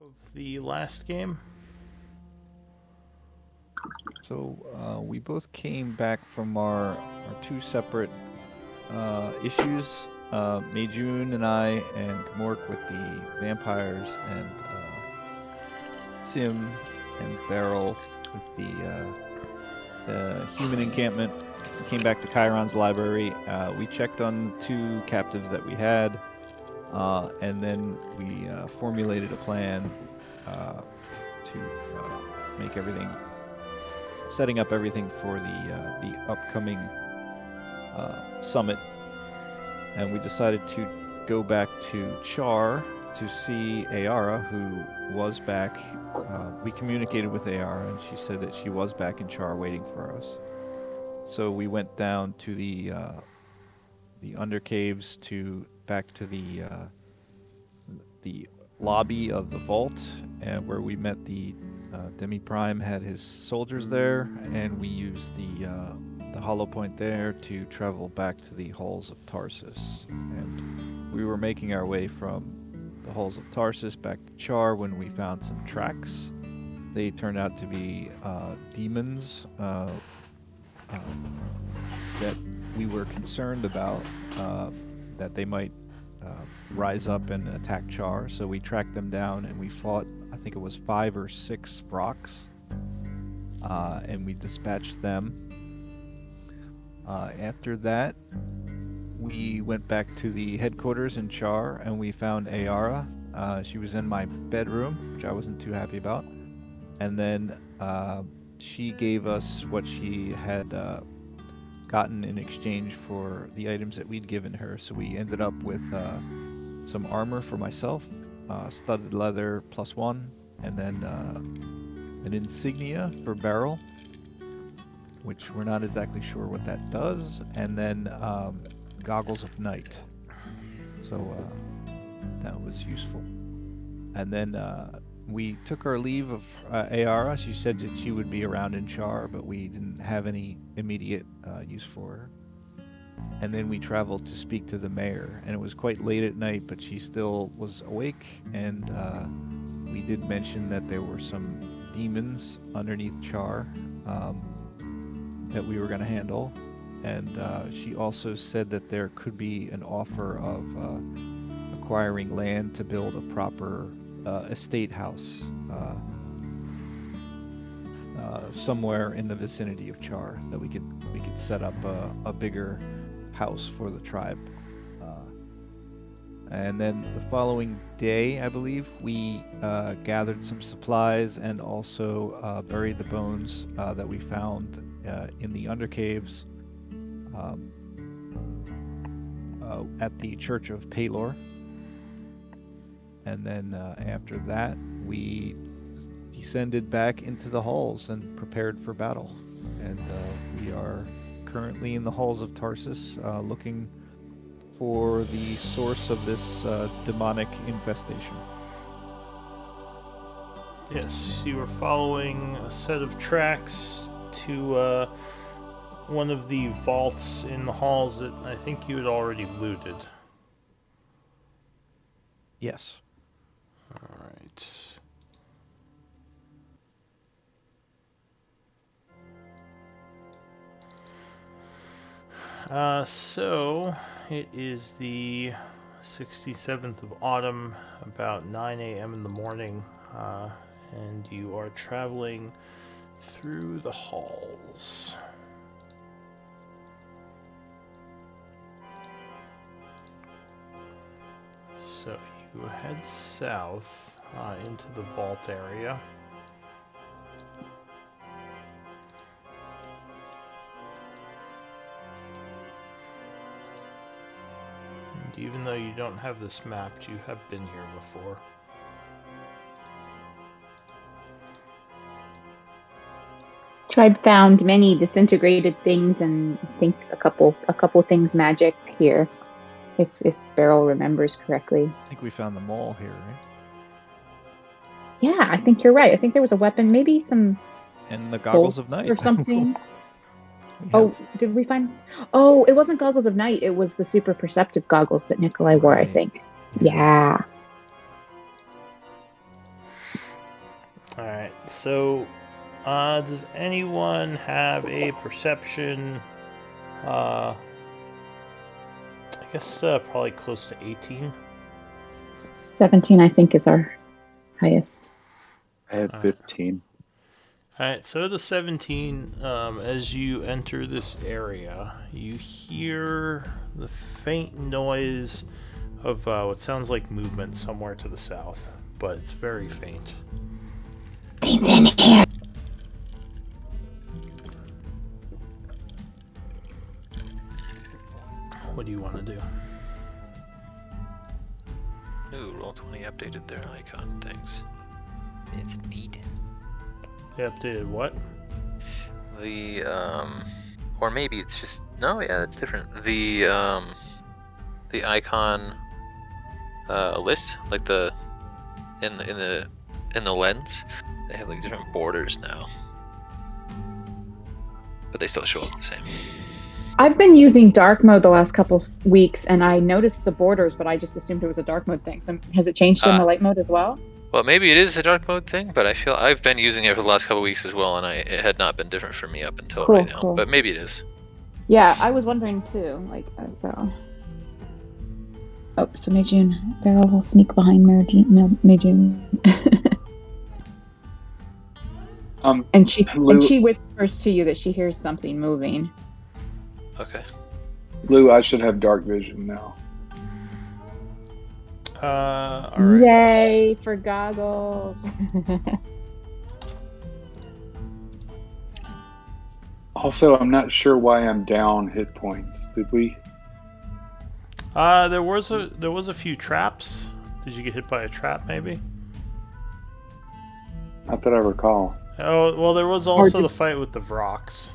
of the last game. So we both came back from our two separate issues. Meijun and I, and Mork with the vampires, and Sim and Beryl with the human encampment. We came back to Chiron's library. We checked on two captives that we had, and then we formulated a plan to make everything, setting up everything for the upcoming summit. And we decided to go back to Char to see Ayara, who was back. We communicated with Ayara, and she said that she was back in Char waiting for us. So we went down to the undercaves back to the lobby of the vault, and where we met the Demi Prime had his soldiers there, and we used the hollow point there to travel back to the halls of Tarsus. And we were making our way from the halls of Tarsus back to Char when we found some tracks. They turned out to be demons that we were concerned about, that they might rise up and attack Char. So we tracked them down and we fought, I think it was 5 or 6 Vrocks, and we dispatched them. After that, we went back to the headquarters in Char, and we found Ayara. She was in my bedroom, which I wasn't too happy about. And then she gave us what she had gotten in exchange for the items that we'd given her. So we ended up with some armor for myself, studded leather +1, and then an insignia for Beryl, which we're not exactly sure what that does, and then goggles of night. So that was useful. And then we took our leave of Ayara. She said that she would be around in Char, but we didn't have any immediate use for her. And then we traveled to speak to the mayor, and it was quite late at night, but she still was awake, and we did mention that there were some demons underneath Char that we were going to handle. And she also said that there could be an offer of acquiring land to build a proper estate house somewhere in the vicinity of Char, that we could set up a bigger house for the tribe. And then the following day, I believe, we gathered some supplies and also buried the bones that we found in the undercaves at the Church of Palor. And then after that, we descended back into the halls and prepared for battle. And we are currently in the halls of Tarsus, looking for the source of this demonic infestation. Yes, you were following a set of tracks to one of the vaults in the halls that I think you had already looted. Yes. All right. So it is the 67th of autumn, about 9 a.m. in the morning, and you are traveling through the halls. So you head south into the vault area. And even though you don't have this mapped, you have been here before. Tribe found many disintegrated things, and I think a couple things magic here, if Beryl remembers correctly. I think we found them all here, right? Yeah, I think you're right. I think there was a weapon, maybe some And the goggles of night or something. Oh, did we find? Oh, it wasn't goggles of night. It was the super perceptive goggles that Nikolai wore, I think. Yeah. Alright, so does anyone have a perception? I guess probably close to 18. 17, I think, is our highest. I had 15. Alright, so the 17, as you enter this area, you hear the faint noise of what sounds like movement somewhere to the south, but it's very faint. It's in here. What do you want to do? Ooh, Roll20 updated their icon things. It's neat. They updated what? The or maybe it's just no, yeah, it's different. The icon list, like the in the lens, they have like different borders now, but they still show up the same. I've been using dark mode the last couple weeks, and I noticed the borders, but I just assumed it was a dark mode thing. So has it changed in the light mode as well? Well, maybe it is a dark mode thing, but I feel I've been using it for the last couple weeks as well, and it had not been different for me up until right now. Cool. But maybe it is. Yeah, I was wondering too. Like, so. Oh, so Meijun, Beryl will sneak behind Meijun. And she whispers to you that she hears something moving. Okay. Lou, I should have dark vision now. Alright. Yay for goggles. Also, I'm not sure why I'm down hit points. Did we? There was a few traps. Did you get hit by a trap, maybe? Not that I recall. Oh, well, there was also the fight with the Vrox.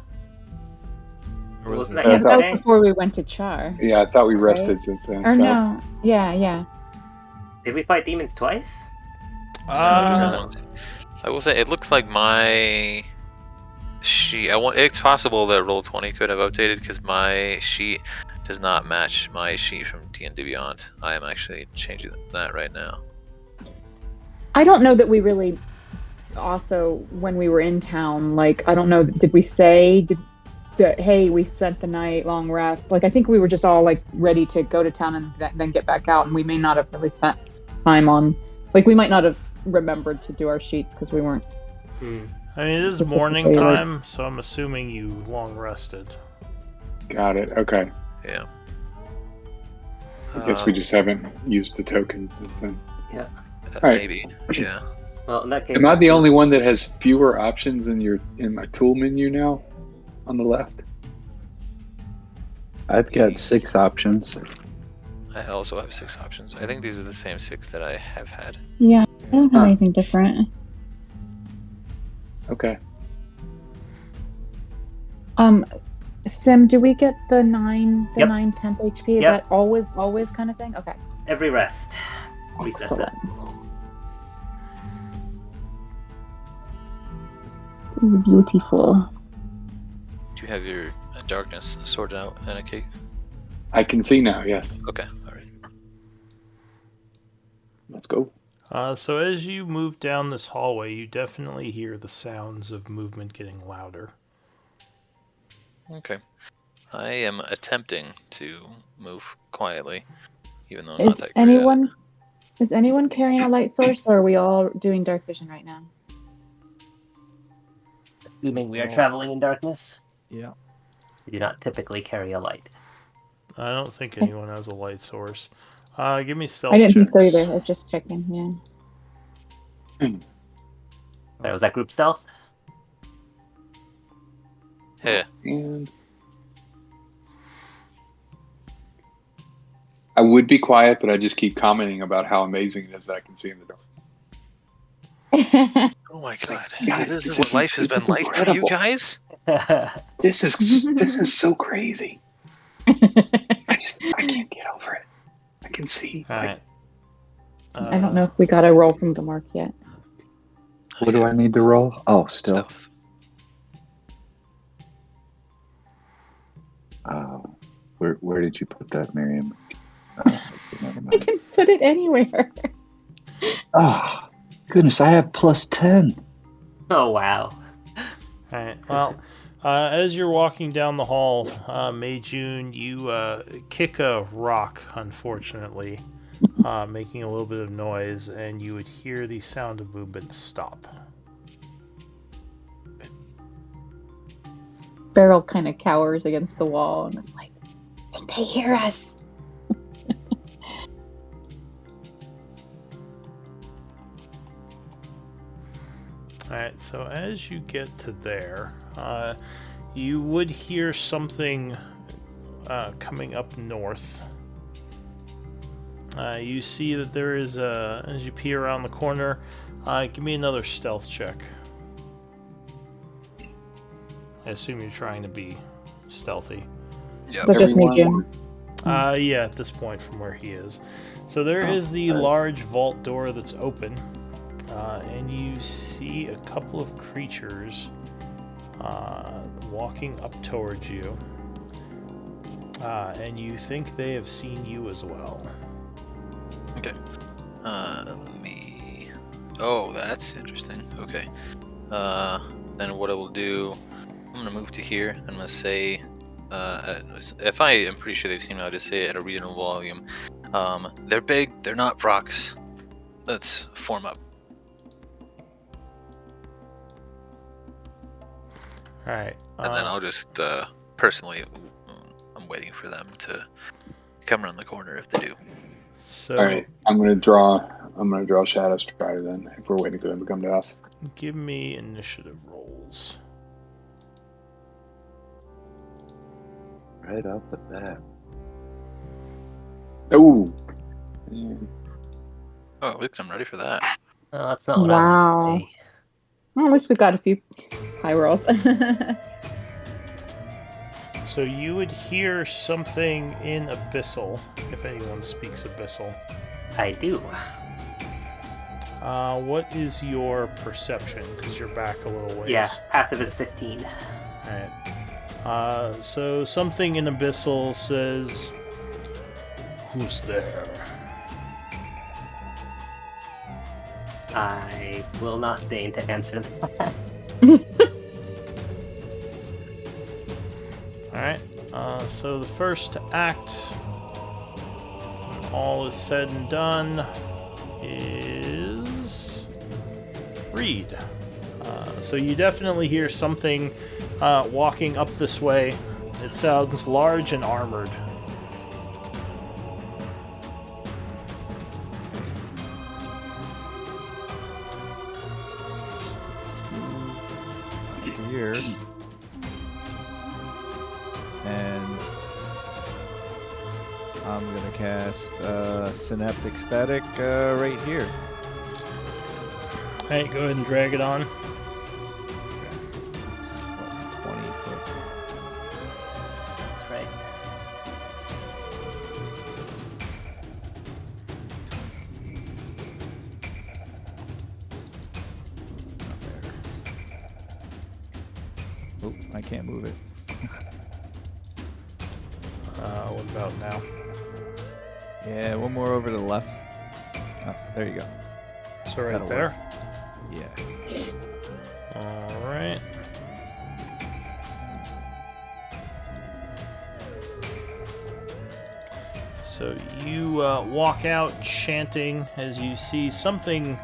Wasn't Yeah, that that was yesterday? before we went to Char. Yeah, I thought we rested since then. Or so. no. Yeah. Did we fight demons twice? I will say it looks like my sheet. It's possible that Roll20 could have updated because my sheet does not match my sheet from D&D Beyond. I am actually changing that right now. I don't know that we really also, when we were in town, like, I don't know, did we say, hey, we spent the night, long rest? Like, I think we were just all, like, ready to go to town and then get back out, and we may not have really spent time on, like, we might not have remembered to do our sheets because we weren't. I mean, it is Specifically, morning time, so I'm assuming you long rested. Got it. Okay. Yeah. I guess we just haven't used the tokens since then. Yeah. Alright. Maybe. Yeah. Well, in that case, Am I the only one that has fewer options in my tool menu now? On the left. I've got 6 options. I also have 6 options. I think these are the same 6 that I have had. Yeah, I don't have anything different. Okay. Sim, do we get the 9 Yep. temp HP? Is Yep. that always kind of thing? Okay. every rest resets it. Excellent. It's beautiful. Do you have your darkness sorted out, Anna-Kate? I can see now, yes. Okay. All right. Let's go. So as you move down this hallway, you definitely hear the sounds of movement getting louder. Okay. I am attempting to move quietly, even though I'm not that great at it. Is anyone carrying a light source, or are we all doing dark vision right now? Assuming we are traveling in darkness, Yeah. we do not typically carry a light. I don't think anyone has a light source. Give me stealth I didn't think so checks. either. I was just checking. Yeah. Sorry, was that group stealth? Yeah. And I would be quiet, but I just keep commenting about how amazing it is that I can see in the dark. Oh my god. guys, This is this what life has is been like for you incredible. guys? This is so crazy. I can't get over it. I can see. Alright. I don't know if we got a roll from the mark yet. What do I need to roll? Oh, stealth. Where did you put that, Miriam? I didn't put it anywhere. Oh, goodness, I have +10. Oh wow. Alright, well, as you're walking down the hall, Mei June, you kick a rock, unfortunately, making a little bit of noise, and you would hear the sound of movement stop. Beryl kind of cowers against the wall and is like, I think they hear us. Alright, so as you get to there, you would hear something coming up north. You see that there is as you peer around the corner, give me another stealth check. I assume you're trying to be stealthy. Is that just me, Jim? Yeah, at this point from where he is. So there is the large vault door that's open, and you see a couple of creatures walking up towards you, and you think they have seen you as well. Okay. Let me... Oh, that's interesting. Okay. Then what I will do... I'm gonna move to here. I'm gonna say... if I am pretty sure they've seen me, I'll just say it at a reasonable volume. They're big, they're not procs. Let's form up. Alright. And then I'll just, personally, I'm waiting for them to come around the corner if they do. So All right, I'm gonna draw Shadow Strider then. If we're waiting for them to come to us. give me initiative rolls. Right off the bat. Oh, Oh, at least I'm ready for that. Oh, that's not what Wow. I want to say. Well, at least we got a few high rolls. So you would hear something in Abyssal, if anyone speaks Abyssal. I do. What is your perception? Because you're back a little ways. Yeah, half of it's 15. Alright. So something in Abyssal says, "Who's there?" I will not deign to answer that. Alright. So the first act, when all is said and done, is read. So you definitely hear something walking up this way. It sounds large and armored. Here. And I'm gonna cast Synaptic Static right here. Alright, go ahead and drag it on. It's, what, 20 foot. Right. Oh, I can't move it. What about now? Yeah, one more over to the left. Oh, there you go. So right That'll there. Yeah. Alright. So you walk out chanting as you see something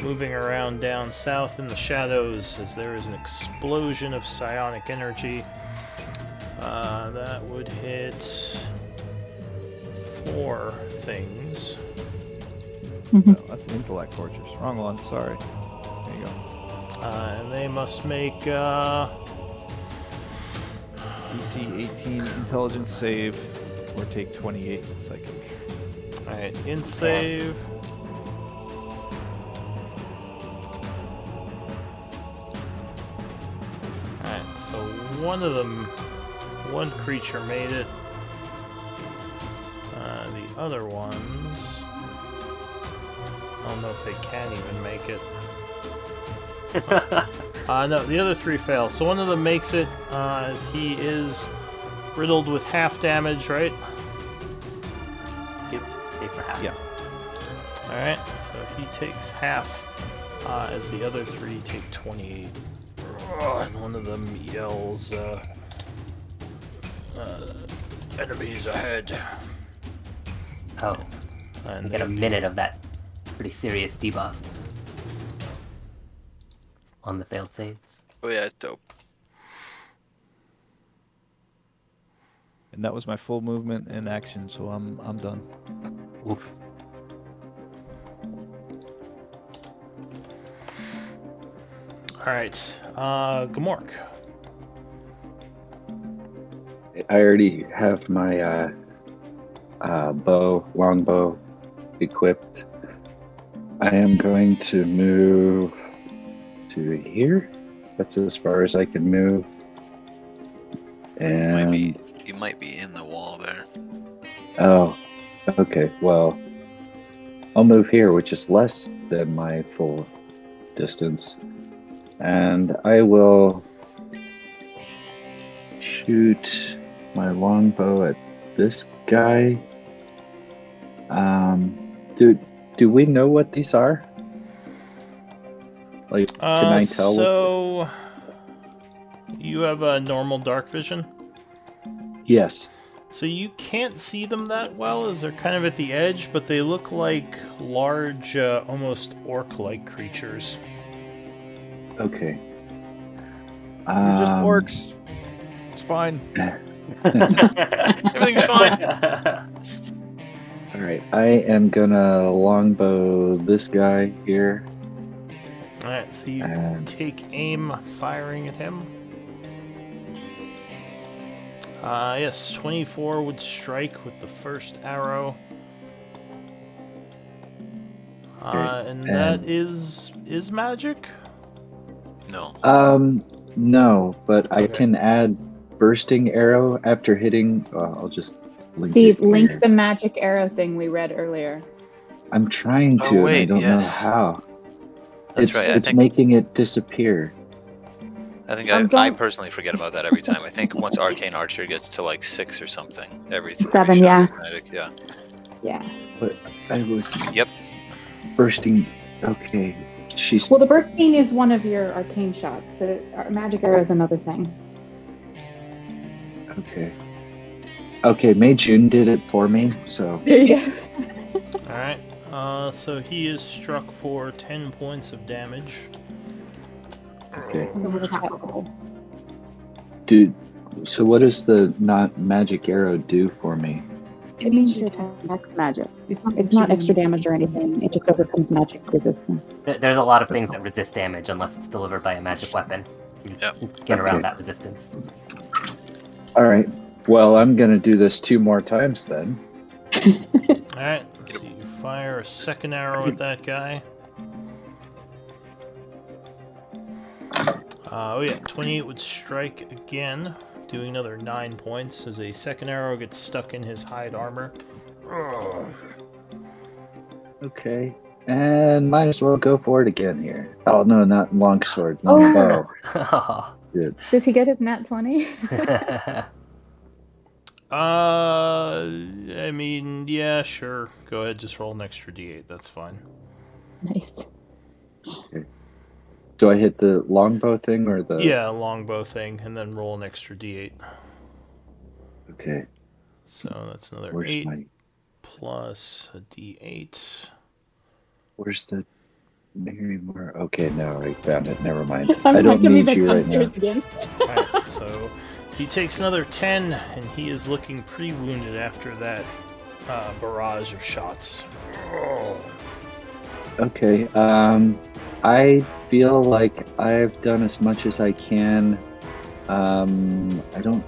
moving around down south in the shadows as there is an explosion of psionic energy. That would hit 4 things. No, that's an intellect fortress. Wrong one. Sorry. There you go. And they must make DC 18 intelligence save or take 28 psychic. alright, int save. Alright, so one creature made it. The other ones, I don't know if they can even make it. No, the other 3 fail. So one of them makes it, as he is riddled with half damage, right? Yep. Take for half. Yeah. Alright, so he takes half as the other 3 take 28. And one of them yells, enemies ahead. Oh, And I get a minute of that pretty serious debuff on the failed saves. Oh yeah, dope. And that was my full movement and action, so I'm done. Oof. Alright, Gamork. I already have my longbow equipped. I am going to move to here. That's as far as I can move. And You might be in the wall there. oh, okay. Well, I'll move here, which is less than my full distance, and I will shoot my longbow at this guy. Do we know what these are? Like, can I tell? So, you have a normal dark vision? Yes. So you can't see them that well as they're kind of at the edge, but they look like large, almost orc-like creatures. Okay. You're just orcs. It's fine. Everything's fine. All right. I am gonna longbow this guy here. Alright, so you take aim firing at him. Yes, 24 would strike with the first arrow. And that is magic? No. No, but I can add bursting arrow after hitting. I'll just link Steve, it link here. the magic arrow thing we read earlier. I'm trying to, Oh, wait, and I don't know yes. how. That's right. I It's think making it disappear. I personally forget about that every time. I think once Arcane Archer gets to like 6 or something, everything. 7, yeah. Yeah. Yeah. But I was. Yep. Bursting. Okay. She's. Well, the bursting is one of your arcane shots. The magic arrow is another thing. Okay. Okay, Mei Jun did it for me, so. There you go. Alright, so he is struck for 10 points of damage. Okay. Powerful. Dude, so what does the not magic arrow do for me? It means your attack's magic. It's not extra damage or anything. It just overcomes magic resistance. There's a lot of things that resist damage unless it's delivered by a magic weapon. You get around that resistance. Alright. Well, I'm gonna do this 2 more times then. Alright, so you fire a second arrow at that guy. Oh yeah, 28 would strike again, doing another 9 points as a second arrow gets stuck in his hide armor. Okay. And might as well go for it again here. Oh no, not longsword, longbow. Good. Does he get his nat 20? I mean, yeah, sure. Go ahead, just roll an extra d8, that's fine. Nice. Okay. Do I hit the longbow thing or the... Yeah, longbow thing, and then roll an extra d8. Okay. So that's another Where's 8 my... plus a d8. Where's the... Okay, no, I found it. Never mind. I'm I don't not gonna need be you back right now. upstairs again. Alright, so he takes another 10, and he is looking pretty wounded after that barrage of shots. Okay, I feel like I've done as much as I can. I don't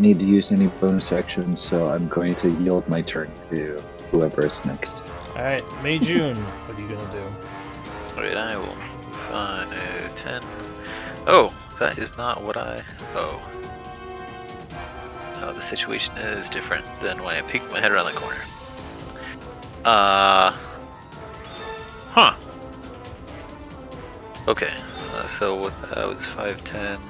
need to use any bonus actions, so I'm going to yield my turn to whoever is next. Alright, Mei Jun, what are you gonna do? Alright, I will 5, 10. Oh, that is not what I... Oh, the situation is different than when I peeked my head around the corner. Huh. Okay, so what that was 5, 10.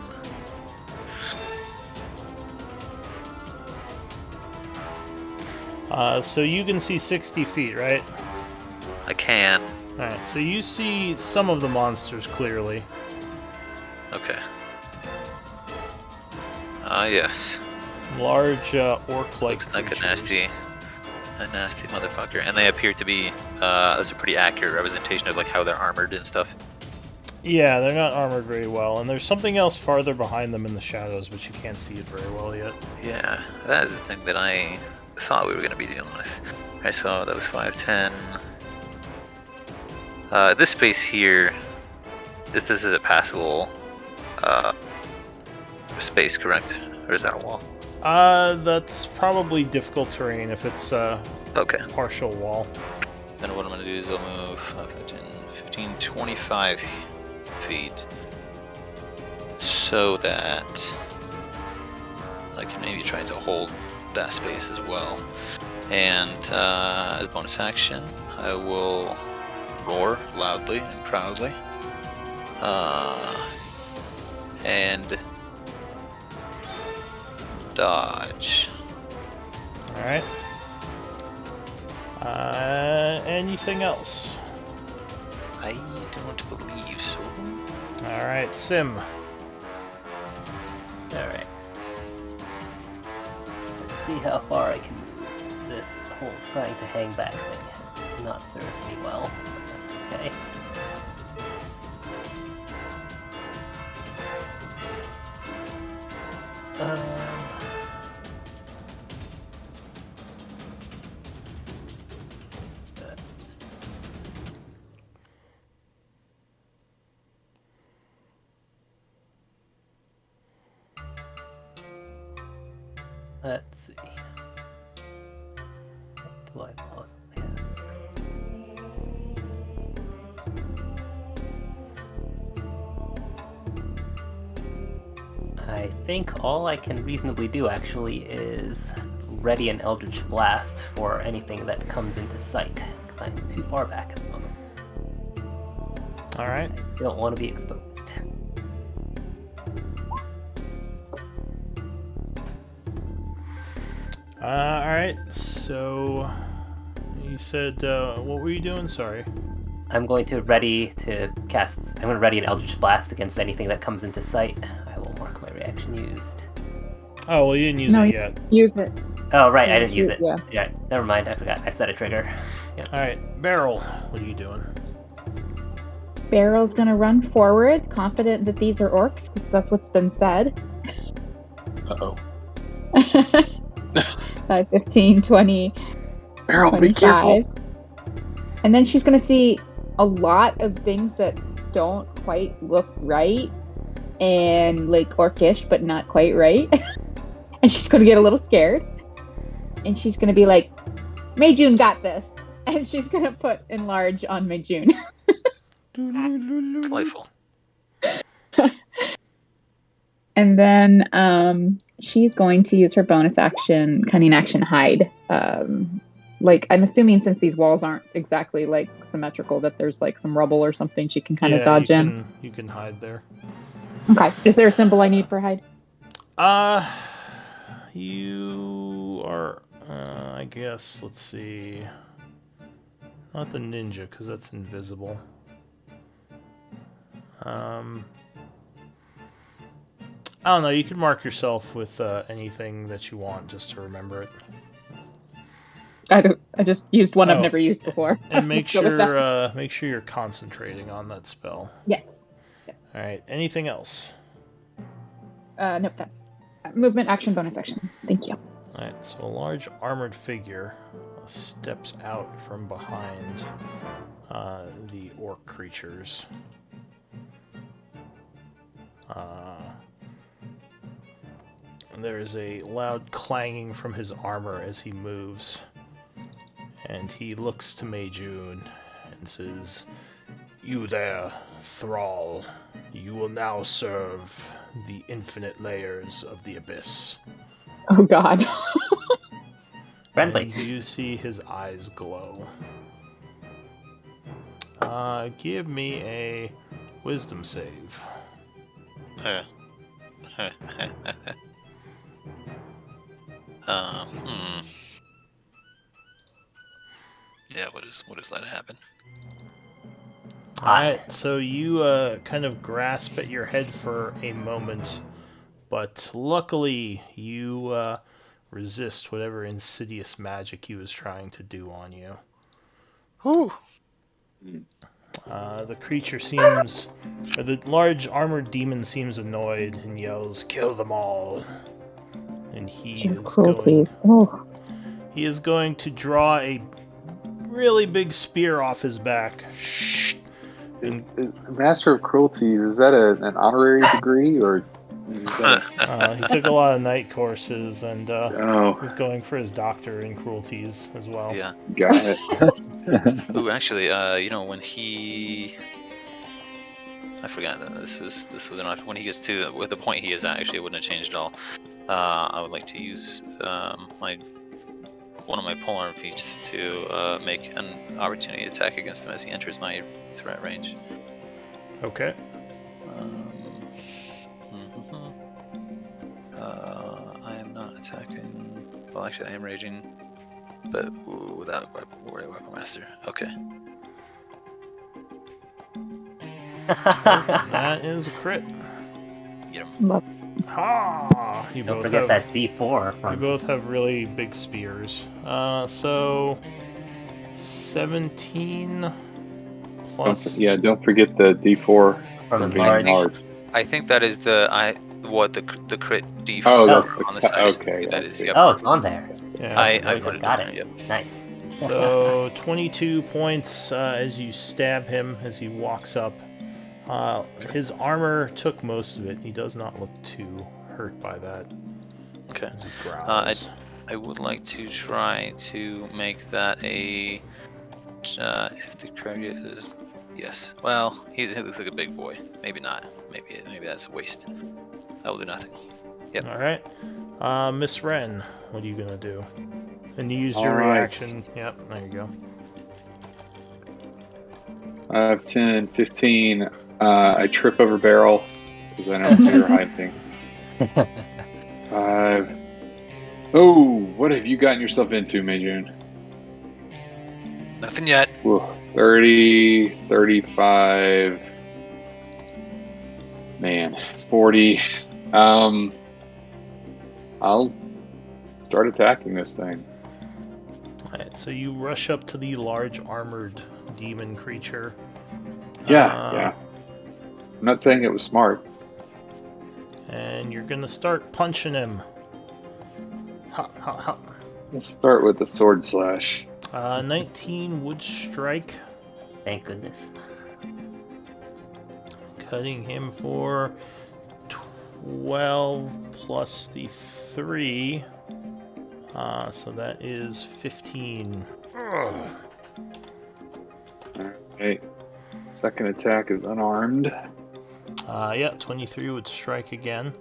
So you can see 60 feet, right? I can. Alright, so you see some of the monsters clearly. Okay. Yes. Large orc-like Looks like creatures. a nasty motherfucker. And they appear to be, that's a pretty accurate representation of like how they're armored and stuff. Yeah, they're not armored very well, and there's something else farther behind them in the shadows, but you can't see it very well yet. Yeah, that is the thing that I thought we were going to be dealing with. Alright, so that was 510. This space here, this is a passable space, correct? Or is that a wall? That's probably difficult terrain if it's Okay. partial wall. Then what I'm going to do is I'll move 5, 10, 15, 25 feet so that I can maybe try to hold that space as well. And as a bonus action, I will roar loudly and proudly. And dodge. Alright. Anything else? I don't believe so. Alright, Sim. Alright. Let's see how far I can move. This whole trying to hang back thing has not served me well, but that's okay. Let's see. What do I possibly have? I think all I can reasonably do actually is ready an Eldritch Blast for anything that comes into sight, because I'm too far back at the moment. Alright. I don't want to be exposed. Alright, so you said, what were you doing? Sorry. I'm going to ready an Eldritch Blast against anything that comes into sight. I will mark my reaction used. Oh, well, you didn't use it yet. Use it. Oh, right, I didn't use it. Yeah. Never mind, I forgot. I set a trigger. Yeah. Alright, Beryl, what are you doing? Barrel's gonna run forward, confident that these are orcs, because that's what's been said. Uh-oh. 5, 15, 20, Beryl, 25. be careful. And then she's gonna see a lot of things that don't quite look right, and like orcish, but not quite right. And she's gonna get a little scared. And she's gonna be like, Mayjune got this. And she's gonna put enlarge on Mayjune. Delightful. And then she's going to use her bonus action, cunning action, hide. Like, I'm assuming since these walls aren't exactly like symmetrical, that there's like some rubble or something she can kind of dodge in. You can hide there. Okay. Is there a symbol I need for hide? You are, I guess, let's see. Not the ninja, because that's invisible. I don't know, you can mark yourself with anything that you want just to remember it. I just used one I've never used before. And make sure you're concentrating on that spell. Yes. Alright, anything else? Nope, that's movement, action, bonus action. Thank you. Alright, so a large armored figure steps out from behind the orc creatures. There is a loud clanging from his armor as he moves. And he looks to Mayjune and says, "You there, thrall. You will now serve the infinite layers of the abyss." Oh god. Friendly. And you see his eyes glow. Give me a wisdom save. Yeah, what does that happen? Alright, so you kind of grasp at your head for a moment, but luckily you resist whatever insidious magic he was trying to do on you. Whew. The creature seems, or the large armored demon seems annoyed and yells, "Kill them all!" And Your cruelties. he is going to draw a really big spear off his back. Shh. Is Master of Cruelties, is that an honorary degree, or is that He took a lot of night courses and oh, is going for his doctor in cruelties as well. Yeah. got it. Ooh, actually, when he, I forgot that this was enough. When he gets to with the point he is at, actually, it wouldn't have changed at all. I would like to use one of my polearm feats to make an opportunity attack against him as he enters my threat range. Okay. I am not attacking. Well, actually, I am raging, but without weapon master. Okay. That is a crit. Get him. Ha! You Don't both forget have that D4 you from both have really big spears. So 17 plus. Don't forget the D4 from being enlarged. large. I think that is the crit D4 Oh, that's on the the side. okay. That I is see. yep. Oh, it's on there. Yeah. I There we put go, it got down, it. Yep. Nice. So 22 points as you stab him as he walks up. His armor took most of it. He does not look too hurt by that. Okay. As he growls. I would like to try to make that a. If the credit is yes. Well, he looks like a big boy. Maybe not. Maybe that's a waste. I will do nothing. Yep. All right. Miss Wren, what are you gonna do? And you use your All right. reaction. Yep. There you go. 5, 10, 15. I trip over barrel because I don't see her hiding. 5. Oh, what have you gotten yourself into, Mayjune? Nothing yet. 30, 35. Man, 40. I'll start attacking this thing. Alright, so you rush up to the large armored demon creature. Yeah. I'm not saying it was smart. And you're gonna start punching him. Ha ha ha. Let's start with the sword slash. 19 would strike, Thank goodness. cutting him for 12 plus the 3. So that is 15. Ugh. Alright. Second attack is unarmed. Yeah, 23 would strike again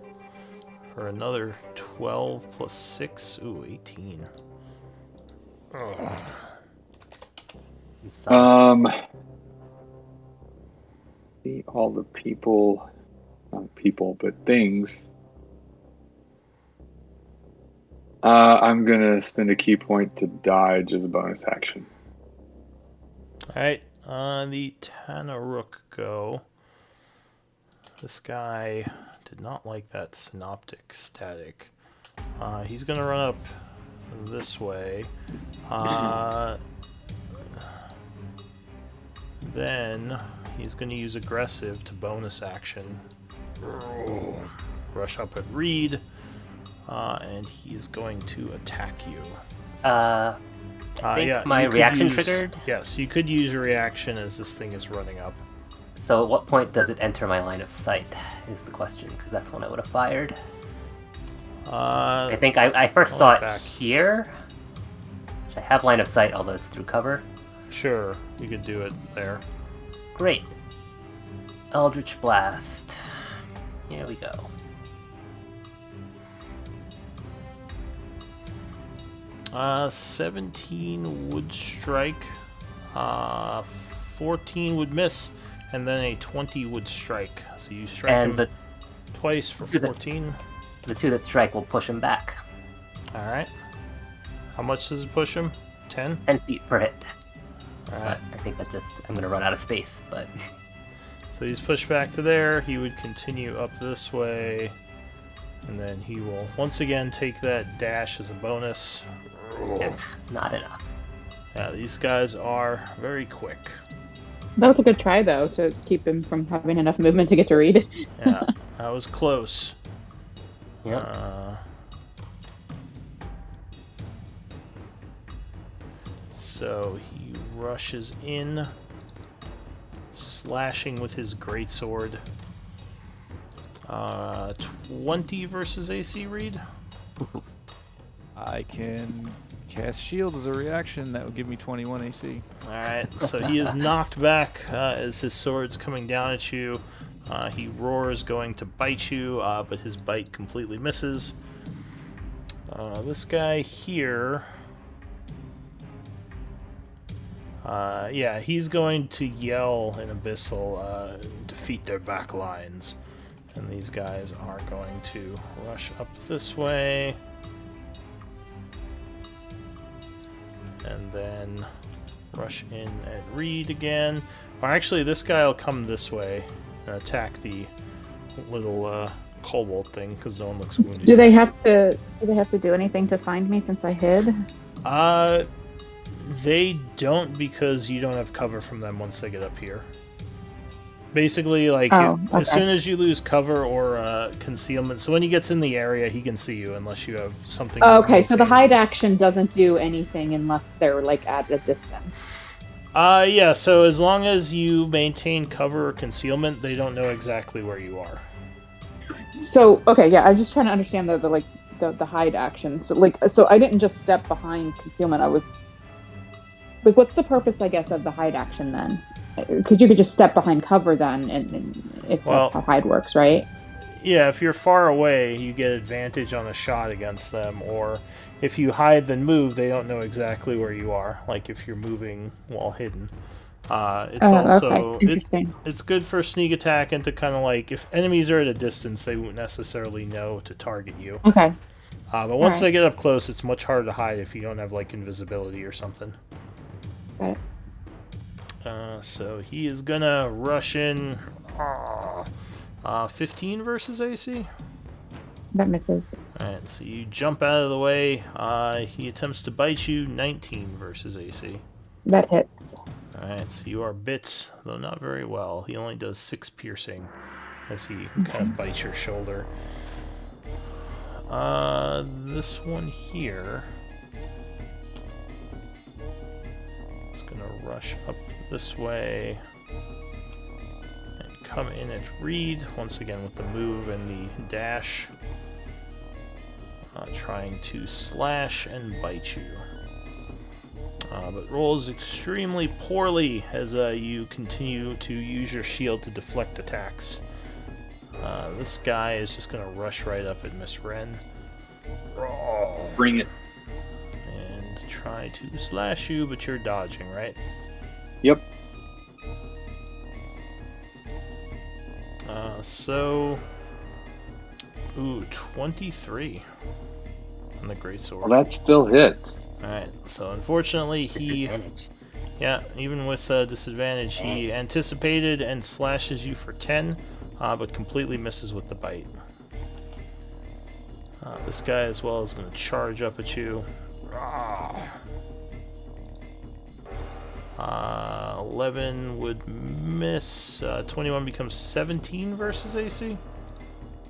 for another 12 plus 6. Ooh, 18. Ugh. You suck. See all the people, not people, but things. I'm gonna spend a key point to dodge as a bonus action. Alright, on the Tanaruk go. This guy did not like that synoptic static. He's gonna run up this way. Then he's gonna use aggressive to bonus action. Rush up at Reed. And he's going to attack you. I think my you could reaction use- triggered. Yes, you could use your reaction as this thing is running up. So at what point does it enter my line of sight is the question, because that's when I would have fired. I think I first saw it back. here. I have line of sight, although it's through cover. Sure, you could do it there. Great. Eldritch Blast. Here we go. Uh, 17 would strike. 14 would miss, and then a 20 would strike. So you strike And him twice for two that- 14. The two that strike will push him back. All right. How much does it push him? 10. 10 feet per hit. But I think I'm gonna run out of space. But So he's pushed back to there. He would continue up this way. And then he will once again take that dash as a bonus. not enough. Yeah, these guys are very quick. That was a good try, though, to keep him from having enough movement to get to Reed. Yeah, that was close. Yep. So he rushes in, slashing with his greatsword. 20 versus AC, Reed? I can cast shield as a reaction. That would give me 21 AC. Alright, so he is knocked back as his sword's coming down at you. He roars, going to bite you, but his bite completely misses. This guy here... yeah, he's going to yell in Abyssal, defeat their back lines. And these guys are going to rush up this way. And then rush in at Reed again. Or actually, this guy will come this way and attack the little kobold thing, because no one looks wounded. Do they have to do anything to find me since I hid? They don't, because you don't have cover from them once they get up here. Basically, like, as soon as you lose cover or concealment, so when he gets in the area, he can see you unless you have something... Okay, so the hide action doesn't do anything unless they're, like, at a distance. Yeah, so as long as you maintain cover or concealment, they don't know exactly where you are. So, okay, yeah, I was just trying to understand the hide action. So I didn't just step behind concealment, I was... Like, what's the purpose, I guess, of the hide action, then? Because you could just step behind cover then, and if that's how hide works, right? Yeah, if you're far away, you get advantage on a shot against them, or if you hide then move, they don't know exactly where you are, like if you're moving while hidden. It's also interesting. It's good for sneak attack and to kind of like, if enemies are at a distance, they won't necessarily know to target you. Okay. But once they get up close, it's much harder to hide if you don't have like invisibility or something. Got it. So he is gonna rush in. 15 versus AC. That misses. Alright, so you jump out of the way. He attempts to bite you. 19 versus AC. That hits. Alright, so you are bit, though not very well. He only does 6 piercing as he kind of bites your shoulder. This one here is gonna rush up this way and come in at Reed once again with the move and the dash, trying to slash and bite you, but rolls extremely poorly as you continue to use your shield to deflect attacks. This guy is just gonna rush right up at Miss Wren. Bring it. And try to slash you, but you're dodging, right? Yep. So... Ooh, 23 on the greatsword. Well, that still hits. Alright, so unfortunately he... Yeah, even with disadvantage, he anticipated and slashes you for 10, but completely misses with the bite. This guy as well is going to charge up at you. 11 would miss. 21 becomes 17 versus AC.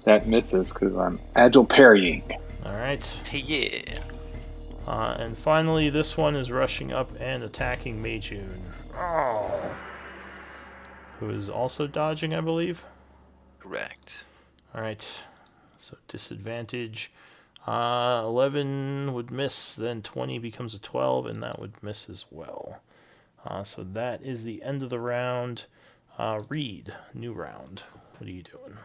That misses because I'm agile parrying. Alright. Yeah. And finally, this one is rushing up and attacking Meijun. Who is also dodging, I believe. Correct. Alright. So disadvantage. 11 would miss, then 20 becomes a 12, and that would miss as well. So that is the end of the round. Reed, new round. What are you doing?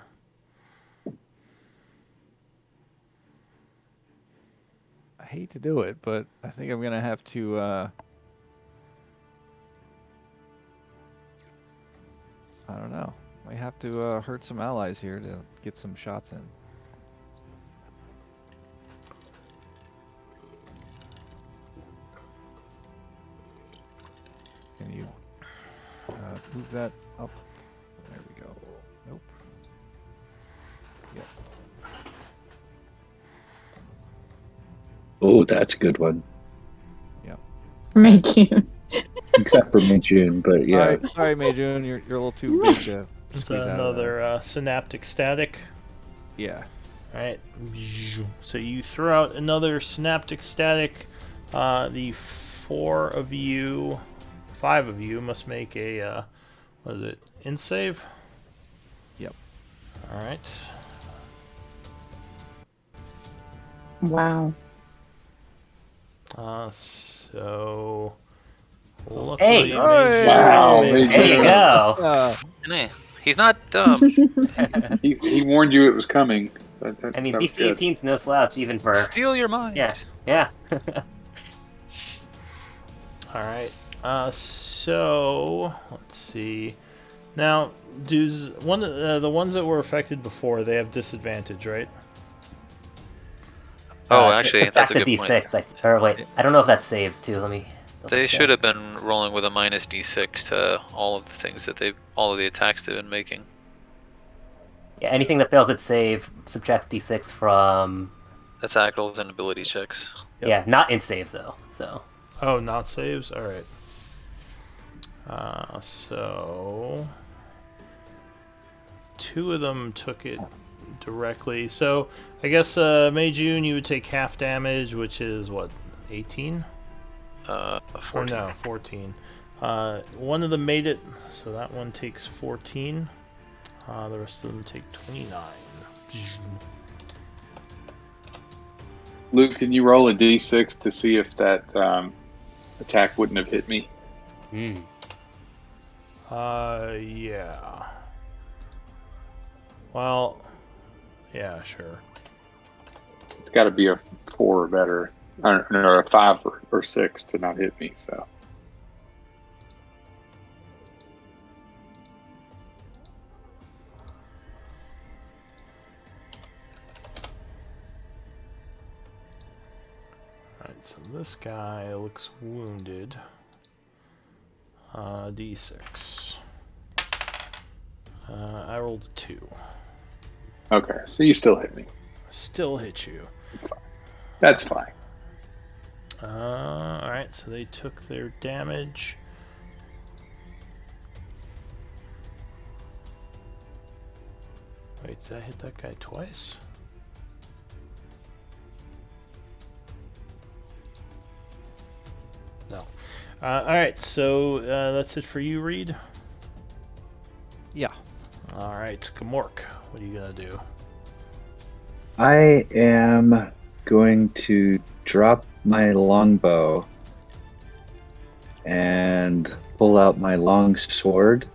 I hate to do it, but I think I'm gonna have to. I don't know. I have to hurt some allies here to get some shots in. move that up. There we go. Nope. Yep. Oh, that's a good one. May June. Except for mid-June, but yeah. Sorry, Meijun, you're a little too big to It's squeeze out of there. another synaptic static. Yeah. Alright. So you throw out another synaptic static. The 5 of you must make a, what is it, int save? Yep. Alright. Wow. So... Hey! Wow, Meijun there There you go. Nah, he's not dumb. he warned you it was coming. I mean, that was DC good. 18's no slouch, even for... Steal your mind. Yeah. Alright. So... Let's see. Now, does one of the ones that were affected before, they have disadvantage, right? Oh, actually, that's a the good D6. point. Or wait, I don't know if that saves too. Let me. They should have been rolling with a minus d6 to all of the things that all of the attacks they've been making. Yeah, anything that fails its save subtracts D6 from. Attack rolls and ability checks. Yep. Yeah, not in saves though. So. Oh, not saves? Alright. So... 2 of them took it directly. So, I guess, Meijun, you would take half damage, which is, what, 18? 14. Or no, 14. One of them made it, so that one takes 14. The rest of them take 29. Luke, can you roll a d6 to see if that attack wouldn't have hit me? Yeah. Well, yeah, sure. It's got to be a 4 or better, or a 5 or 6 to not hit me. So Alright, so this guy looks wounded. D6. I rolled a 2. okay, so you still hit me. Still hit you. That's fine. Alright, so they took their damage. Wait, did I hit that guy twice? No. Alright, so that's it for you, Reed? Yeah. Alright, Gamork, what are you gonna do? I am going to drop my longbow and pull out my long sword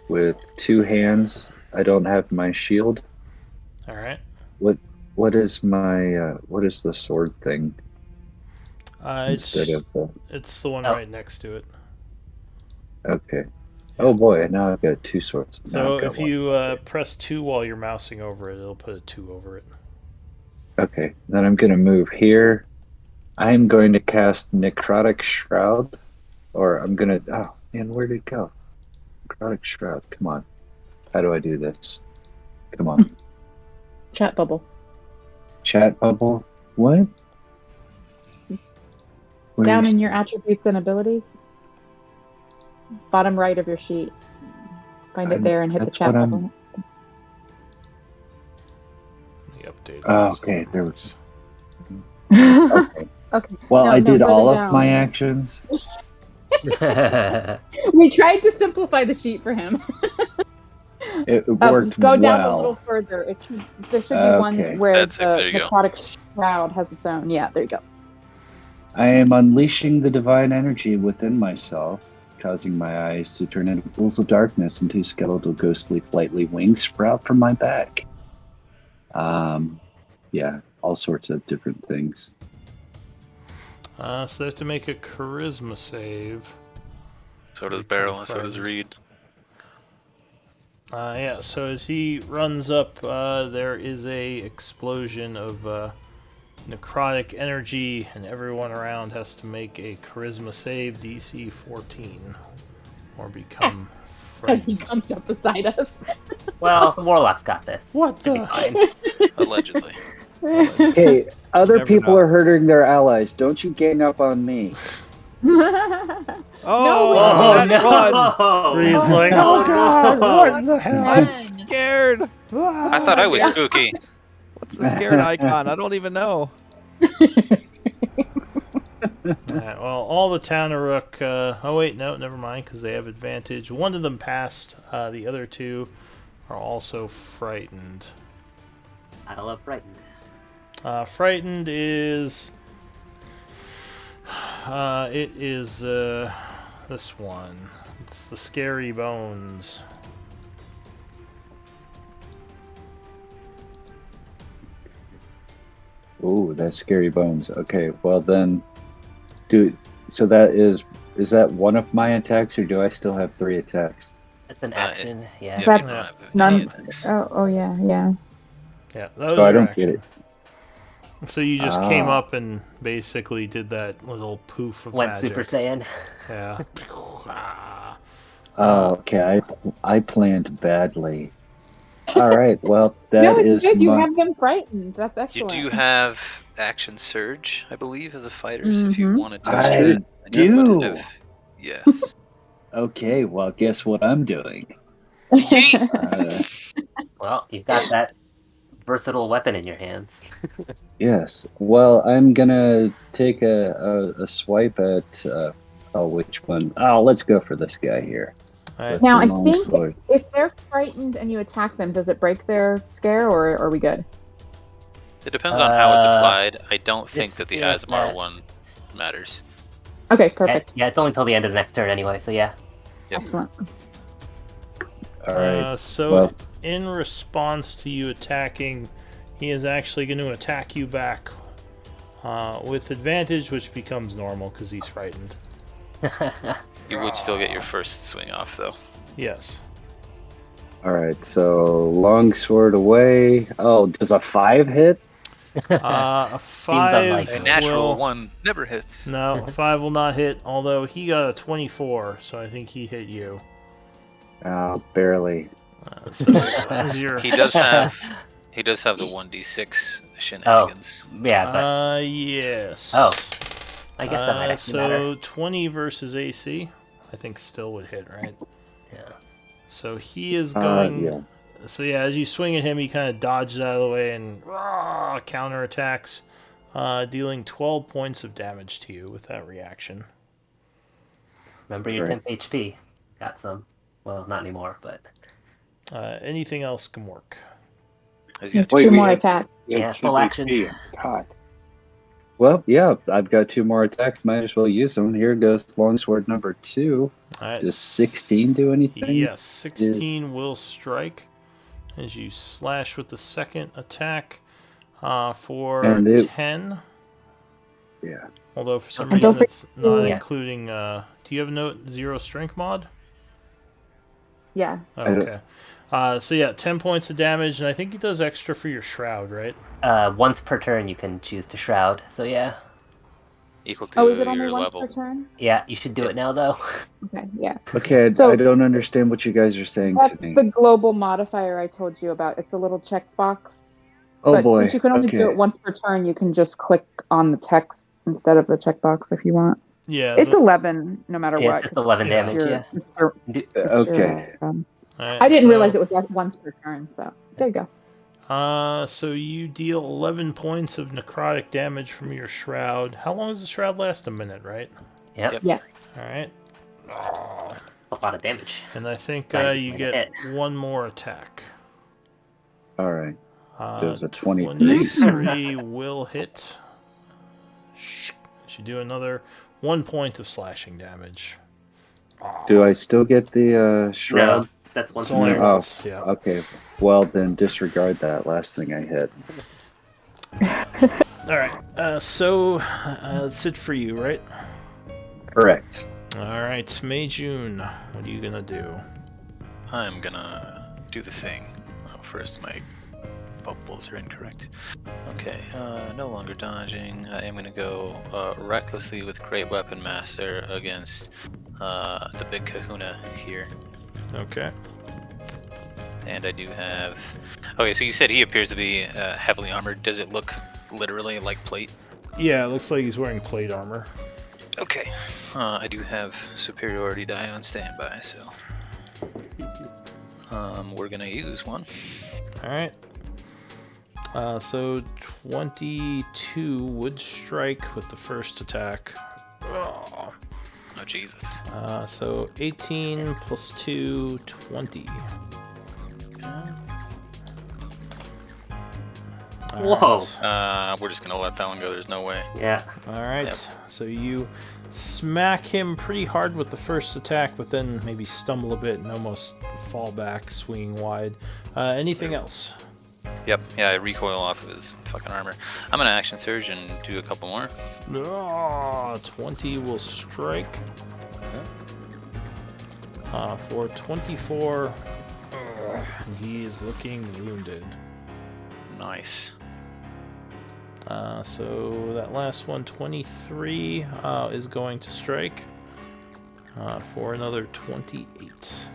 with 2 hands. I don't have my shield. Alright. What is my what is the sword thing? Instead of the... It's the one Oh. right next to it. Okay. Oh boy, now I've got 2 swords. Now So I've got if one. you press 2 while you're mousing over it, it'll put a 2 over it. Okay, then I'm going to move here. I'm going to cast Necrotic Shroud. Or I'm going to... Oh, man, where'd it go? Necrotic Shroud, come on. How do I do this? Come on. Chat bubble. Chat bubble? What? Where Down is- in your attributes and abilities. Bottom right of your sheet. Find it there and hit the that's chat what I'm- bubble. Let me update Oh, this. okay, there we Works. Okay. Okay. Well, No, I no, did further all of down. my actions. We tried to simplify the sheet for him. It worked Just go down a well. little further. There should be one Okay. where That's it, the there you go. necrotic shroud has its own. Yeah, there you go. I am unleashing the divine energy within myself, causing my eyes to turn into pools of darkness and 2 skeletal ghostly flightly wings sprout from my back. Yeah, all sorts of different things. So they have to make a charisma save. So does Become Barrel and so does friends. Reed. Yeah, so as he runs up, there is a explosion of necrotic energy, and everyone around has to make a charisma save, DC 14, or become As he frightened. comes up beside us. Well, the warlock's got this. What It'll be the? fine. Allegedly. Okay, other never people know. are hurting their allies. Don't you gang up on me. Oh, Oh that no! one! Bree's like, no, oh god, no. what in the hell? I'm Man. scared. I thought I was Yeah. spooky. What's the scared icon? I don't even know. Alright, well, all the town of Rook. Oh wait, no, never mind, because they have advantage. One of them passed. The other two are also frightened. I love frightened. Frightened is. It is this one. It's the Scary Bones. Ooh, that's scary bones. Okay, well then, so that is that one of my attacks, or do I still have 3 attacks? It's an Uh, action, yeah. Yeah, That- you don't have any None. attacks. Oh, yeah, yeah. Yeah, that So was I your don't action. get it. So you just came Ah. up and basically did that little poof of Went magic. Super Saiyan. Yeah. Ah. Oh, okay. I planned badly. All right. Well, No, that it's is good. You my. have them frightened. That's You excellent. do have action surge, I believe, as a fighter. So if you Mhm. wanted to, I then you would do. have- Yes. Okay. Well, guess what I'm doing. Uh, Well, you've got that versatile weapon in your hands. yes. Well, I'm gonna take a swipe at. Oh, which one? Oh, let's go for this guy here. Alright. Now, I Long think sword. if they're frightened and you attack them, does it break their scare, or are we good? It depends on how it's Uh, applied. I don't think it's that the if Asmar that- one matters. Okay, Yeah, perfect. yeah, it's only till the end of the next turn anyway, so yeah. Yep. Excellent. All right. So, well- in response to you attacking, he is actually going to attack you back with advantage, which becomes normal because he's frightened. You would still get your first swing off, though. Yes. All right. So long sword away. Oh, does a 5 hit? A 5 unlikely. A natural will... one never hits. No, a 5 will not hit, although he got a 24, so I think he hit you. Oh, barely. So as your... He does have the 1d6 shenanigans. Yeah, but yes. Oh, I guess that might actually so matter. 20 versus AC, I think still would hit, right? Yeah. So he is going. Yeah. So yeah, as you swing at him, he kind of dodges out of the way and counterattacks, dealing 12 points of damage to you with that reaction. Remember your Right. 10 HP. Got some. Well, not anymore, but Anything else can work. He's It's got Wait, 2 we more have- attack. yeah, full action. God. Well, yeah, I've got 2 more attacks. Might as well use them. Here goes longsword number 2. All right, Does 16 do anything? Yes, 16 will strike as you slash with the second attack for And it- 10. Yeah. Although for some I don't reason it's not Yeah. including. Do you have a note 0 strength mod? Yeah. Oh, I don't- okay. So yeah, 10 points of damage, and I think it does extra for your shroud, right? Once per turn you can choose to shroud. So yeah. equal to Oh, is it only your once level. per turn? Yeah, you should do it now though. Okay, yeah. Okay, So- I don't understand what you guys are saying That's to me. the global modifier I told you about. It's the little checkbox. Oh But boy. since you can only do Okay. it once per turn, you can just click on the text instead of the checkbox if you want. Yeah. It's 11 no matter Yeah, what. it's just 11 Yeah. damage, yeah. It's your- Do- it's your, Okay. Alright, I didn't so, realize it was like once per turn, so there you go. So you deal 11 points of necrotic damage from your shroud. How long does the shroud last? A minute, right? Yep. Yep. Yes. All right. A lot of damage. And I think Right, you right get hit. one more attack. All right. Does a 23 will hit. Should do another 1 point of slashing damage. Do I still get the shroud? No, that's once It's only per turn. once, yeah. Okay. Well, then disregard that last thing I hit. All right. So that's it for you, right? Correct. All right, May June. What are you gonna do? I'm gonna do the thing. Oh, first, my bubbles are incorrect. Okay, no longer dodging. I am gonna go recklessly with Great Weapon Master against the big kahuna here. Okay. And I do have... Okay, so you said he appears to be heavily armored. Does it look literally like plate? Yeah, it looks like he's wearing plate armor. Okay. I do have superiority die on standby, so... we're gonna use one. Alright. So 22 would strike with the first attack. Oh. Oh, Jesus. So 18 plus 2, 20. Whoa. We're just gonna let that one go. There's no way. Yeah. Alright, Yep. so you smack him pretty hard with the first attack, but then maybe stumble a bit and almost fall back, swinging wide. Anything else? Yep. Yeah, I recoil off of his fucking armor. I'm gonna action surge and do a couple more. 20 will strike. For 24, and he is looking wounded. Nice. So that last one, 23, is going to strike for another 28.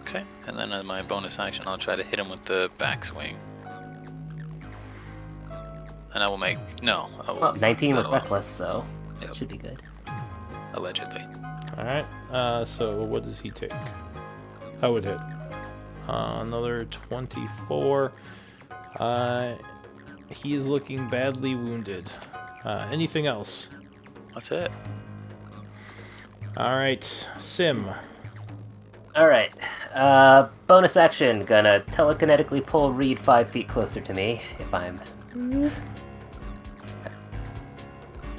Okay. And then as my bonus action, I'll try to hit him with the backswing. And I will make... No. I will, Well, 19 with that'll- reckless, so Yep. should be good. Allegedly. Alright, so what does he take? That would hit. Another 24. He is looking badly wounded. Anything else? That's it. Alright, Sim. Alright. Bonus action. Gonna telekinetically pull Reed 5 feet closer to me if I'm...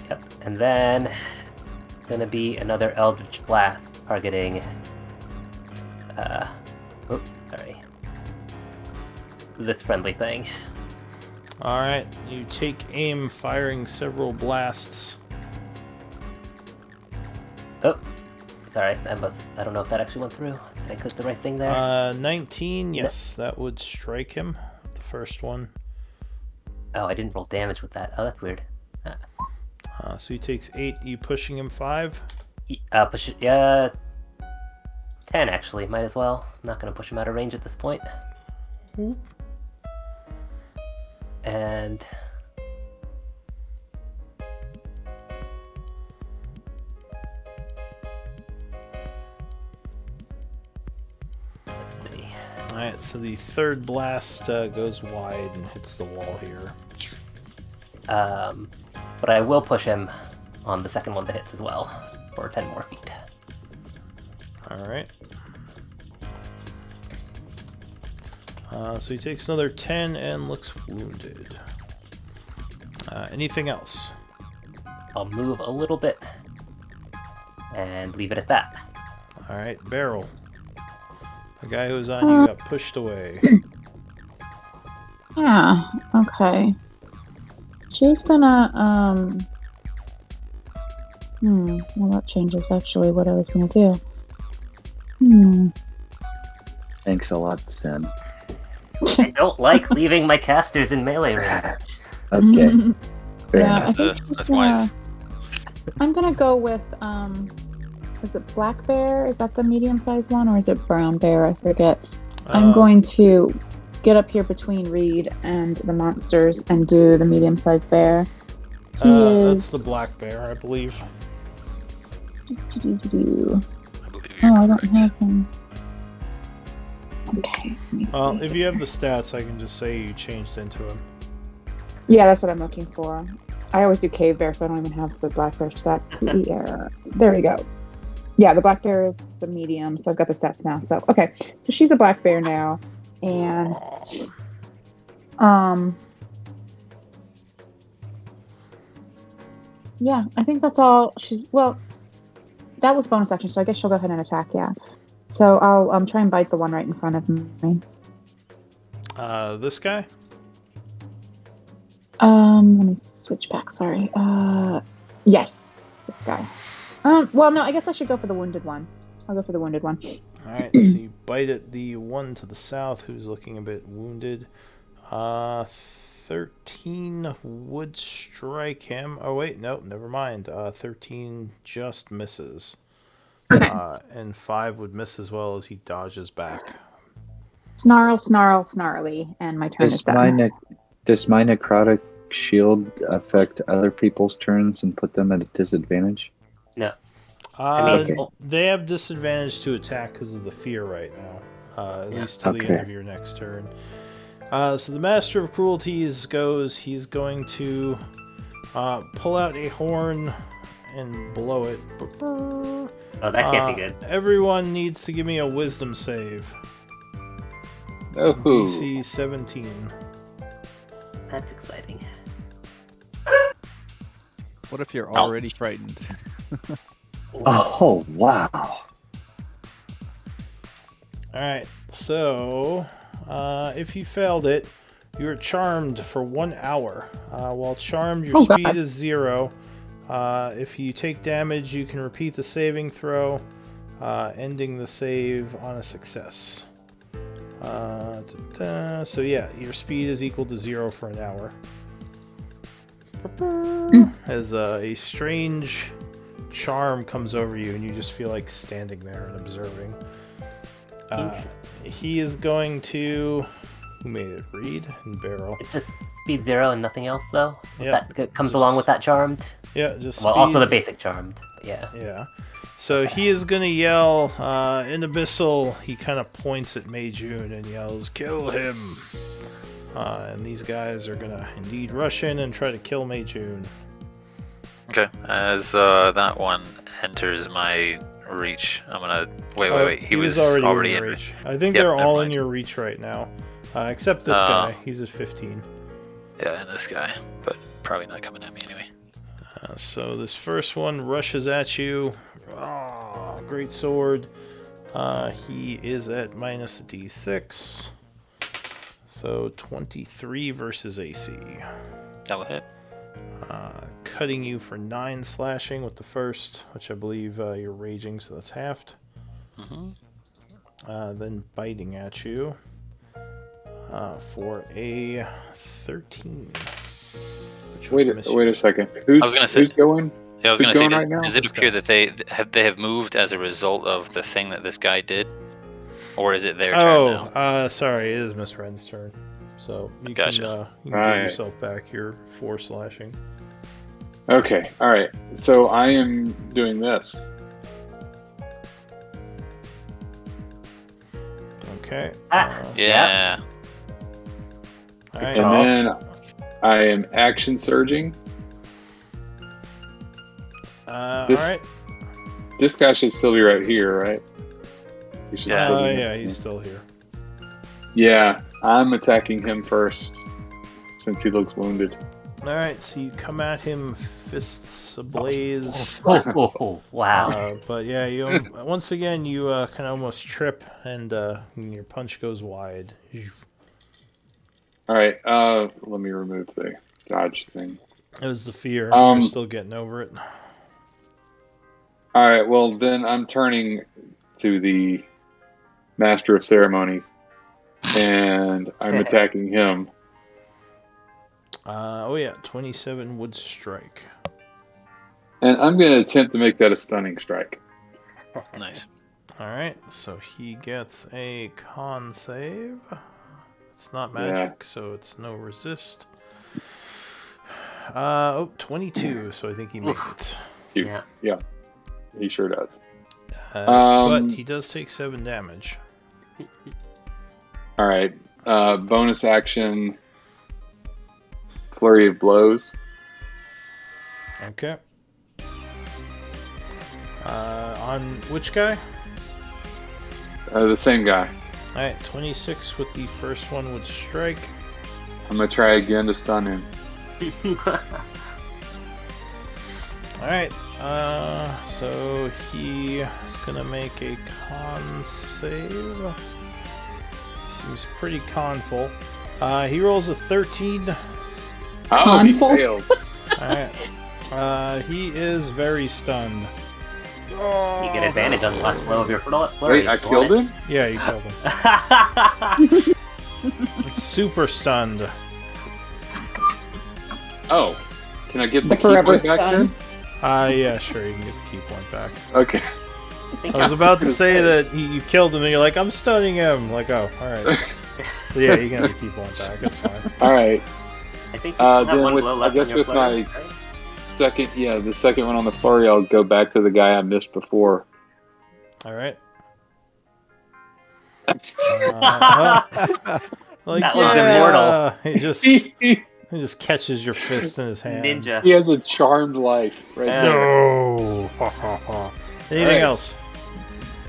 Yep. And then... Gonna be another Eldritch Blast targeting... sorry. This friendly thing. Alright, you take aim, firing several blasts. Oh, sorry. I don't know if that actually went through. Did I click the right thing there? 19, yes, that would strike him. The first one. Oh, I didn't roll damage with that. Oh, that's weird. So he takes 8. You pushing him 5? Push it. Yeah. 10 actually. Might as well. I'm not gonna push him out of range at this point. Oop. And let's see. Alright, so the third blast goes wide and hits the wall here. But I will push him on the second one that hits as well for 10 more feet. Alright. So he takes another 10 and looks wounded. Anything else? I'll move a little bit and leave it at that. Alright, Beryl. The guy who was on you got pushed away. Yeah, okay. She's gonna, well, that changes actually what I was gonna do. Thanks a lot, Sim. I don't like leaving my casters in melee range. Okay. Fair Yeah, enough. I think she's That's gonna, wise. I'm gonna go with, is it black bear? Is that the medium-sized one, or is it brown bear? I forget. I'm going to get up here between Reed and the monsters and do the medium-sized bear. That's the black bear, I believe. I believe you're I don't correct. have him. Okay, let me see. Well, if you have the stats, I can just say you changed into him. Yeah, that's what I'm looking for. I always do cave bear, so I don't even have the black bear stats. Yeah, there we go. Yeah, the black bear is the medium, so I've got the stats now. So, okay, so she's a black bear now, and yeah, I think that's all. That was bonus action, so I guess she'll go ahead and attack. Yeah, so I'll try and bite the one right in front of me. This guy? Let me switch back. Sorry. Yes, this guy. Well, no, I guess I should go for the wounded one. I'll go for the wounded one. Alright, so you bite at the one to the south who's looking a bit wounded. 13 would strike him. Oh, wait, no, never mind. 13 just misses. and 5 would miss as well as he dodges back. Snarl, snarl, snarly, and my turn is done. Does my necrotic shield affect other people's turns and put them at a disadvantage? No. I mean, They have disadvantage to attack because of the fear right now, at least till the end of your next turn. So the Master of Cruelties goes, he's going to pull out a horn and blow it. oh, that can't be good. Everyone needs to give me a wisdom save. Oh, DC 17. That's exciting. What if you're already frightened? Oh, wow. Alright, so if you failed it, you're charmed for 1 hour. While charmed, your speed is 0. If you take damage, you can repeat the saving throw, ending the save on a success. So yeah, your speed is equal to 0 for an hour. As a strange charm comes over you, and you just feel like standing there and observing. He is going to... Who made it? Reed and Barrel. It's just speed 0 and nothing else, though? Yeah. That comes along with that charmed? Yeah, just well, speed. also the basic charmed, but yeah. Yeah. So he is going to yell, in Abyssal, he kind of points at Mei Jun and yells, "Kill him!" And these guys are going to indeed rush in and try to kill Mei Jun. Okay, as that one enters my reach, I'm gonna... Wait. He was already in in reach. I think they're all in your reach right now. Except this guy. He's at 15. Yeah, and this guy. But probably not coming at me anyway. So this first one rushes at you. Great sword. He is at minus a d6. So 23 versus AC. That will hit. Cutting you for 9 slashing with the first, which I believe you're raging, so that's halved. Then biting at you for a 13. Wait a second. Who's going? Yeah, I was going to say, right now? does it appear that they have moved as a result of the thing that this guy did? Or is it their turn now? Sorry, it is Miss Wren's turn. So you Gotcha. can give yourself back your 4 slashing. Okay, alright. So I am doing this. Okay. Yeah. Alright. And then I am action surging. Alright. This guy should still be right here, right? He should still be Yeah, he's still here. Yeah, I'm attacking him first, since he looks wounded. Alright, so you come at him, fists ablaze. Wow. But yeah, you once again you kind of almost trip, and your punch goes wide. Alright, let me remove the dodge thing. It was the fear. You're still getting over it. Alright, well then I'm turning to the Master of Ceremonies, and I'm attacking him. 27 would strike. And I'm going to attempt to make that a stunning strike. Nice. Alright, so he gets a con save. It's not magic, so it's no resist. 22, so I think he made it. Yeah, he sure does. But he does take 7 damage. Alright, bonus action, Flurry of Blows. Okay. On which guy? The same guy. Alright, 26 with the first one would strike. I'm going to try again to stun him. Alright, so he is going to make a con save. Seems pretty conful. He rolls a 13. Oh, he fails. Alright. He is very stunned. You get advantage on the last blow of your flurry. Wait, I killed him? Yeah, you killed him. It's super stunned. Oh, can I get the The key forever point back stun. then? Yeah, sure, you can get the key point back. Okay. I was about to say that you killed him, and you're like, I'm stunning him. Like, oh, all right. Yeah, you can have to keep one back. That's fine. All right. I think you still have Then one with, blow I left guess on your with flurry, my right? the second one on the flurry, I'll go back to the guy I missed before. All right. Like, That was immortal. He just catches your fist in his hand. Ninja. He has a charmed life right there. No. Anything Alright. else?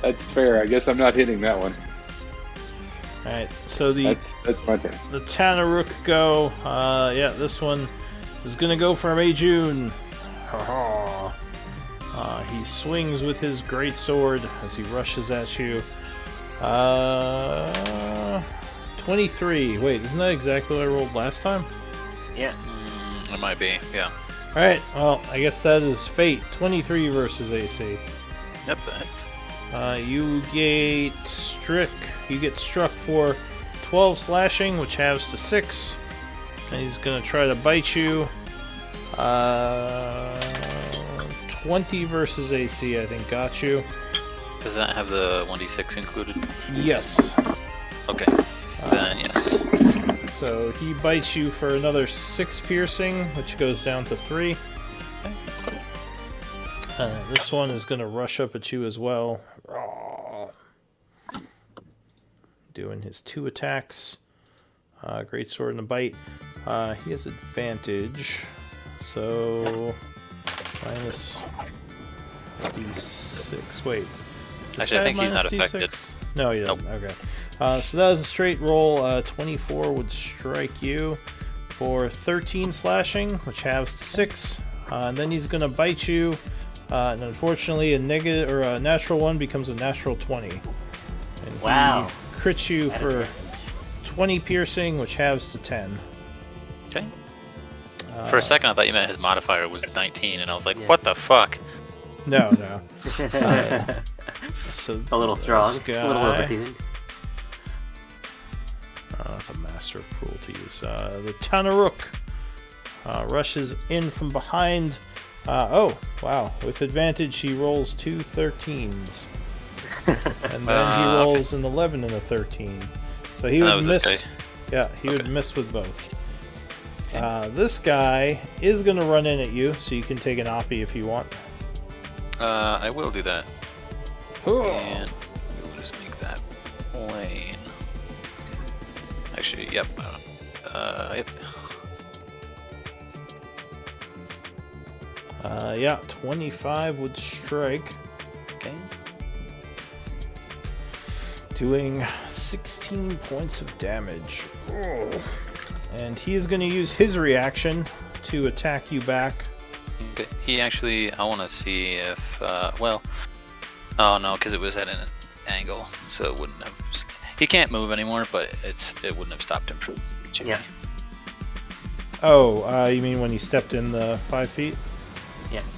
That's fair. I guess I'm not hitting that one. All right. So the That's my turn. Tanaruk go. Yeah, this one is gonna go for Meijun. He swings with his great sword as he rushes at you. 23. Wait, isn't that exactly what I rolled last time? Yeah. It might be, yeah. Alright, well, I guess that is fate. 23 versus AC. Yep, that's... You get struck for 12 slashing, which halves to 6. And he's gonna try to bite you. 20 versus AC, I think, got you. Does that have the 1d6 included? Yes. Okay, then yes. So he bites you for another 6 piercing, which goes down to 3. This one is going to rush up at you as well. Doing his 2 attacks. Great sword and a bite. He has advantage. So minus d6. Wait. Does this Actually, I guy think he's minus not affected. D6? No, he doesn't. Okay. So that was a straight roll. 24 would strike you for 13 slashing, which halves to 6. And then he's going to bite you. And unfortunately, a natural 1 becomes a natural 20. And Wow. he crits you for 20 piercing, which halves to 10. Okay. For a second, I thought you meant his modifier was 19, and I was like, Yeah. what the fuck? No. So A little strong. this guy, A little overtuned. the master of cruelties. The Tanaruk rushes in from behind. Oh, wow. With advantage, he rolls 2 13s. And then he rolls an 11 and a 13. So he That would was this miss. Yeah, he would miss with both. This guy is going to run in at you, so you can take an oppie if you want. I will do that. Cool. And we'll just make that plain. Actually, yep. Yep. Yeah, 25 would strike, Okay. doing 16 points of damage. Ugh. And he is going to use his reaction to attack you back. Okay. He actually, I want to see if, well, oh no, because it was at an angle, so it wouldn't have. He can't move anymore, but it wouldn't have stopped him from reaching Yeah. me. Oh, you mean when he stepped in the 5 feet?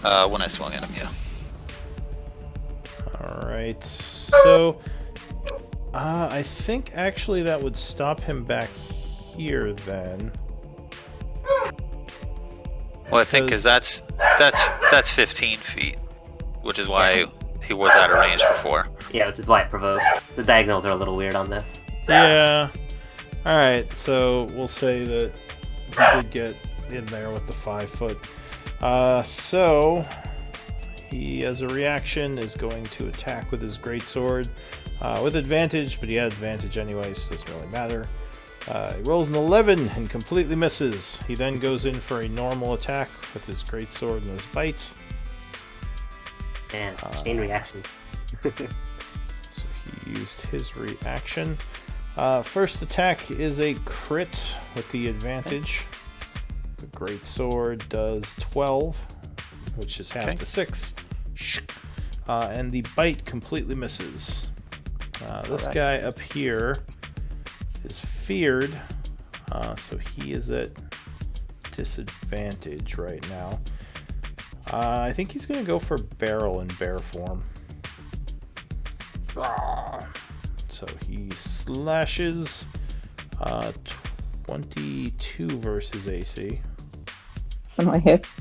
When I swung at him, yeah. Alright, so I think actually that would stop him back here then. Well, I think because that's 15 feet, which is why he was out of range before. Yeah, which is why it provokes. The diagonals are a little weird on this. Yeah. Alright, so we'll say that he did get in there with the 5 foot. So he, as a reaction, is going to attack with his greatsword with advantage, but he had advantage anyway, so it doesn't really matter. He rolls an 11 and completely misses. He then goes in for a normal attack with his greatsword and his bite. Man, chain reaction. So he used his reaction. First attack is a crit with the advantage. The greatsword does 12, which is half to 6. And the bite completely misses. This guy up here is feared, so he is at disadvantage right now. I think he's going to go for barrel in bear form. So he slashes 22 versus AC. One of my hits.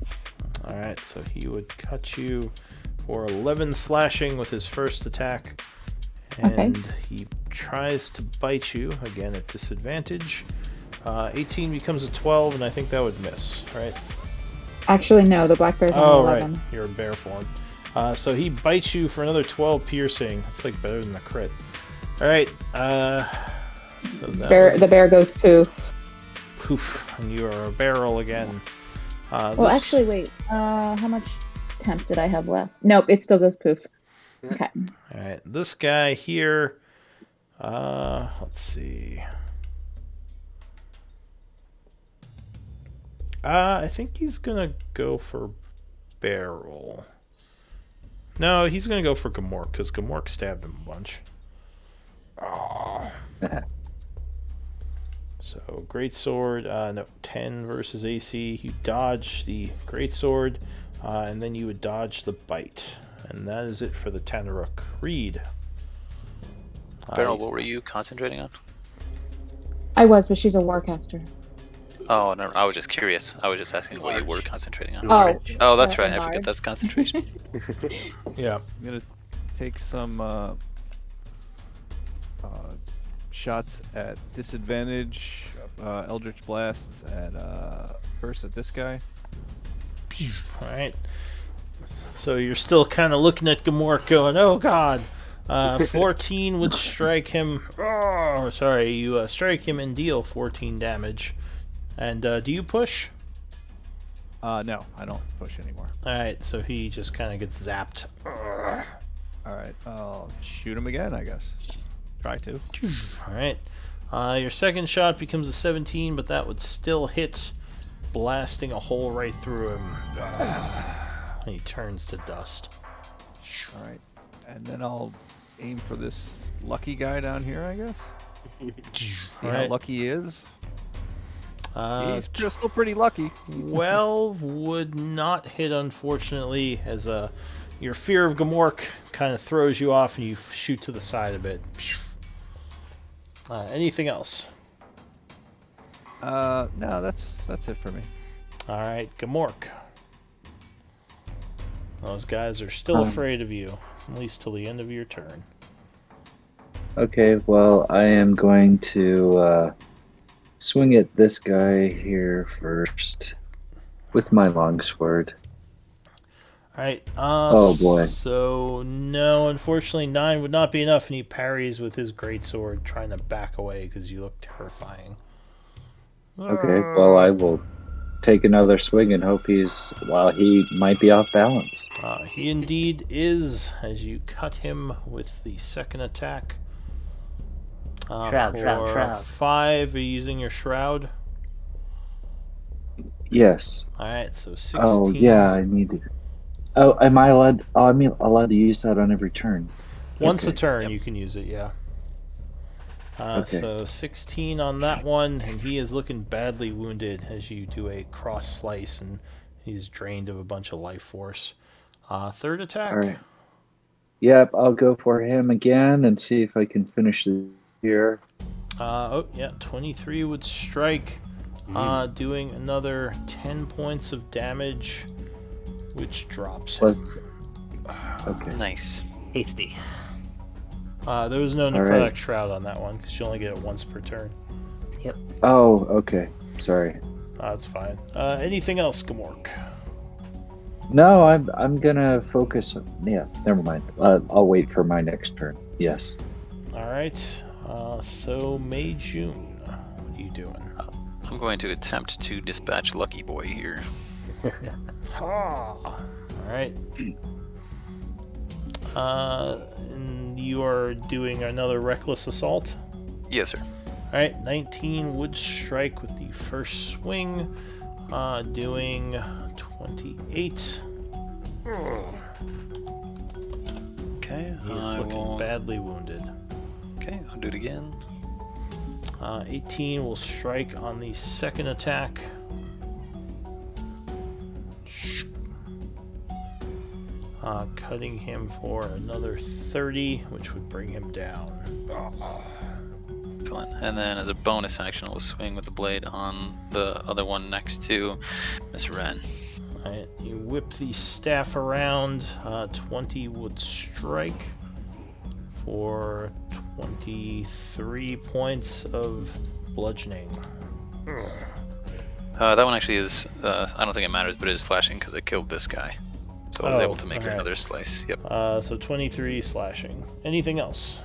Alright, so he would cut you for 11 slashing with his first attack. And he tries to bite you, again at disadvantage. 18 becomes a 12, and I think that would miss, right? Actually, no, the black bear's only 11. Right. You're a bear form. So he bites you for another 12 piercing. That's like better than the crit. Alright, so that The bear goes poof. poof, and you are a barrel again. Well, actually, wait. How much temp did I have left? Nope, it still goes poof. Okay. Alright, this guy here, let's see. I think he's gonna go for barrel. No, he's gonna go for Gamork, because Gamork stabbed him a bunch. So, Greatsword, no, 10 versus AC. You dodge the Greatsword, and then you would dodge the bite. And that is it for the Tanaruk. Reed. Beryl, what were you concentrating on? I was, but she's a warcaster. Oh, no, I was just curious. I was just asking what you were concentrating on. Oh. Oh, that's right. I Enlarge. forget that's concentration. Yeah. I'm gonna take some shots at disadvantage, Eldritch Blasts at first at this guy. Alright. So you're still kind of looking at Gamork going, oh god. 14 would strike him. Oh, sorry. You strike him and deal 14 damage. And do you push? No, I don't push anymore. Alright, so he just kind of gets zapped. Alright, I'll shoot him again, I guess. Try to. Alright. Your second shot becomes a 17, but that would still hit, blasting a hole right through him. He turns to dust. Alright, and then I'll aim for this lucky guy down here, I guess. See how lucky he is. He's still pretty lucky. 12 would not hit, unfortunately, as your fear of Gamork kind of throws you off and you shoot to the side a bit. Anything else? No, that's it for me. Alright, Gamork. Those guys are still afraid of you, at least till the end of your turn. Okay, well, I am going to swing at this guy here first with my longsword. Alright, oh boy. So, no, unfortunately, 9 would not be enough, and he parries with his greatsword, trying to back away because you look terrifying. Okay, well, I will take another swing and hope he might be off balance. He indeed is, as you cut him with the second attack. Shroud. 5, are you using your shroud? Yes. Alright, so 16. Oh, yeah, I need to. Oh, am I allowed? Oh, I'm allowed to use that on every turn. Once a turn, you can use it, yeah. Okay. So 16 on that one, and he is looking badly wounded as you do a cross slice, and he's drained of a bunch of life force. Third attack. All right. Yep, I'll go for him again and see if I can finish it here. 23 would strike, doing another 10 points of damage, which drops him. Okay. Nice. Hasty. There was no necrotic shroud on that one because you only get it once per turn. Yep. Oh, okay. Sorry. That's fine. Anything else, Gamork? No, I'm gonna focus. Yeah, never mind. I'll wait for my next turn. Yes. All right. So May June, what are you doing? I'm going to attempt to dispatch Lucky Boy here. All right. And you are doing another reckless assault. Yes, sir. All right. 19 would strike with the first swing, doing 28. Okay. He is looking badly wounded. Okay, I'll do it again. 18 will strike on the second attack. Cutting him for another 30, which would bring him down. Excellent. And then as a bonus action, I'll swing with the blade on the other one next to Miss Wren. Alright, you whip the staff around. 20 would strike for 23 points of bludgeoning. That one actually is, I don't think it matters, but it is slashing because I killed this guy. So I was able to make alright. another slice. Yep. So 23 slashing. Anything else?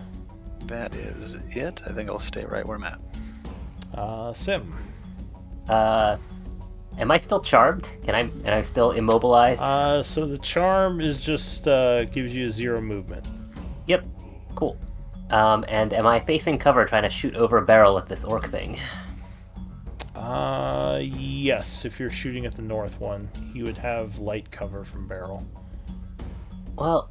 That is it. I think I'll stay right where I'm at. Sim. Am I still charmed? Am I still immobilized? So the charm is just gives you 0 movement. Yep. Cool. And am I facing cover trying to shoot over a barrel at this orc thing? Yes, if you're shooting at the north one, you would have light cover from barrel. Well,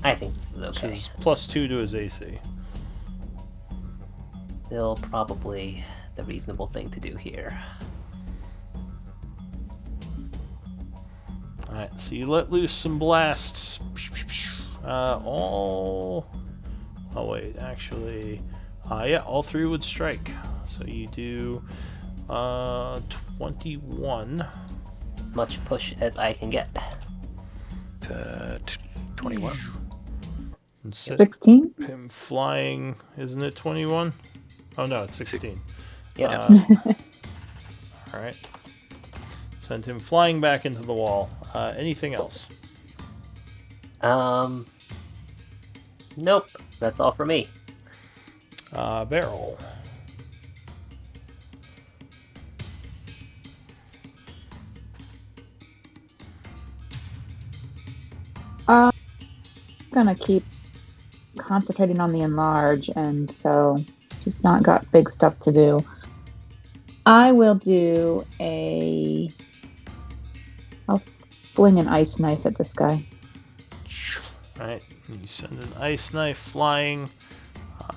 I think this is okay. Which is +2 to his AC. Still probably the reasonable thing to do here. Alright, so you let loose some blasts. Oh wait, actually, all 3 would strike. So you do 21. Much push as I can get. 21. And set 16? him flying, isn't it 21? Oh no, it's 16. Yep. Alright. Send him flying back into the wall. Anything else? Nope. That's all for me. Barrel. Gonna keep concentrating on the enlarge, and so just not got big stuff to do. I will do I'll fling an ice knife at this guy. Alright, you send an ice knife flying,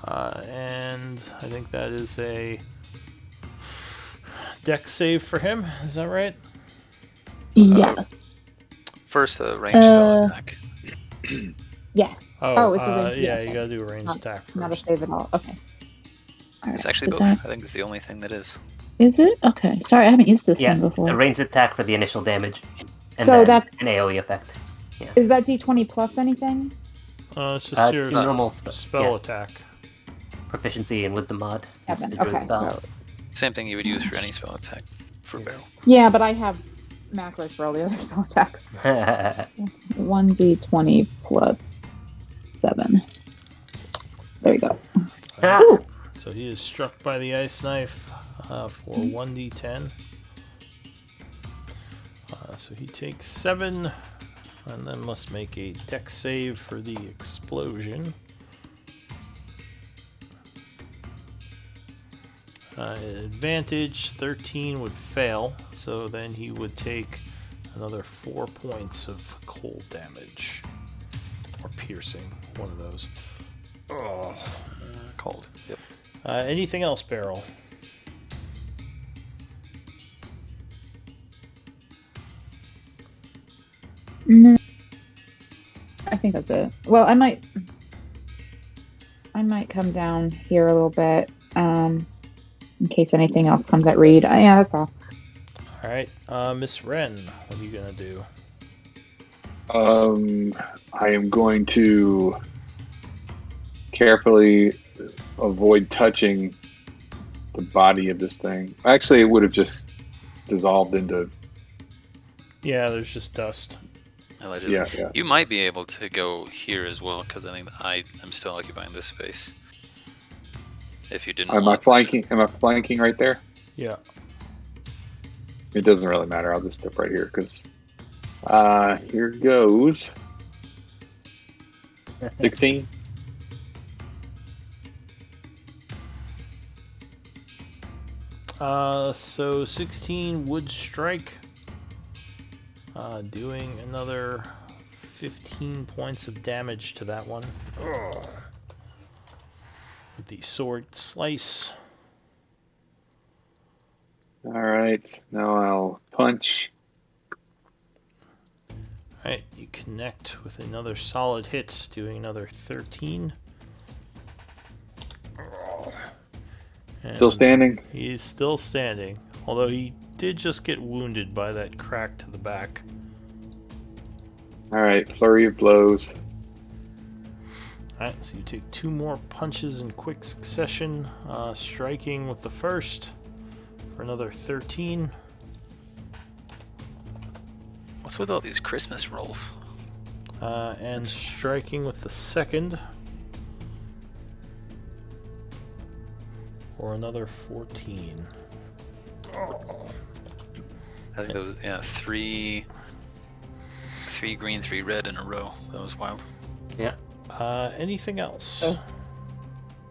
and I think that is a dex save for him, is that right? Yes. First, range spell attack. Yes. It's a range. yeah, okay. you gotta do a ranged attack first. Not a save at all. Okay. All It's right, actually so both. I that- think it's the only thing that is. Is it? Okay. Sorry, I haven't used this one A before. ranged attack for the initial damage. And So then that's- an AoE effect. Is that D20 plus anything? It's just your it's normal spell attack. Proficiency in Wisdom mod. since 7. it's a druid Okay, spell. so Same thing you would use for any spell attack for barrel. yeah, but I have macros for all the other spell attacks. 1d20 plus 7. There you go. Ooh. So he is struck by the ice knife for 1d10. So he takes 7, and then must make a dex save for the explosion. Advantage 13 would fail, so then he would take another 4 points of cold damage. Or piercing, one of those. Oh. Cold. Yep. Anything else, Beryl? No. I think that's it. Well, I might come down here a little bit, in case anything else comes at Reed. Yeah, that's all. All right, Miss Wren, what are you gonna do? I am going to carefully avoid touching the body of this thing. Actually, it would have just dissolved into. Yeah, there's just dust. Allegedly. Yeah. You might be able to go here as well, because I think I'm still occupying this space. If you didn't. Am I flanking? Am I flanking right there? Yeah. It doesn't really matter. I'll just step right here because. Here goes. 16. So 16 would strike, doing another 15 points of damage to that one. Ugh. With the sword slice. All right. Now I'll punch. Alright, you connect with another solid hit, doing another 13. Still standing. He's still standing, although he did just get wounded by that crack to the back. All right, flurry of blows. Alright, so you take 2 more punches in quick succession, striking with the first for another 13. What's with all these Christmas rolls? And striking with the second for another 14. I think it was 3 green, 3 red in a row. That was wild. Yeah. Anything else? Oh.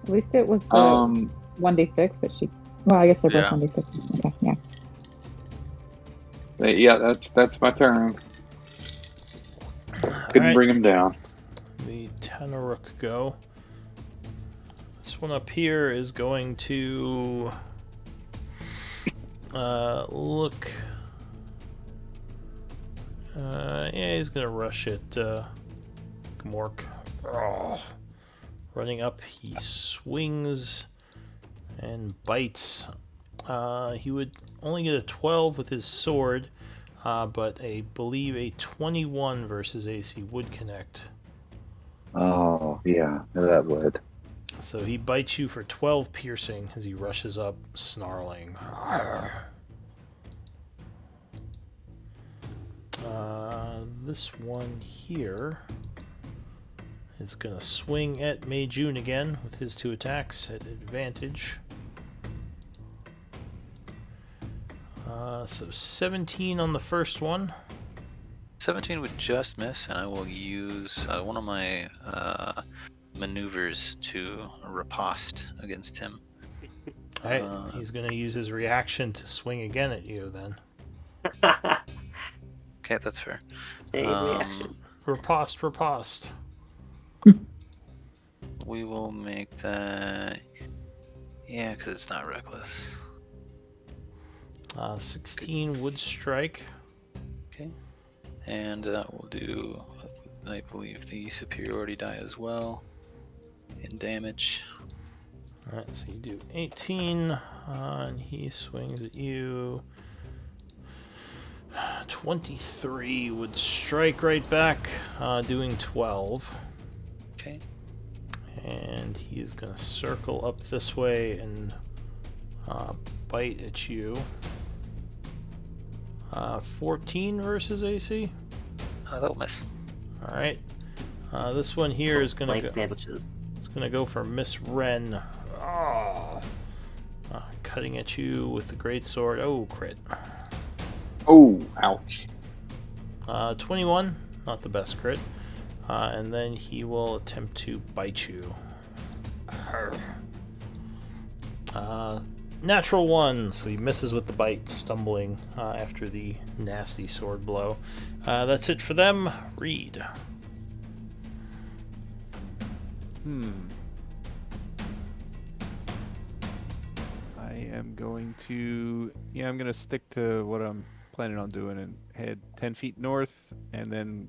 At least it was the 1d6 that she. Well, I guess they're both Yeah. 1d6. Okay, yeah. Yeah, that's my turn. Couldn't Alright. bring him down. The Tanaruk go. This one up here is going to look. Yeah, he's gonna rush at Gmork. Oh. Running up, he swings and bites. He would only get a 12 with his sword, but I believe a 21 versus AC would connect. Oh, yeah, that would. So he bites you for 12 piercing as he rushes up, snarling. This one here is going to swing at Meijun again with his 2 attacks at advantage. So 17 on the first one. 17 would just miss, and I will use one of my maneuvers to riposte against him. Alright, he's going to use his reaction to swing again at you then. Okay, that's fair. Hey, reaction. Riposte. We will make that... Yeah, because it's not reckless. 16 would strike. Okay. And that will do, I believe, the superiority die as well in damage. Alright, so you do 18, and he swings at you. 23 would strike right back, doing 12. Okay. And he is going to circle up this way and bite at you. 14 versus AC. That'll miss. Alright. This one here is going to Blank go. sandwiches. It's going to go for Miss Wren. Cutting at you with the greatsword. Oh, crit. Oh, ouch. 21, not the best crit. And then he will attempt to bite you. Natural 1, so he misses with the bite, stumbling after the nasty sword blow. That's it for them. Reed. I am going to... Yeah, I'm going to stick to what I'm planning on doing and head 10 feet north, and then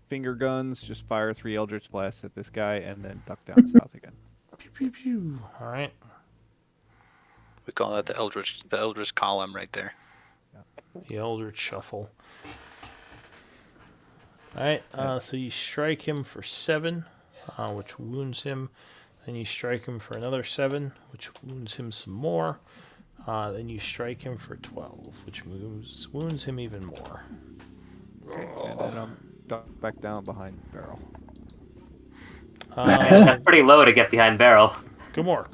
finger guns, just fire 3 Eldritch Blasts at this guy, and then duck down south again. Pew, pew, pew. All right. We call that the Eldritch column right there. The Eldritch Shuffle. Alright, so you strike him for 7, which wounds him. Then you strike him for another 7, which wounds him some more. Then you strike him for 12, which wounds him even more. Okay, and then I'm ducked back down behind the barrel. That's pretty low to get behind barrel. Good more.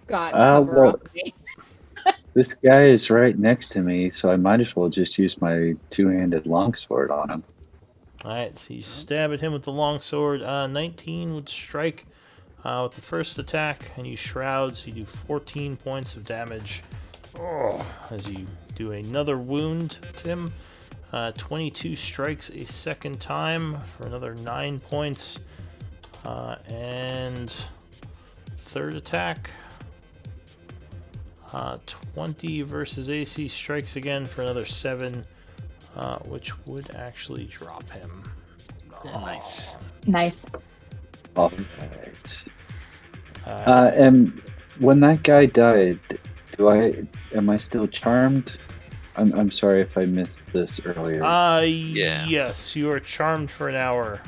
God, well, cover up me. This guy is right next to me, so I might as well just use my 2-handed longsword on him. Alright, so you stab at him with the longsword. 19 would strike with the first attack, and you shroud, so you do 14 points of damage. As you do another wound to him. 22 strikes a second time for another 9 points. And third attack. 20 versus AC strikes again for another 7, which would actually drop him. Nice. Nice. All right. And when that guy died, am I still charmed? I'm sorry if I missed this earlier. Yeah. Yes, you are charmed for an hour,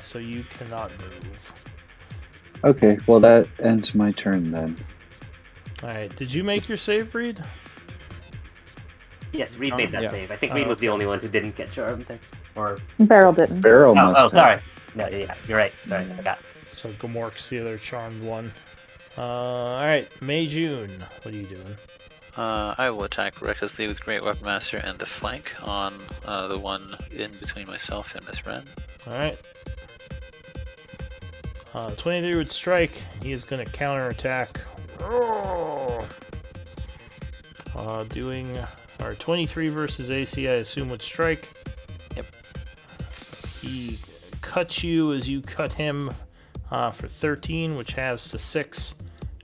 so you cannot move. Okay, well that ends my turn then. Alright, did you make your save, Reed? Yes, Reed made that Yeah. save. I think Reed was the okay. only one who didn't get charmed. Or Beryl didn't. Beryl must oh, have. sorry. No, yeah, you're right. Sorry, I forgot. So Gamork's the other charmed one. Alright, Mei June, what are you doing? I will attack recklessly with Great Weapon Master and the flank on the one in between myself and Miss Ren. Alright. 23 would strike. He is going to counterattack. Doing our 23 versus AC, I assume would strike. Yep. So he cuts you as you cut him for 13, which halves to 6,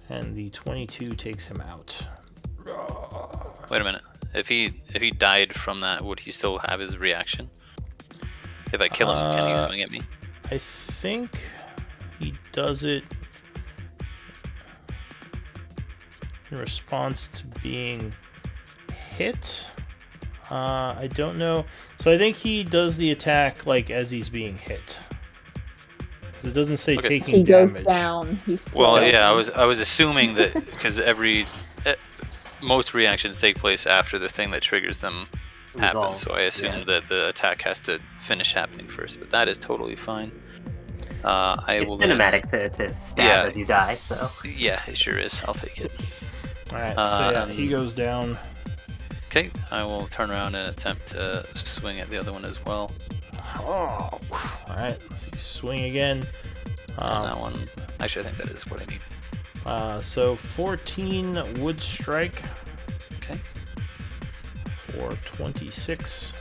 and the 22 takes him out. Wait a minute. If he died from that, would he still have his reaction? If I kill him, can he swing at me? I think he does it in response to being hit. I don't know. So I think he does the attack like as he's being hit. Because it doesn't say taking He goes damage. down. Well, yeah, I was assuming that because most reactions take place after the thing that triggers them happens, so I assume that the attack has to finish happening first. But that is totally fine. It's cinematic to stab as you die, so. Yeah, it sure is. I'll take it. Alright, so yeah, he goes down. Okay, I will turn around and attempt to swing at the other one as well. Oh, alright, so you swing again. On that one, actually, I think that is what I need. So 14 would strike. Okay. For 26.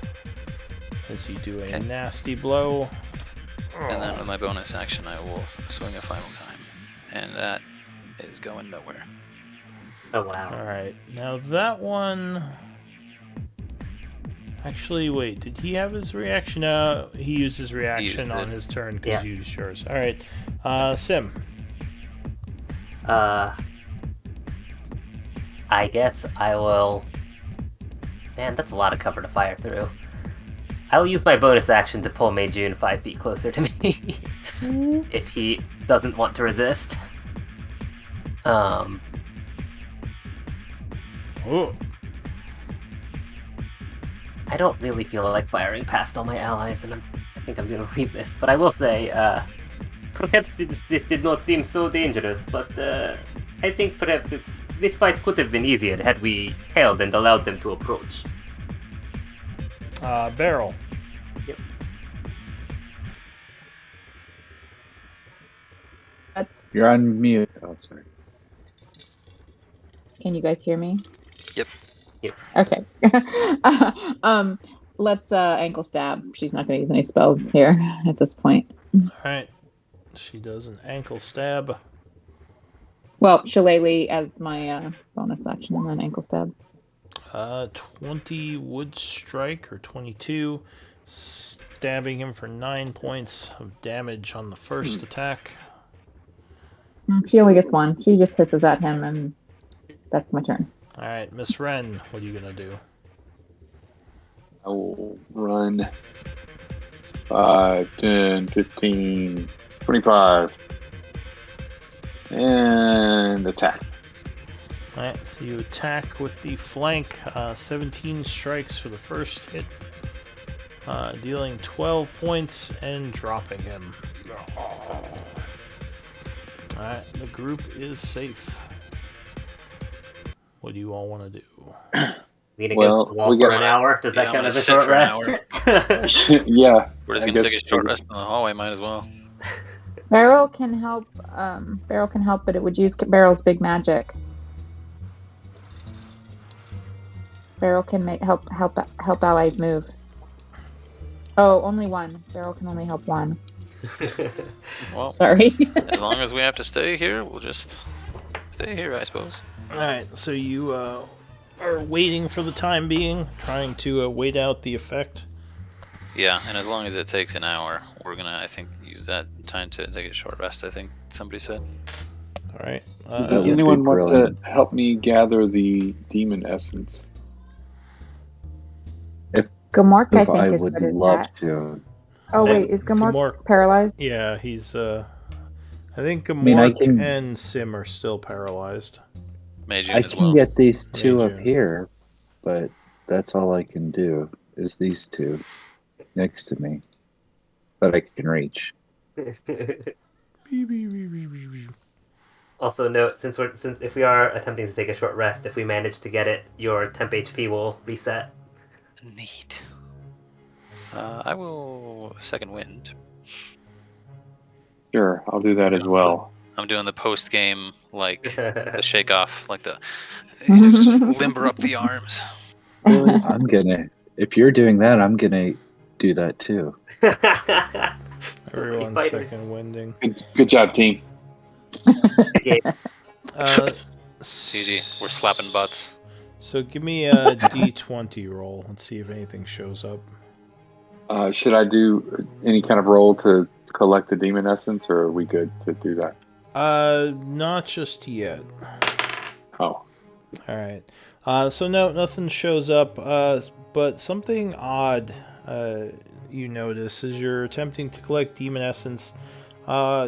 As you do a nasty blow. And then with my bonus action, I will swing a final time. And that is going nowhere. Oh, wow. Alright, now that one... Actually, wait, did he have his reaction? No, he used his reaction on his turn because you used yours. Alright, Sim. I guess I will... Man, that's a lot of cover to fire through. I will use my bonus action to pull Mei June 5 feet closer to me. If he doesn't want to resist. Oh. I don't really feel like firing past all my allies, and I think I'm gonna leave this. But I will say, perhaps this did not seem so dangerous, but I think perhaps this fight could have been easier had we held and allowed them to approach. Beryl. Yep. You're on mute. Oh, sorry. Can you guys hear me? Yep. Okay. Let's ankle stab. She's not going to use any spells here at this point. Alright. She does an ankle stab. Well, Shillelagh as my bonus action and then ankle stab. 20 would strike, or 22, stabbing him for 9 points of damage on the first attack. She only gets one. She just hisses at him, and that's my turn. Alright, Miss Ren, what are you gonna do? I will run 5, 10, 15, 25. And attack. Alright, so you attack with the flank. 17 strikes for the first hit. Dealing 12 points and dropping him. Alright, the group is safe. What do you all want to do? Lean against the wall for an hour? Does that count as a short rest? Yeah. We're just gonna take a short rest in the hallway, might as well. Beryl can help. Beryl can help, but it would use Beryl's big magic. Beryl can help allies move. Oh, only one. Beryl can only help one. Well, sorry. As long as we have to stay here, we'll just stay here, I suppose. Alright, so you are waiting for the time being, trying to wait out the effect. Yeah, and as long as it takes an hour, we're gonna, I think, use that time to take a short rest, I think somebody said. All right. That Does would be anyone want to brilliant. help me gather the demon essence? Gamork, I If think, I is would good at love that. to. Oh, wait, is Gamork Gamork. paralyzed? Yeah, he's. I think I mean, Gamork and Sim are still paralyzed. I Meijun as can well. get these two up Meijun. here, but that's all I can do is these two next to me. But I can reach. Also note, since if we are attempting to take a short rest, if we manage to get it, your temp HP will reset. Neat. I will second wind. Sure, I'll do that as well. I'm doing the post game like the shake off, like the Mhm. just limber up the arms. I'm gonna. If you're doing that, I'm gonna do that too. So many Everyone's fighters. second winding. Good job, team. Okay. GG. We're slapping butts. So give me a D20 roll. Let's see if anything shows up. Should I do any kind of roll to collect the demon essence, or are we good to do that? Not just yet. Oh, All right. So no, nothing shows up. But something odd. You notice as you're attempting to collect demon essence.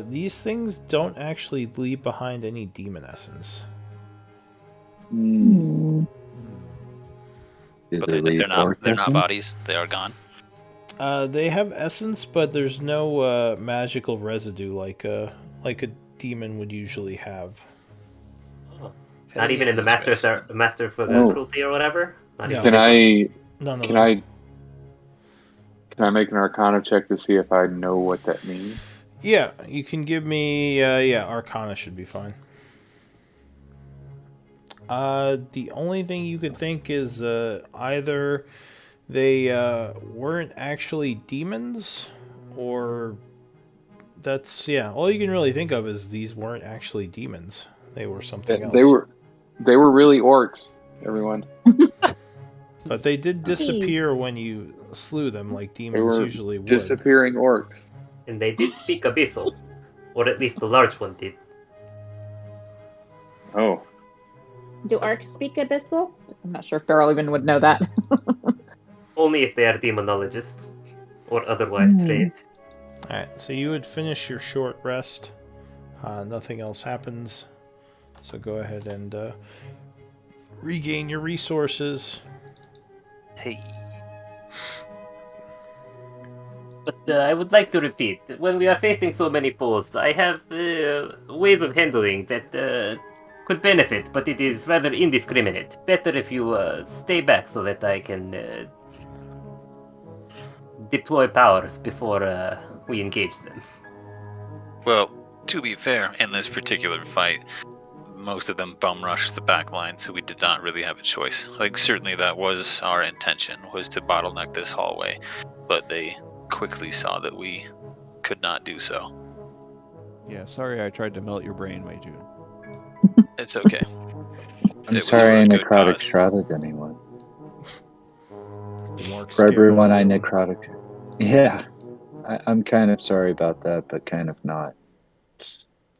These things don't actually leave behind any demon essence. Do But they leave they're not essence? bodies. They are gone. They have essence, but there's no magical residue like a demon would usually have. Not even in the master for the Oh. cruelty or whatever. Not No. even can in None of can them. I make an Arcana check to see if I know what that means? Yeah, you can give me. Yeah, Arcana should be fine. The only thing you could think is either they weren't actually demons, or that's all you can really think of is these weren't actually demons. They were something else. They were really orcs, everyone. But they did disappear when you slew them, like They demons were usually would. disappearing orcs. and they did speak abyssal, or at least the large one did. Oh, Do orcs speak abyssal? I'm not sure if Farrell even would know that. Only if they are demonologists or otherwise trained. Alright, so you would finish your short rest. Nothing else happens. So go ahead and regain your resources. Hey. But I would like to repeat, when we are facing so many foes, I have ways of handling that could benefit, but it is rather indiscriminate. Better if you stay back so that I can deploy powers before we engage them. Well, to be fair, in this particular fight, most of them bum rushed the back line, so we did not really have a choice. Like, certainly that was our intention, was to bottleneck this hallway, but they quickly saw that we could not do so. Yeah, sorry I tried to melt your brain, Meijun. It's okay. I'm It was sorry for I a good necrotic cause. shrouded anyone. For everyone I necrotic. Yeah, I'm kind of sorry about that, but kind of not.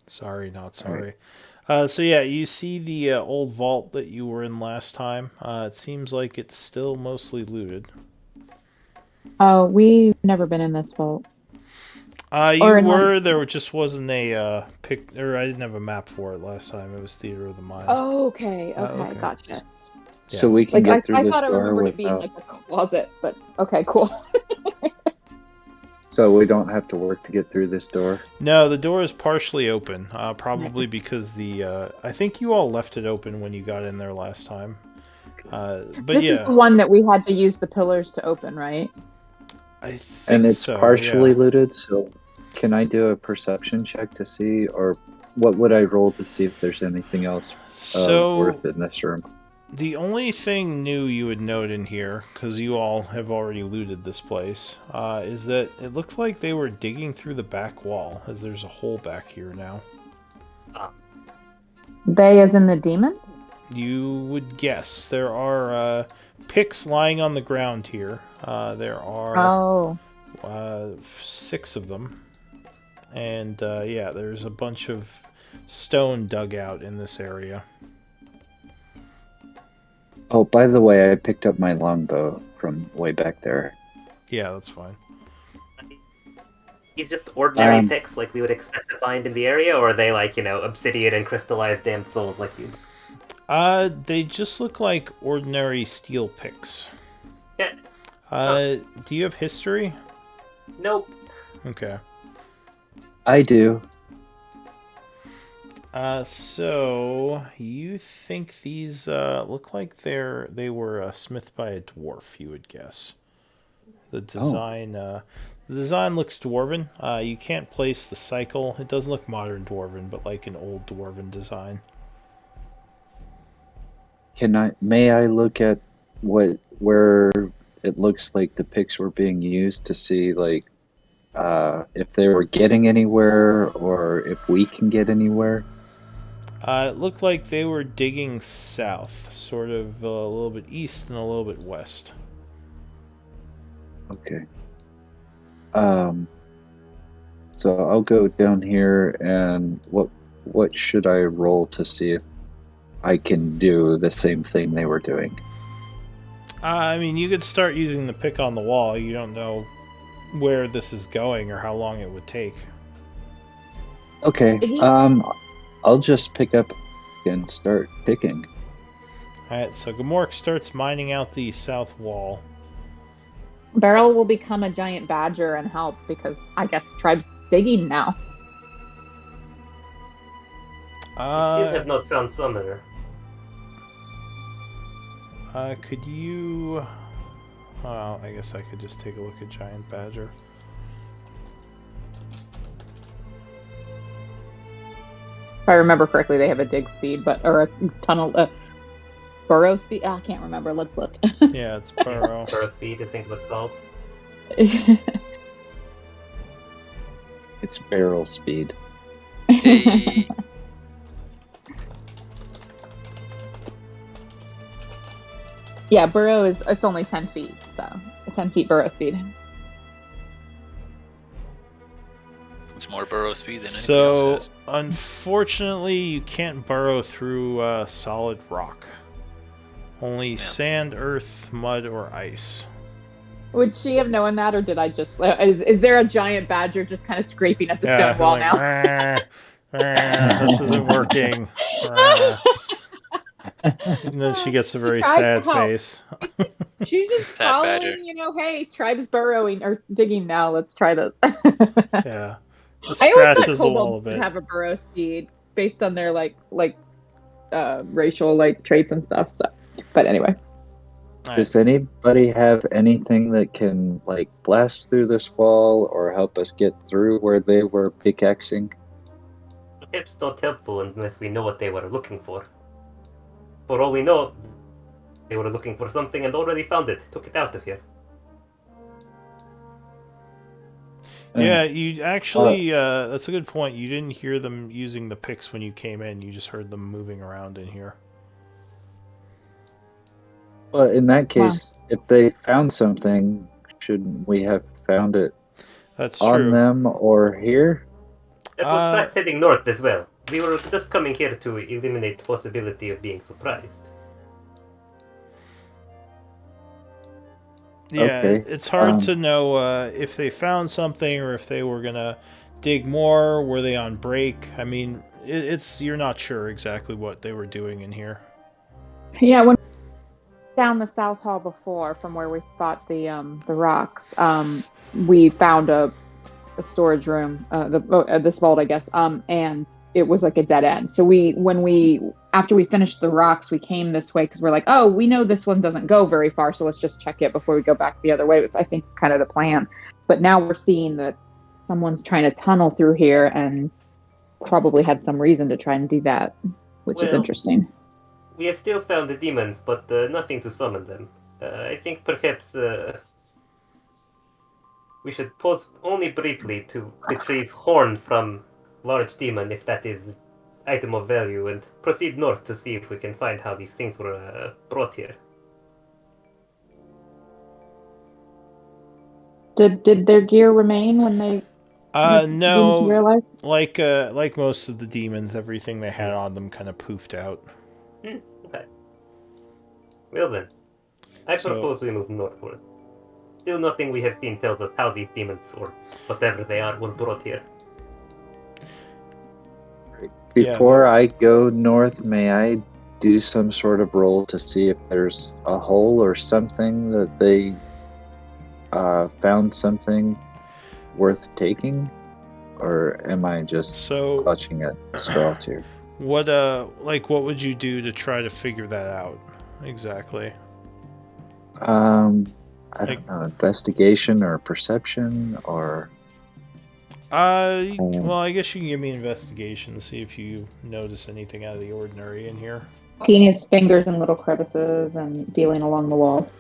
Sorry, not sorry. So yeah, you see the old vault that you were in last time. It seems like it's still mostly looted. Oh, we've never been in this vault. You Or unless- were. There just wasn't a pic, or I didn't have a map for it last time. It was Theater of the Mind. Oh, okay, okay. gotcha. So we can Like get I through this thought I door remembered it being without. like a closet, but okay, cool. So we don't have to work to get through this door. No, the door is partially open. Probably because the I think you all left it open when you got in there last time. But This yeah, is the one that we had to use the pillars to open, right? I think And it's so, partially yeah. looted, so can I do a perception check to see, or what would I roll to see if there's anything else So worth it in this room? the only thing new you would note in here, because you all have already looted this place, is that it looks like they were digging through the back wall, as there's a hole back here now. They, as in the demons? You would guess. There are picks lying on the ground here. There are 6 of them. And yeah, there's a bunch of stone dugout in this area. Oh, by the way, I picked up my longbow from way back there. Yeah, that's fine. These just ordinary Um, picks like we would expect to find in the area, or are they like, obsidian and crystallized damn souls like you? They just look like ordinary steel picks. Yeah. Do you have history? Nope. Okay. I do. So you think these look like they were smithed by a dwarf? You would guess. The design, the design looks dwarven. You can't place the cycle. It doesn't look modern dwarven, but like an old dwarven design. May I look at where it looks like the picks were being used to see like if they were getting anywhere or if we can get anywhere? It looked like they were digging south, sort of a little bit east and a little bit west. Okay. So I'll go down here and what should I roll to see if I can do the same thing they were doing? I mean, you could start using the pick on the wall. You don't know where this is going or how long it would take. Okay. I'll just pick up and start picking. Alright, so Gamork starts mining out the south wall. Beryl will become a giant badger and help because I guess tribe's digging now. I still have not found Summoner. Could you... Well, I guess I could just take a look at Giant Badger. If I remember correctly, they have a dig speed, or a tunnel, burrow speed. I can't remember. Let's look. Yeah, it's burrow. Burrow speed, I think what's called. It's barrel speed. Hey. Yeah, burrow it's only 10 feet, so 10 feet burrow speed. It's more burrow speed than anything So, else. unfortunately, you can't burrow through solid rock. Only sand, earth, mud, or ice. Would she have known that, or did I just... Is there a giant badger just kind of scraping at the stone wall like, now? This isn't working. And then she gets a very sad face. She's just Sad following, badger. hey, tribe's burrowing or digging now. Let's try this. Yeah. Just I always thought scratches the wall a kobolds bit. would have a burrow speed based on their racial traits and stuff. So, but anyway, Does anybody have anything that can blast through this wall or help us get through where they were pickaxing? It's not helpful unless we know what they were looking for. For all we know, they were looking for something and already found it. Took it out of here. Yeah, you actually, that's a good point. You didn't hear them using the picks when you came in. You just heard them moving around in here. Well, in that case, if they found something, shouldn't we have found it That's on true. them or here? That was not heading north as well. We were just coming here to eliminate the possibility of being surprised. Yeah, Okay. it's hard to know if they found something or if they were gonna dig more. Were they on break? I mean, you're not sure exactly what they were doing in here. yeah, when down the south hall before, from where we thought the rocks, we found a storage room, this vault, I guess, and it was like a dead end. So after we finished the rocks, we came this way because we're like, oh, we know this one doesn't go very far, so let's just check it before we go back the other way. It was, I think, kind of the plan. But now we're seeing that someone's trying to tunnel through here and probably had some reason to try and do that, which is interesting. We have still found the demons, but nothing to summon them. I think perhaps we should pause only briefly to retrieve horn from large demon, if that is item of value, and proceed north to see if we can find how these things were brought here. Did their gear remain when they Demons No, realize? like most of the demons, everything they had on them kind of poofed out. Okay. Well then, I So- propose we move northward. Still nothing we have seen tells us how these demons, or whatever they are, were brought here. Before I go north, may I do some sort of roll to see if there's a hole or something that they found something worth taking? Or am I just clutching at straws here? What what would you do to try to figure that out exactly? I don't know, investigation or perception or. Well, I guess you can give me an investigation to see if you notice anything out of the ordinary in here. Poking his fingers in little crevices and feeling along the walls.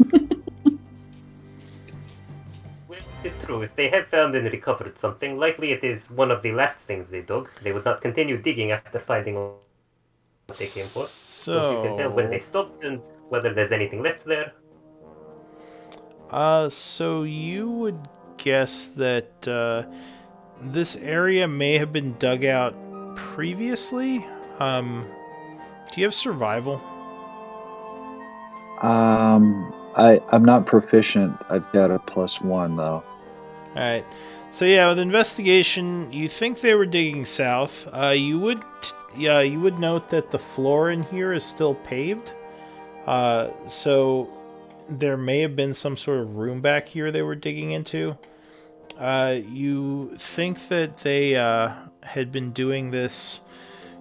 Well, it's true. If they have found and recovered something, likely it is one of the last things they dug. They would not continue digging after finding what they came for. So if you can tell where they stopped and whether there's anything left there. So you would guess that this area may have been dug out previously. Do you have survival? I'm not proficient. I've got a +1 though. Alright. So yeah, with investigation, you think they were digging south. You would note that the floor in here is still paved. So there may have been some sort of room back here they were digging into. You think that they had been doing this.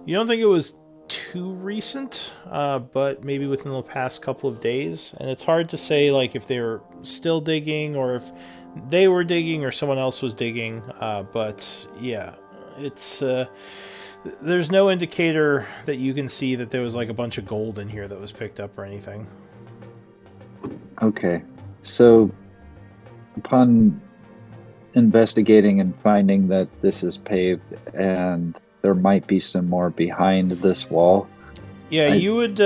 You don't think it was too recent, but maybe within the past couple of days. And it's hard to say like if they were still digging or if they were digging or someone else was digging. But yeah, it's there's no indicator that you can see that there was like a bunch of gold in here that was picked up or anything. Okay, so upon investigating and finding that this is paved and there might be some more behind this wall. Yeah, you would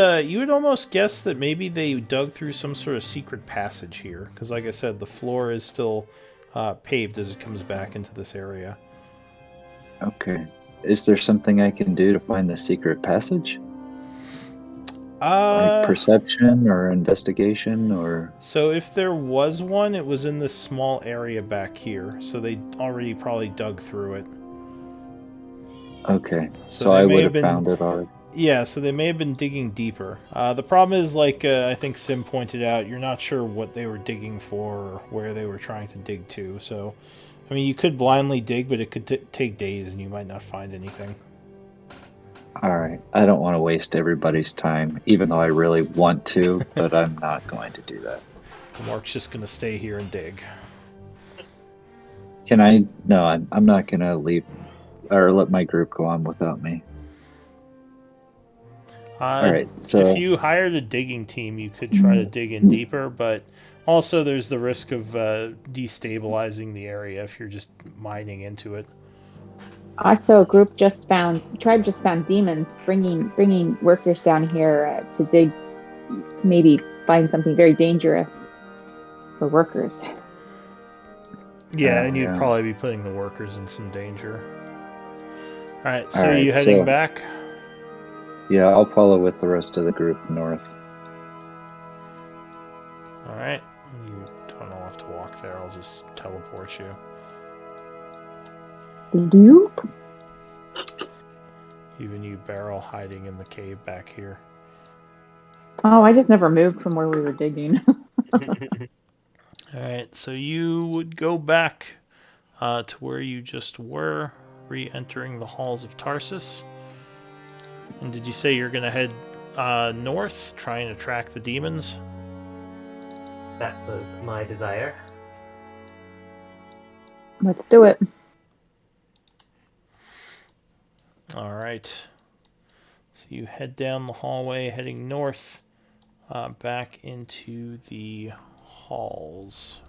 almost guess that maybe they dug through some sort of secret passage here, because like I said, the floor is still paved as it comes back into this area. Okay, is there something I can do to find the secret passage? Like perception or investigation or. So if there was one, it was in this small area back here, so they already probably dug through it. Okay, so I would have found it already. Yeah, so they may have been digging deeper. The problem is, like I think Sim pointed out, you're not sure what they were digging for or where they were trying to dig to. So, I mean, you could blindly dig, but it could take days and you might not find anything. All right, I don't want to waste everybody's time, even though I really want to, but I'm not going to do that. Mark's just going to stay here and dig. Can I? No, I'm not going to leave or let my group go on without me. All right, so if you hired a digging team, you could try to dig in deeper, but also there's the risk of destabilizing the area if you're just mining into it. I saw a tribe just found demons bringing workers down here to dig, maybe find something very dangerous for workers. Yeah, and you'd probably be putting the workers in some danger. All right, so are you heading back? Yeah, I'll follow with the rest of the group north. All right, you don't have to walk there. I'll just teleport you. Loop. Even you, Beryl, hiding in the cave back here. Oh, I just never moved from where we were digging. Alright, so you would go back to where you just were, re-entering the halls of Tarsus. And did you say you're going to head north, trying to track the demons? That was my desire. Let's do it. Alright. So you head down the hallway, heading north, back into the halls.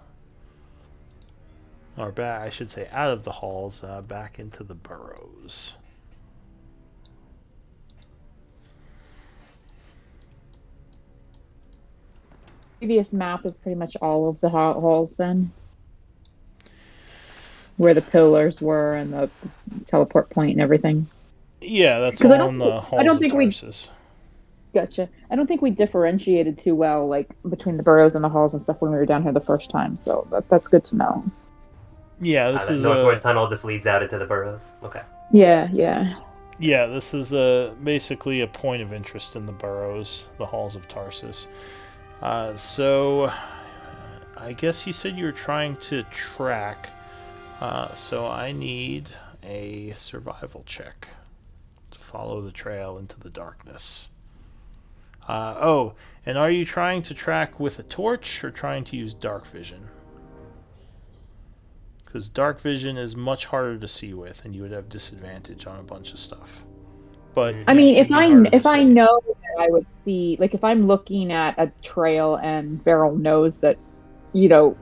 Or back, I should say, out of the halls, back into the burrows. Previous map is pretty much all of the halls then. where the pillars were and the teleport point and everything. Yeah, that's 'Cause all in the I halls don't of think we Tarsus. gotcha. I don't think we differentiated too well, like between the burrows and the halls and stuff when we were down here the first time. So that's good to know. Yeah, this The is northward tunnel just leads out into the burrows. Okay. Yeah, yeah. Yeah, this is basically a point of interest in the burrows, the halls of Tarsus. So, I guess you said you were trying to track. So I need a survival check to follow the trail into the darkness. And are you trying to track with a torch or trying to use dark vision? Because dark vision is much harder to see with, and you would have disadvantage on a bunch of stuff. But I mean, it'd be harder if to I see. know that I would see, like if I'm looking at a trail and Beryl knows that, you know,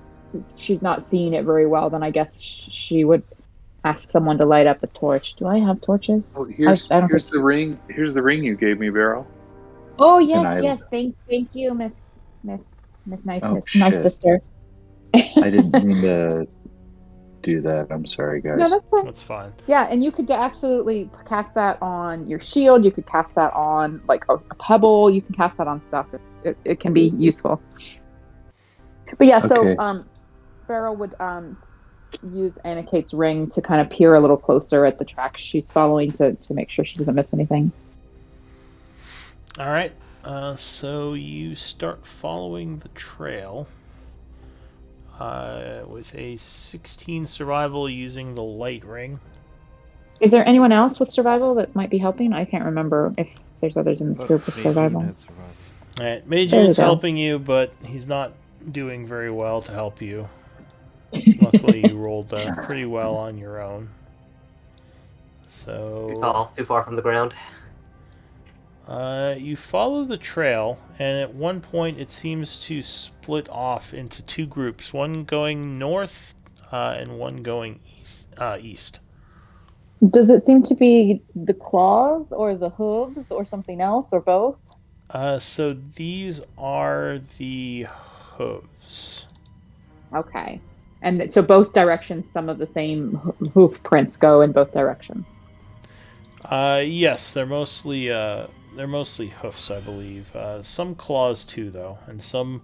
she's not seeing it very well, then I guess she would ask someone to light up a torch. Do I have torches? Oh, I don't think. here's the ring. Here's the ring you gave me, Beryl. Oh And yes, I, yes. Thank you, Miss oh Nice shit, sister. I didn't mean to do that. I'm sorry, No, guys. that's fine. That's fine. Yeah, and you could absolutely cast that on your shield. You could cast that on like a pebble. You can cast that on stuff. It can be useful. But yeah, so Okay. Beryl would use Anna Kate's ring to kind of peer a little closer at the tracks she's following to make sure she doesn't miss anything. All right. So you start following the trail with a 16 survival using the light ring. Is there anyone else with survival that might be helping? I can't remember if there's others in this group with Mei survival. Jun had survival. All right, Mei There you Jun's go. helping you, but he's not doing very well to help you. Luckily, you rolled pretty well on your own. So Tall, too far from the ground. you follow the trail, and at one point it seems to split off into two groups, one going north and one going east. Does it seem to be the claws or the hooves or something else or both? So these are the hooves. Okay. And so both directions, some of the same hoof prints go in both directions. Yes, they're mostly hoofs, I believe. Some claws too, though, and some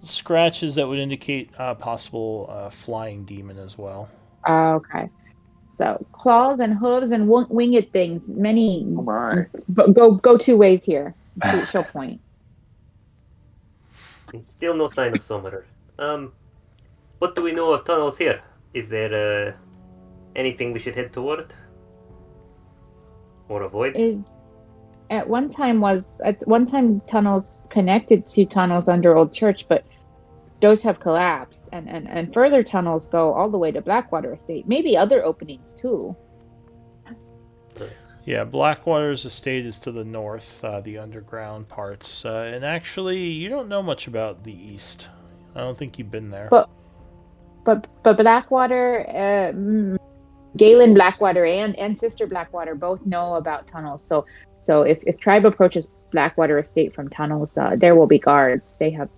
scratches that would indicate possible flying demon as well. Okay. So claws and hooves and winged things. Many. Oh my. Go two ways here. She'll point. Still no sign of Summoner. What do we know of tunnels here? Is there anything we should head toward? Or avoid? At one time tunnels connected to tunnels under Old Church, but those have collapsed, and further tunnels go all the way to Blackwater Estate. Maybe other openings too. Yeah, Blackwater's estate is to the north, the underground parts, and actually, you don't know much about the east. I don't think you've been there. But Blackwater, Galen Blackwater and Sister Blackwater both know about tunnels. So if tribe approaches Blackwater Estate from tunnels, there will be guards. They have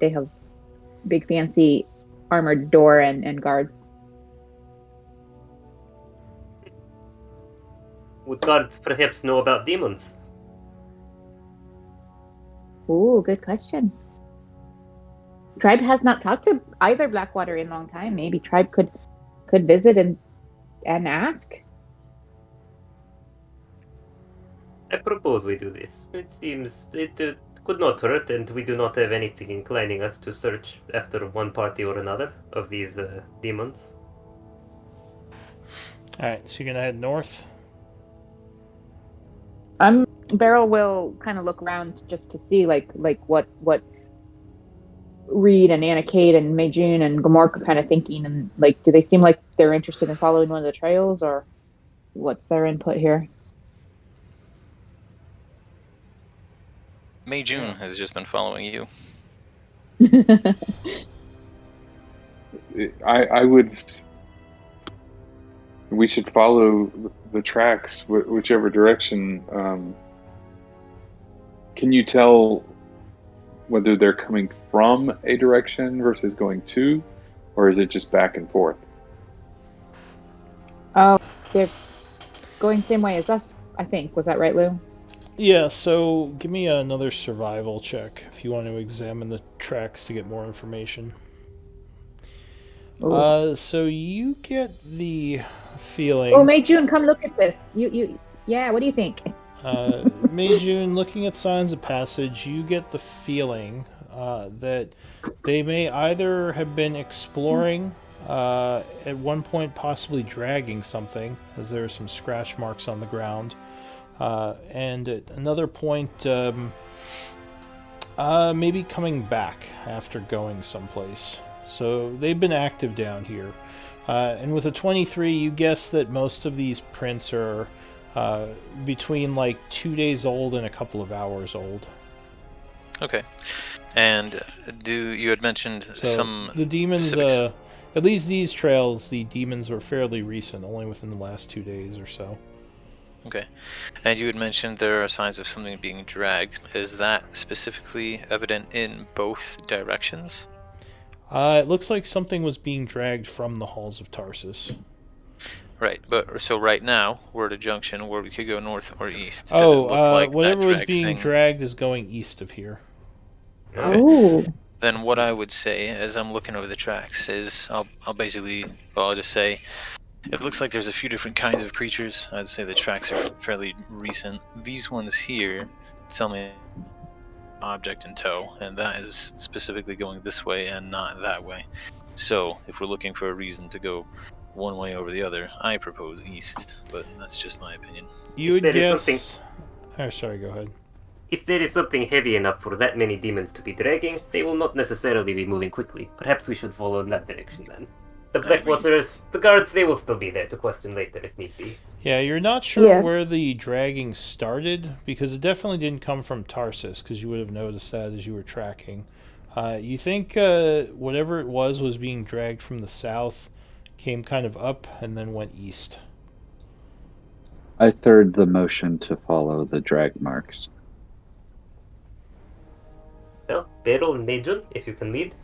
big fancy armored door and guards. Would guards perhaps know about demons? Ooh, good question. Tribe has not talked to either Blackwater in a long time. Maybe Tribe could visit and ask. I propose we do this. It seems it could not hurt, and we do not have anything inclining us to search after one party or another of these demons. Alright, so you're gonna head north? Beryl will kind of look around just to see like what Reed and Anna Kate and Mei Jun and Gamork are kind of thinking, and like, do they seem like they're interested in following one of the trails, or what's their input here? Mei Jun has just been following you. I would. We should follow the tracks, whichever direction. Can you tell whether they're coming from a direction versus going to, or is it just back and forth? Oh, they're going same way as us, I think. Was that right, Lou? Yeah, so give me another survival check if you want to examine the tracks to get more information. Oh. So you get the Oh, feeling, May June, come look at this. Yeah, what do you think? Meijun, looking at signs of passage, you get the feeling that they may either have been exploring, at one point possibly dragging something, as there are some scratch marks on the ground, and at another point, maybe coming back after going someplace. So they've been active down here. And with a 23, you guess that most of these prints are between like 2 days old and a couple of hours old. Okay. And you had mentioned So some the demons, specifics. at least these trails, the demons were fairly recent, only within the last 2 days or so. Okay. And you had mentioned there are signs of something being dragged. Is that specifically evident in both directions? It looks like something was being dragged from the halls of Tarsus. Right, but so right now we're at a junction where we could go north or east. Does it look like that Whatever was dragged being thing? dragged is going east of here. Okay. Oh. Then what I would say, as I'm looking over the tracks, is I'll just say it looks like there's a few different kinds of creatures. I'd say the tracks are fairly recent. These ones here tell me object in tow, and that is specifically going this way and not that way. So if we're looking for a reason to go one way over the other, I propose east, but that's just my opinion. You would There is something. guess. Oh, sorry, go ahead. If there is something heavy enough for that many demons to be dragging, they will not necessarily be moving quickly. Perhaps we should follow in that direction then. The Blackwaters, the guards, they will still be there to question later if need be. Yeah, you're not sure Yeah. where the dragging started, because it definitely didn't come from Tarsus, because you would have noticed that as you were tracking. You think whatever it was being dragged from the south, came kind of up, and then went east. I third the motion to follow the drag marks. Well, Beryl and Major, if you can lead.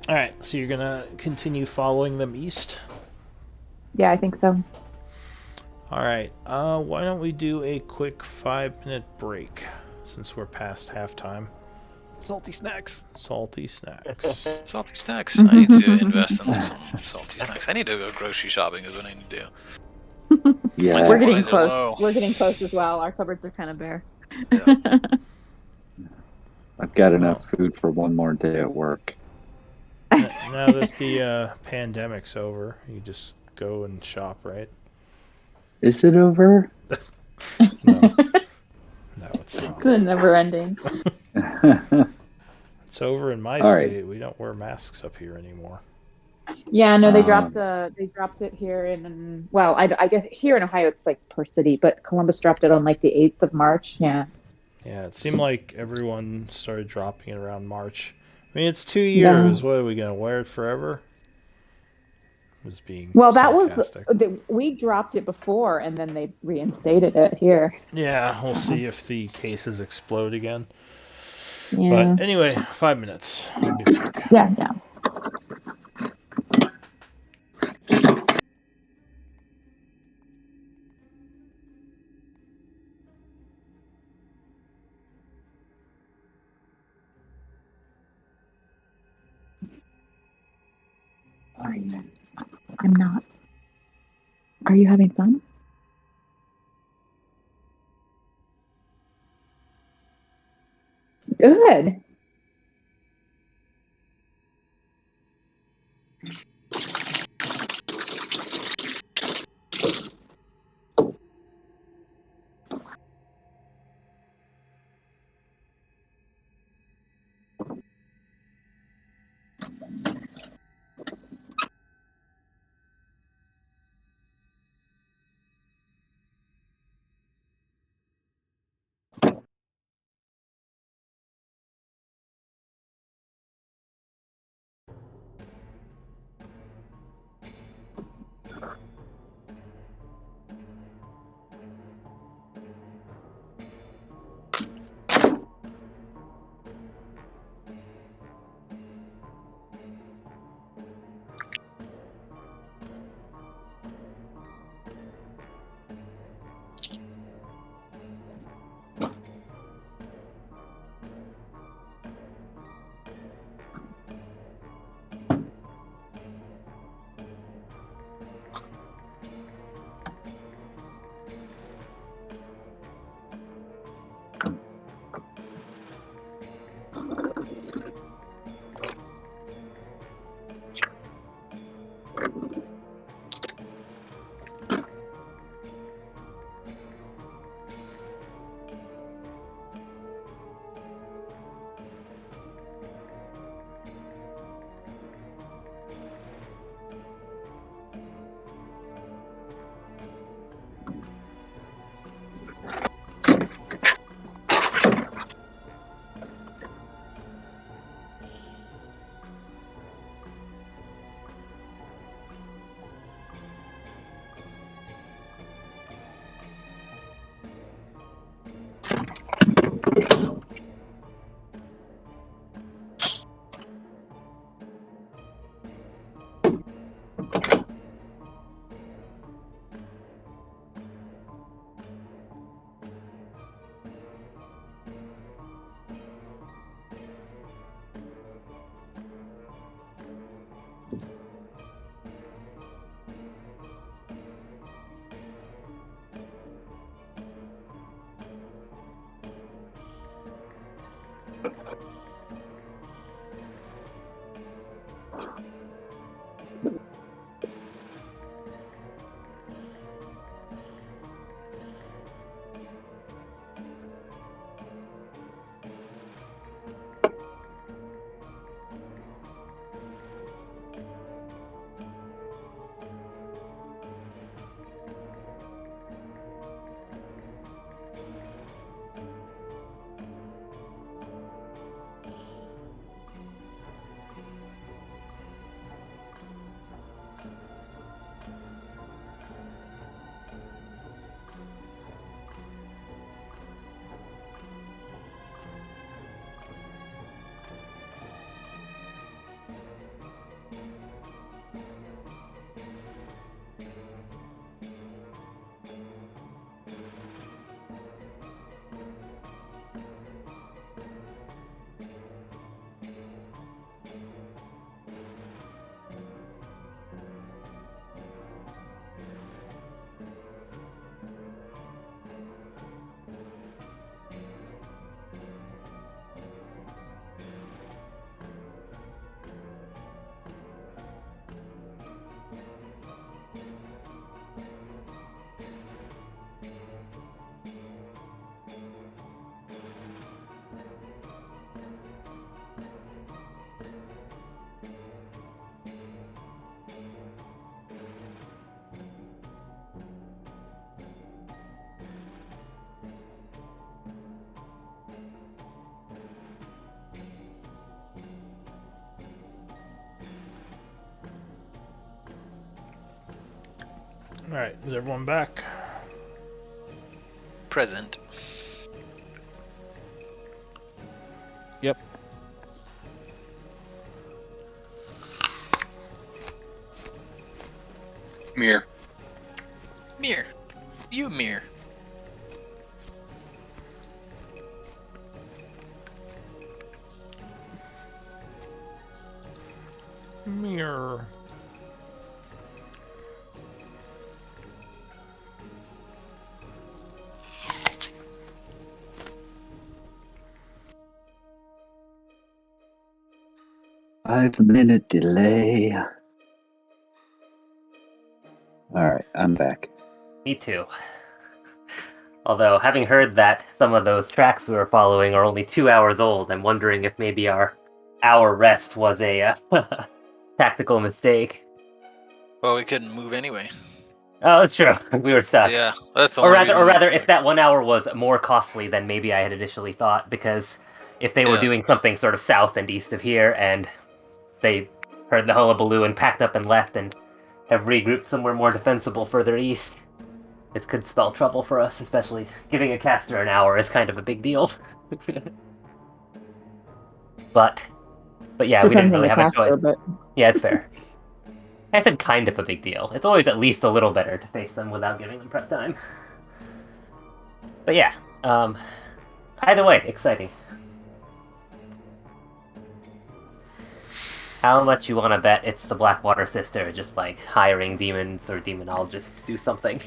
Alright, so you're going to continue following them east? Yeah, I think so. Alright, why don't we do a quick 5-minute break, since we're past halftime. Salty snacks. Salty snacks. Salty snacks. I need to invest in some salty snacks. I need to go grocery shopping is what I need to do. Yeah. My We're getting supplies are close. low. We're getting close as well. Our cupboards are kind of bare. I've got enough food for one more day at work. Now that the pandemic's over, you just go and shop, right? Is it over? No. No, it's not. It's never ending. It's over in my All right. state. We don't wear masks up here anymore. Yeah, no, they dropped it here in, well, I guess here in Ohio it's like per city, but Columbus dropped it on like the 8th of March. Yeah. Yeah, it seemed like everyone started dropping it around March. I mean, it's 2 years. What are we gonna wear it forever? Was being Well, sarcastic. we dropped it before and then they reinstated it here. Yeah, we'll see if the cases explode again. Yeah. But anyway, 5 minutes. We'll be back. Yeah. I'm not. Are you having fun? Good. Alright, is everyone back? Present. Yep. Mirror. Mirror. You mirror. Mirror. Five-minute delay. Alright, I'm back. Me too. Although, having heard that some of those tracks we were following are only 2 hours old, I'm wondering if maybe our hour rest was a tactical mistake. Well, we couldn't move anyway. Oh, that's true. We were stuck. Yeah, that's the Or only rather, reason. if that 1 hour was more costly than maybe I had initially thought, because if they were Yeah. doing something sort of south and east of here, and they heard the hullabaloo and packed up and left and have regrouped somewhere more defensible further east, it could spell trouble for us, especially giving a caster an hour is kind of a big deal. But yeah, we didn't Depends on really the have a choice. caster, but Yeah, it's fair. I said kind of a big deal. It's always at least a little better to face them without giving them prep time. But yeah, either way, exciting. How much you want to bet it's the Blackwater Sister just like hiring demons or demonologists to do something?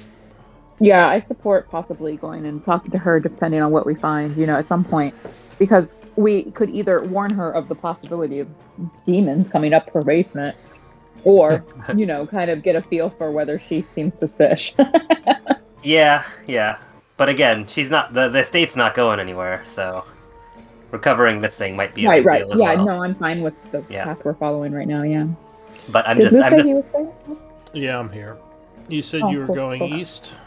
yeah, I support possibly going and talking to her depending on what we find, at some point, because we could either warn her of the possibility of demons coming up her basement, or, kind of get a feel for whether she seems suspicious. Yeah. But again, she's not. The estate's not going anywhere, so recovering this thing might be a big Right. deal as Yeah, well. no, I'm fine with the Yeah. path we're following right now, yeah. But I'm Did just. Blue say he was there? Yeah, I'm here. You said Oh, you were cool, going cool. east?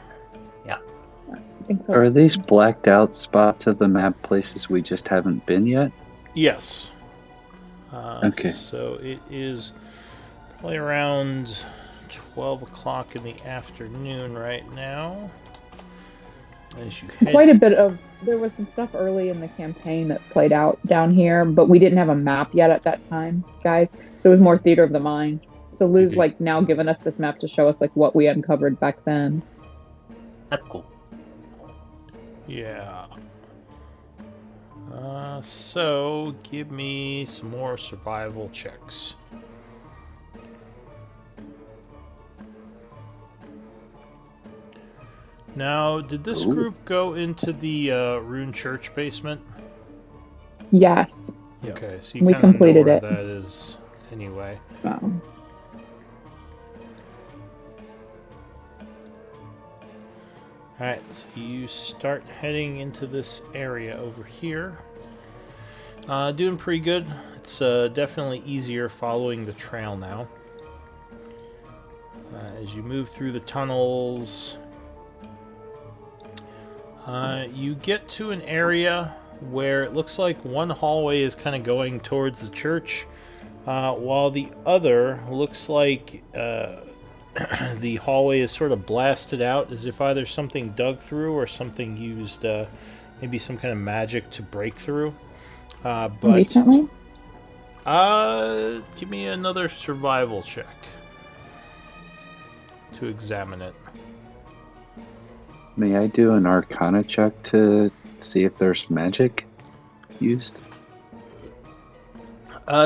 I think so. Are these blacked out spots of the map places we just haven't been yet? Yes. Okay. So it is probably around 12 o'clock in the afternoon right now. As you head... Quite a bit of there was some stuff early in the campaign that played out down here, but we didn't have a map yet at that time, guys. So it was more theater of the mind. So Lou's like now given us this map to show us like what we uncovered back then. That's cool. Yeah. So give me some more survival checks. Now, did this group go into the Rune Church basement? Yes. Okay, so you We kind of know completed where it. that is anyway. Alright, so you start heading into this area over here. Doing pretty good. It's definitely easier following the trail now. As you move through the tunnels, you get to an area where it looks like one hallway is kind of going towards the church, while the other looks like the hallway is sort of blasted out, as if either something dug through or something used maybe some kind of magic to break through. But Recently? give me another survival check to examine it. May I do an Arcana check to see if there's magic used?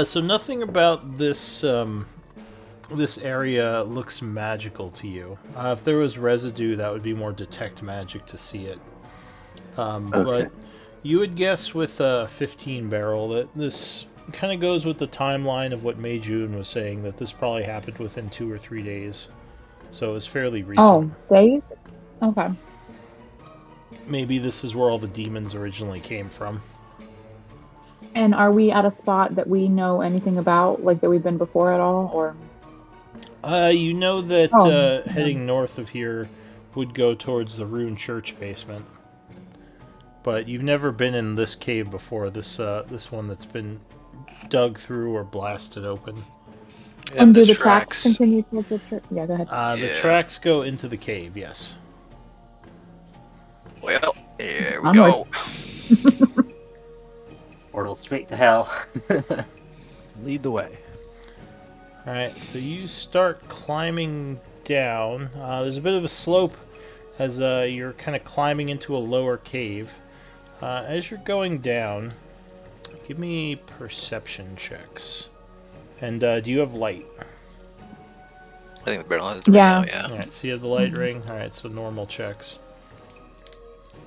So nothing about this this area looks magical to you. If there was residue, that would be more detect magic to see it. Okay. But you would guess with a 15 barrel that this kind of goes with the timeline of what Mei Jun was saying, that this probably happened within 2 or 3 days. So it was fairly recent. Oh, days? Okay. Maybe this is where all the demons originally came from. And are we at a spot that we know anything about, like that we've been before at all, or? You know that Oh, heading north of here would go towards the Rune Church basement. But you've never been in this cave before, this one that's been dug through or blasted open. And do the tracks continue towards the church? Yeah, go ahead. The tracks go into the cave, yes. Well, here we Onward. go. Portal straight to hell. Lead the way. Alright, so you start climbing down. There's a bit of a slope as you're kind of climbing into a lower cave. As you're going down, give me perception checks. And do you have light? I think the barrel has it right Yeah. now, yeah. Alright, so you have the light ring. Alright, so normal checks.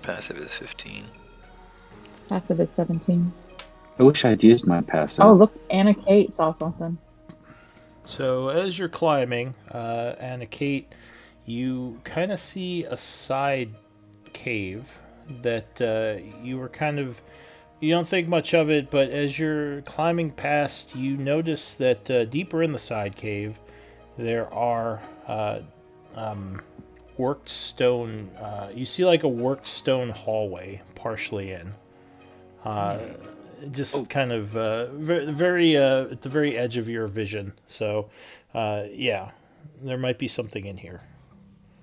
Passive is 15. Passive is 17. I wish I'd used my passive. Oh, look, Anna Kate saw something. So as you're climbing, Anna Kate, you kind of see a side cave that you were kind of... You don't think much of it, but as you're climbing past, you notice that deeper in the side cave, there are worked stone... you see like a worked stone hallway partially in. Just kind of very at the very edge of your vision. So, yeah, there might be something in here.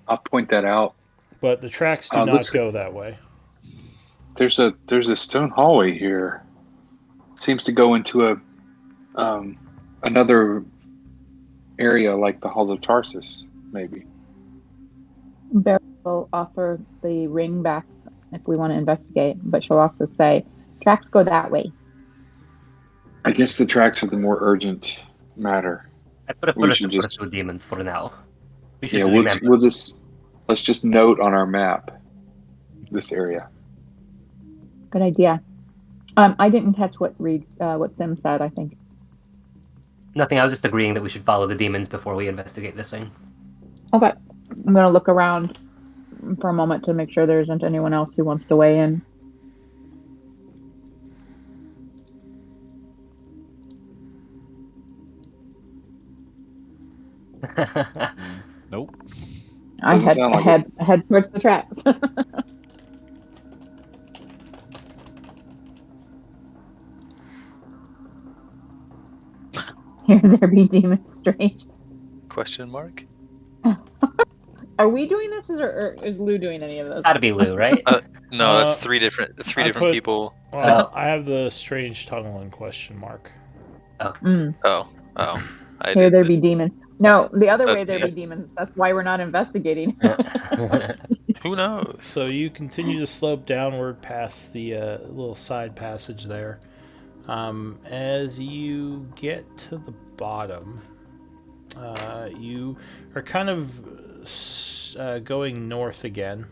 I'll point that out. But the tracks do not go that way. There's a stone hallway here. Seems to go into a another area like the Halls of Tarsus, maybe. Beryl will offer the ring back if we want to investigate, but she'll also say, tracks go that way. I guess the tracks are the more urgent matter. I put We us should to just- pursue demons for now. We should Yeah, remember. let's just note on our map this area. Good idea. I didn't catch what Sim said, I think. Nothing, I was just agreeing that we should follow the demons before we investigate this thing. Okay. I'm going to look around for a moment to make sure there isn't anyone else who wants to weigh in. Nope. I Doesn't sound like head towards the tracks. Here there be demons strange. Question mark? Are we doing this, or is Lou doing any of this? Gotta be Lou, right? No, that's Uh, three different I put- people. I have the strange tunnel in question mark. Mm. Oh. I Here did. there be demons. No, the other way That's there me. be demons. That's why we're not investigating. Who knows? So you continue to slope downward past the little side passage there. As you get to the bottom, you are kind of going north again,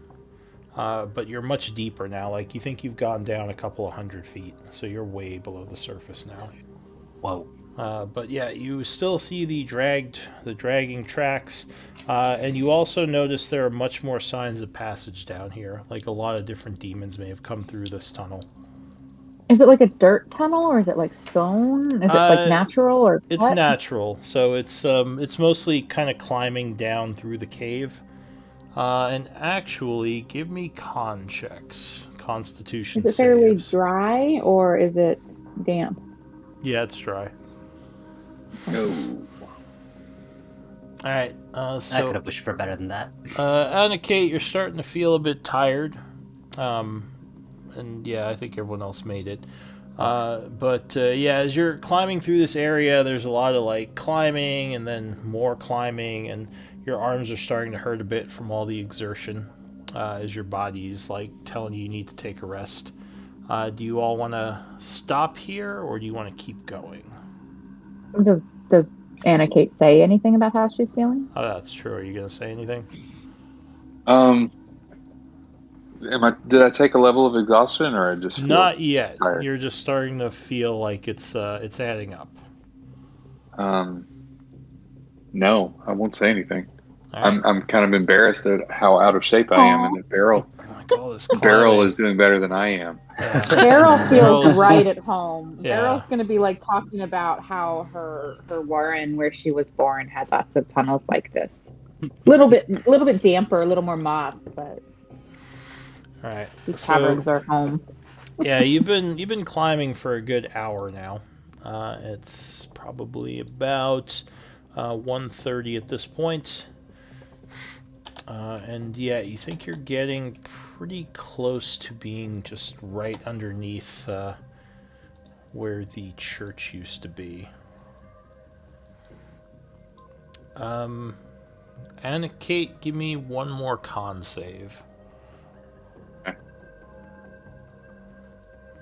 but you're much deeper now. Like, you think you've gone down a couple of 100 feet, so you're way below the surface now. Whoa. But yeah, you still see the dragging tracks, and you also notice there are much more signs of passage down here. Like, a lot of different demons may have come through this tunnel. Is it like a dirt tunnel, or is it like stone? Is it like Uh, natural, or It's what? natural, so it's mostly kind of climbing down through the cave. And actually, give me con checks, Constitution Is it fairly saves. dry, or is it damp? Yeah, it's dry. No. All right. I could So, have wished for better than that. Anna Kate, you're starting to feel a bit tired. And yeah, I think everyone else made it. But yeah, as you're climbing through this area, there's a lot of like climbing and then more climbing, and your arms are starting to hurt a bit from all the exertion, as your body's like telling you need to take a rest. Do you all want to stop here, or do you want to keep going? Does Anna Kate say anything about how she's feeling? Oh, that's true. Are you gonna say anything? Did I take a level of exhaustion, or I just feel Not yet. tired? You're just starting to feel like it's adding up. No, I won't say anything. All right. I'm kind of embarrassed at how out of shape I am, and that Like all this Beryl climbing. is doing better than I am. Yeah. Beryl feels Beryl's- right at home. Yeah. Beryl's going to be like talking about how her warren, where she was born, had lots of tunnels like this. Little bit damper, a little more moss, but All right. these caverns are home. Yeah, you've been climbing for a good hour now. It's probably about 1:30 at this point. And yeah, you think you're getting pretty close to being just right underneath where the church used to be. Anna Kate, give me one more con save.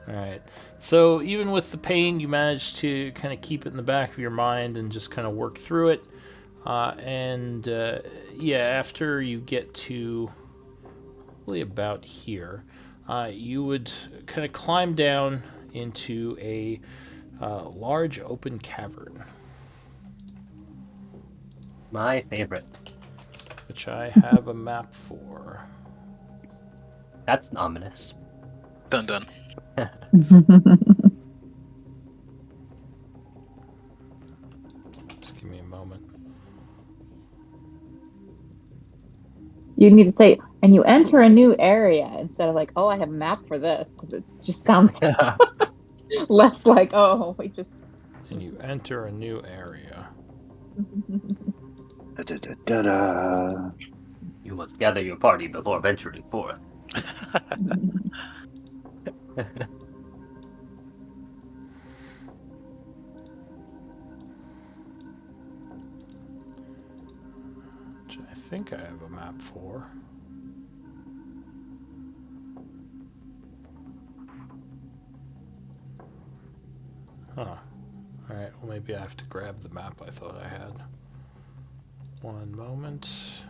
Alright, so even with the pain, you managed to kind of keep it in the back of your mind and just kind of work through it. Yeah, after you get to probably about here, you would kind of climb down into a large open cavern, My favorite. which I have a map for. That's ominous. Dun dun. Just give me a moment. You need to say, and you enter a new area instead of like, oh, I have a map for this, because it just sounds less like, oh, we just. And you enter a new area. Da-da-da-da-da. You must gather your party before venturing forth. Which I think I have a map for. Huh. Alright, well, maybe I have to grab the map I thought I had. One moment.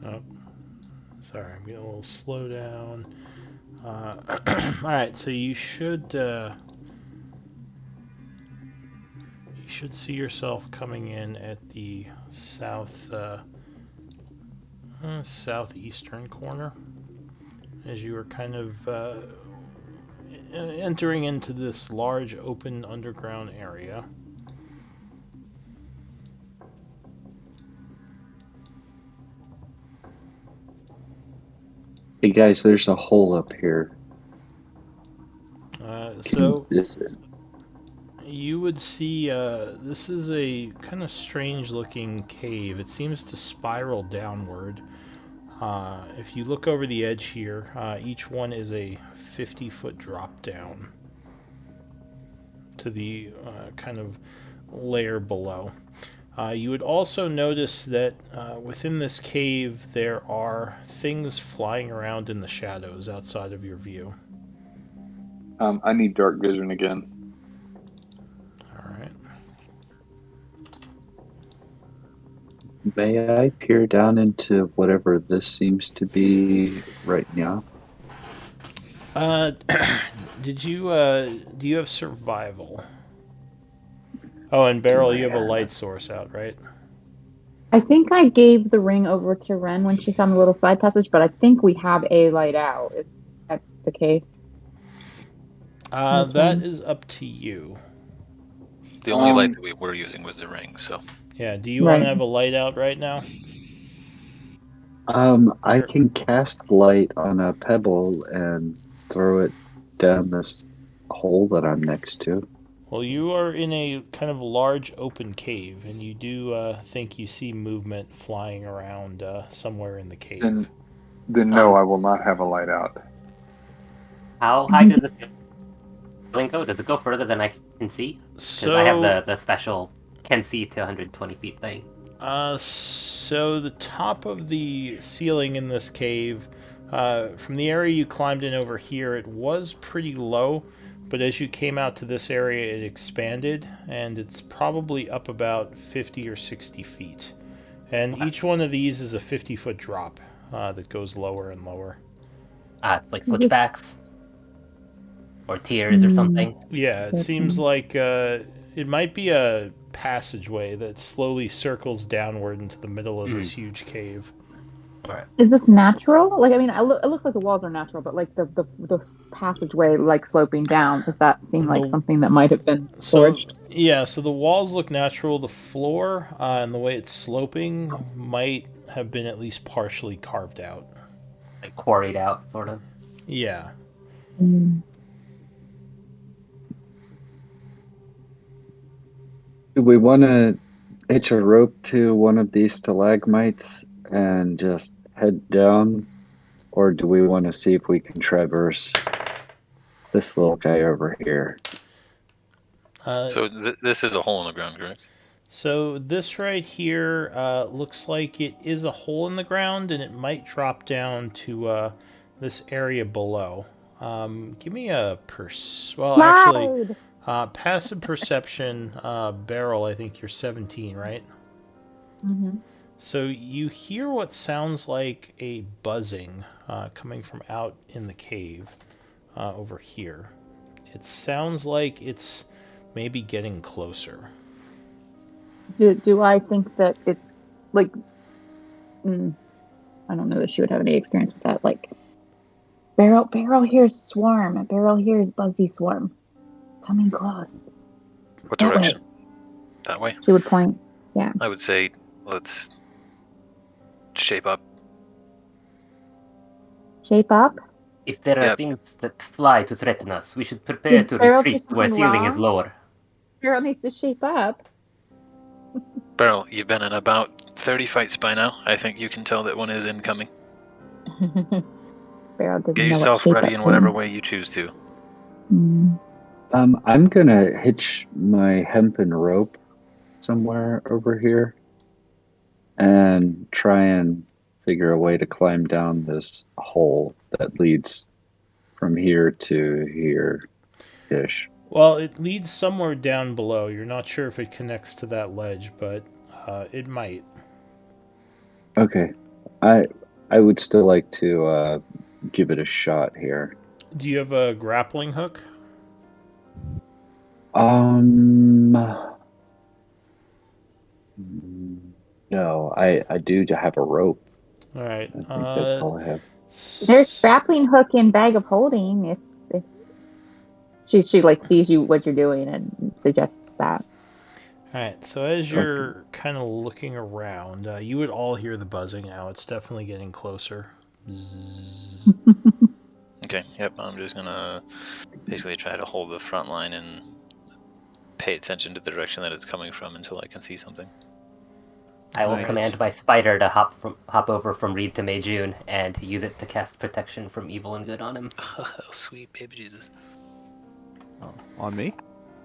Oh, sorry, I'm getting a little slow down. Alright, so you should see yourself coming in at the southeastern corner as you are kind of entering into this large open underground area. Hey guys, there's a hole up here. So This is you would see this is a kind of strange looking cave. It seems to spiral downward. If you look over the edge here, each one is a 50-foot drop down to the kind of layer below. You would also notice that within this cave there are things flying around in the shadows outside of your view. I need dark vision again. Alright. May I peer down into whatever this seems to be right now? Do you have survival? Oh, and Beryl, you have a light source out, right? I think I gave the ring over to Ren when she found the little side passage, but I think we have a light out. Is that the case? That is up to you. The only light that we were using was the ring, so. Yeah, do you want to have a light out right now? I can cast light on a pebble and throw it down this hole that I'm next to. Well, you are in a kind of large open cave, and you do think you see movement flying around somewhere in the cave. Then no, I will not have a light out. How high does this ceiling go? Does it go further than I can see? Because I have the special can see to 120 feet thing. So the top of the ceiling in this cave, from the area you climbed in over here, it was pretty low, but as you came out to this area, it expanded, and it's probably up about 50 or 60 feet. And each one of these is a 50-foot drop that goes lower and lower. Like switchbacks? Or tiers or something? Yeah, it seems like it might be a passageway that slowly circles downward into the middle of this huge cave. Right. Is this natural? Like, I mean, it looks like the walls are natural, but like the passageway, like sloping down, does that seem like something that might have been forged? So the walls look natural. The floor and the way it's sloping might have been at least partially carved out. Like quarried out, sort of? Yeah. Do we want to hitch a rope to one of these stalagmites and just head down? Or do we want to see if we can traverse this little guy over here? So this is a hole in the ground, correct? So this right here looks like it is a hole in the ground, and it might drop down to this area below. Give me a passive perception, Beryl. I think you're 17, right? Mm-hmm. So you hear what sounds like a buzzing coming from out in the cave over here. It sounds like it's maybe getting closer. Do I think that it's like? I don't know that she would have any experience with that. Like, Beryl hears swarm. Beryl hears buzzy swarm coming close. What direction? That way? She would point. Yeah. I would say let's shape up. Shape up? If there are things that fly to threaten us, we should prepare to retreat where ceiling is lower. Beryl needs to shape up. Beryl, you've been in about 30 fights by now. I think you can tell that one is incoming. Beryl doesn't Get know yourself what ready in whatever way you choose to. I'm gonna hitch my hempen rope somewhere over here and try and figure a way to climb down this hole that leads from here to here-ish. Well, it leads somewhere down below. You're not sure if it connects to that ledge, but it might. Okay. I would still like to give it a shot here. Do you have a grappling hook? No, I do have a rope. All right. I think that's all I have. There's grappling hook in bag of holding if she like sees you what you're doing and suggests that. Alright, so as you're kind of looking around, you would all hear the buzzing now. It's definitely getting closer. Bzzz. Okay, yep, I'm just gonna basically try to hold the front line and pay attention to the direction that it's coming from until I can see something. I will Right. command my spider to hop over from Reed to Meijun and use it to cast protection from evil and good on him. Oh, sweet baby Jesus. Oh, on me?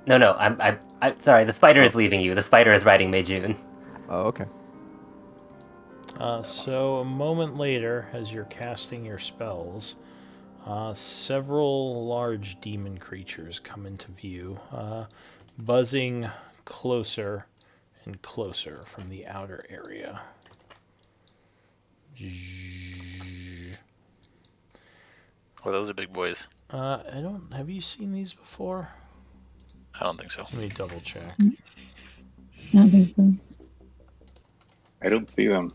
No, I'm sorry. The spider is leaving you. The spider is riding Meijun. Oh, okay. So a moment later, as you're casting your spells, several large demon creatures come into view, buzzing closer and closer from the outer area. Well, those are big boys. Have you seen these before? I don't think so. Let me double check. I don't think so. I don't see them.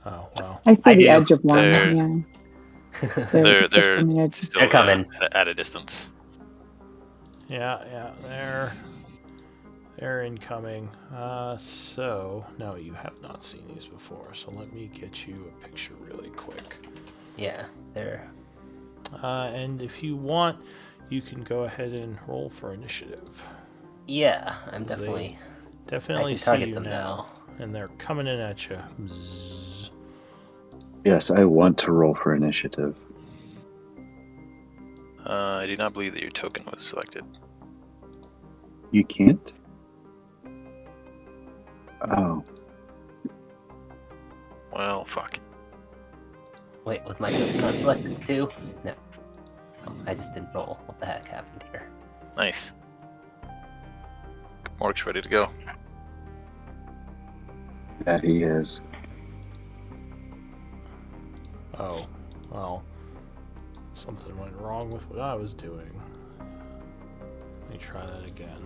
Oh, well. I see I the do. edge of one. They're- Yeah. They're just on the edge. still They're coming. at a distance. Yeah, they're incoming. So, no, you have not seen these before, so let me get you a picture really quick. Yeah, they're. And if you want, you can go ahead and roll for initiative. Yeah, I'm They definitely. Definitely I can see target you them now, and they're coming in at you. Bzzz. Yes, I want to roll for initiative. I do not believe that your token was selected. You can't? Oh. Well, fuck. Wait, was my token not selected too? No. Oh, I just didn't roll. What the heck happened here? Nice. Mork's ready to go. That he is. Oh, well, something went wrong with what I was doing. Let me try that again.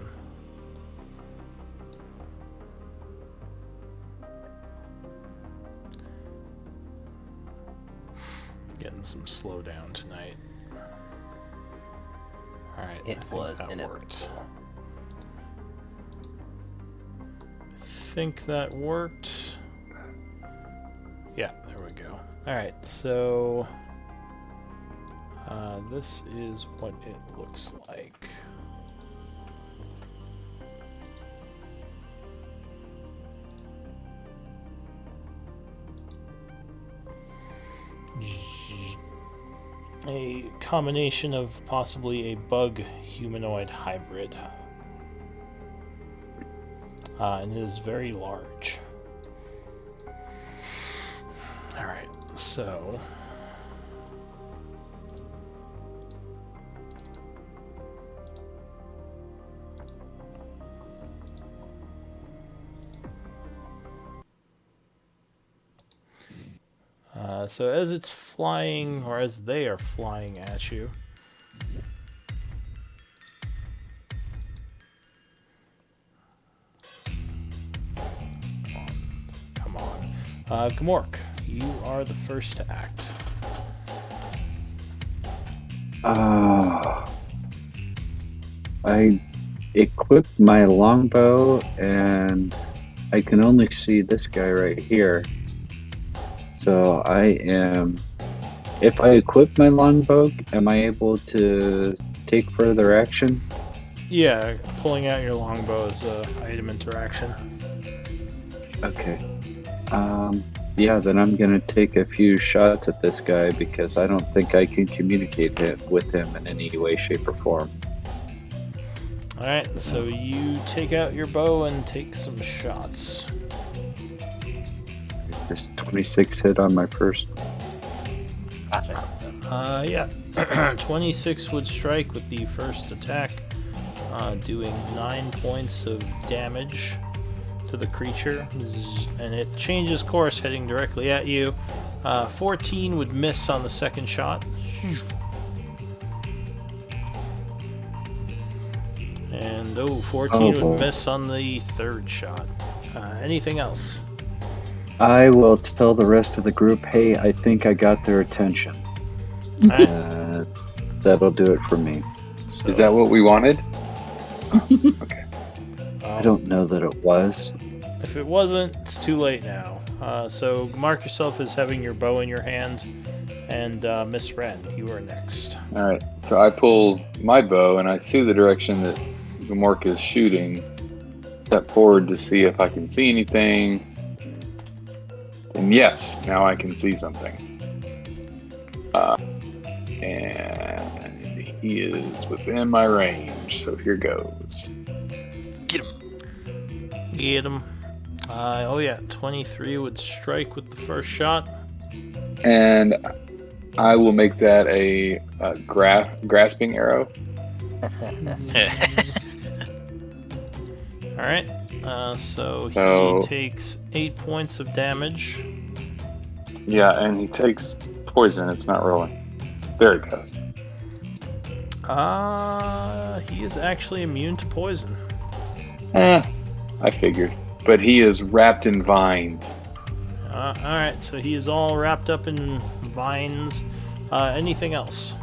Getting some slowdown tonight. Alright, I It think was that inevitable. worked. I think that worked. Yeah, there we go. Alright, so this is what it looks like. A combination of possibly a bug humanoid hybrid. And it is very large. Alright, so so as it's flying, or as they are flying at you, come on, Gmork, you are the first to act. I equipped my longbow and I can only see this guy right here. So if I equip my longbow, am I able to take further action? Yeah, pulling out your longbow is a item interaction. Okay. Yeah, then I'm gonna take a few shots at this guy because I don't think I can communicate with him in any way, shape, or form. Alright, so you take out your bow and take some shots. Just 26 hit on my first. Yeah. 26 would strike with the first attack, doing 9 points of damage. to the creature, and it changes course, heading directly at you. 14 would miss on the second shot. And 14 would miss on the third shot. Anything else? I will tell the rest of the group, hey, I think I got their attention. Alright. That'll do it for me. So, Is that what we wanted? Okay. I don't know that it was. If it wasn't, it's too late now. So mark yourself as having your bow in your hand. And Miss Wren, you are next. All right. So I pull my bow and I see the direction that Gamork is shooting. Step forward to see if I can see anything. And yes, now I can see something. And he is within my range. So here goes. Get him. Get him. 23 would strike with the first shot. And I will make that a grasping arrow. Alright. So he takes 8 points of damage. Yeah, and he takes poison. It's not rolling. There it goes. He is actually immune to poison. I figured. But he is wrapped in vines. Alright, so he is all wrapped up in vines. Anything else?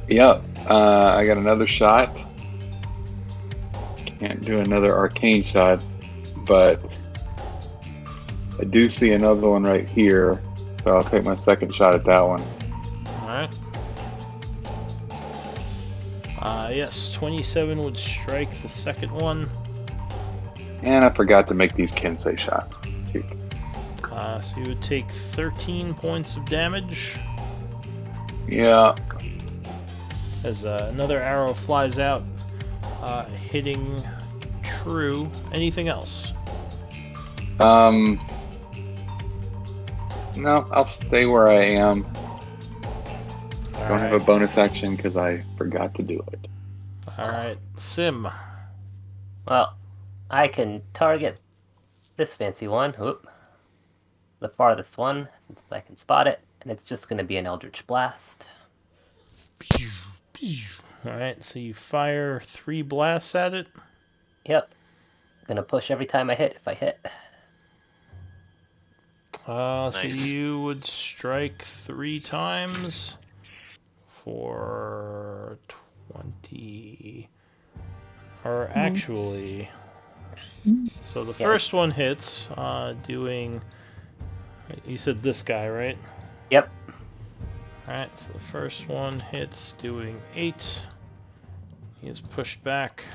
Yep. I got another shot. Can't do another arcane shot, but I do see another one right here, so I'll take my second shot at that one. Alright. Yes, 27 would strike the second one. And I forgot to make these Kensei shots. So you would take 13 points of damage. Yeah. As another arrow flies out, hitting true. Anything else? No, I'll stay where I am. Don't have a bonus action because I forgot to do it. Alright, Sim. Well, I can target this fancy one. Whoop. The farthest one, since I can spot it, and it's just going to be an Eldritch Blast. Alright, so you fire 3 blasts at it? Yep. Gonna push every time I hit, if I hit. So you would strike 3 times for 20. Or actually, so the first one hits, doing. You said this guy, right? Yep. Alright, so the first one hits, doing 8. He is pushed back.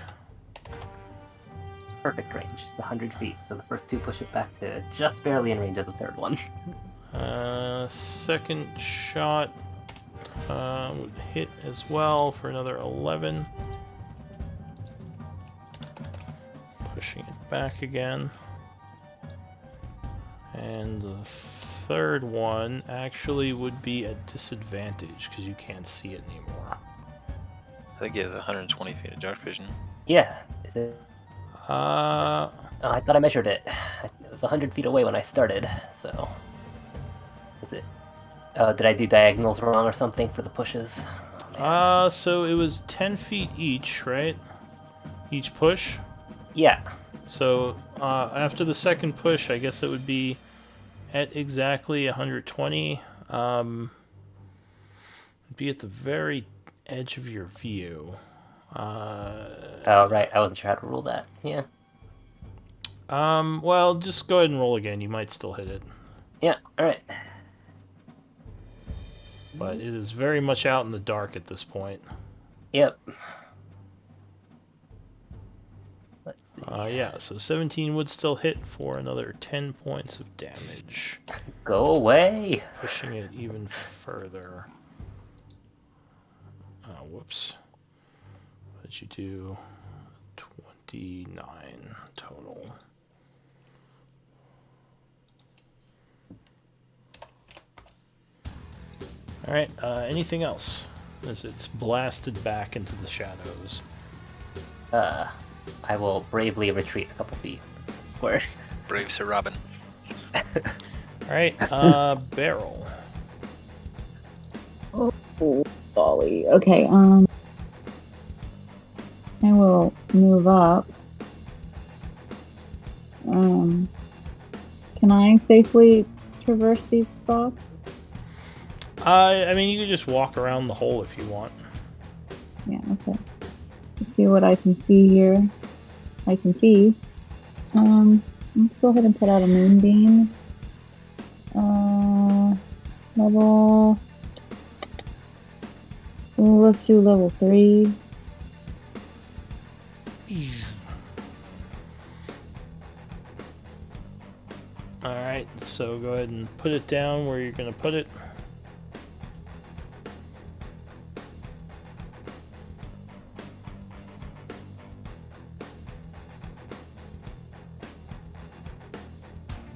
Perfect range. It's 100 feet, so the first 2 push it back to just barely in range of the third one. Second shot would hit as well for another 11. Pushing it back again. And the third one actually would be a disadvantage because you can't see it anymore. I think he has 120 feet of dark vision. Yeah. Is it... Uh, Oh, I thought I measured it. It was 100 feet away when I started, so... Is it... did I do diagonals wrong or something for the pushes? so it was 10 feet each, right? Each push? Yeah. So, after the second push, I guess it would be at exactly 120. Be at the very edge of your view. Oh, right. I wasn't sure how to rule that. Yeah. Well, just go ahead and roll again. You might still hit it. Yeah, alright. But it is very much out in the dark at this point. Yep. Let's see. Yeah, so 17 would still hit for another 10 points of damage. Go away! Pushing it even further. Whoops. What did you do? 29 total. Alright, anything else? As it's blasted back into the shadows. I will bravely retreat a couple feet. word. Brave Sir Robin. All right, barrel. Oh, golly. Okay. I will move up. Can I safely traverse these spots? I mean, you could just walk around the hole if you want. Yeah. Okay. Let's see what I can see here. I can see. Let's go ahead and put out a moonbeam. Level. Let's do level 3. All right, so go ahead and put it down where you're going to put it.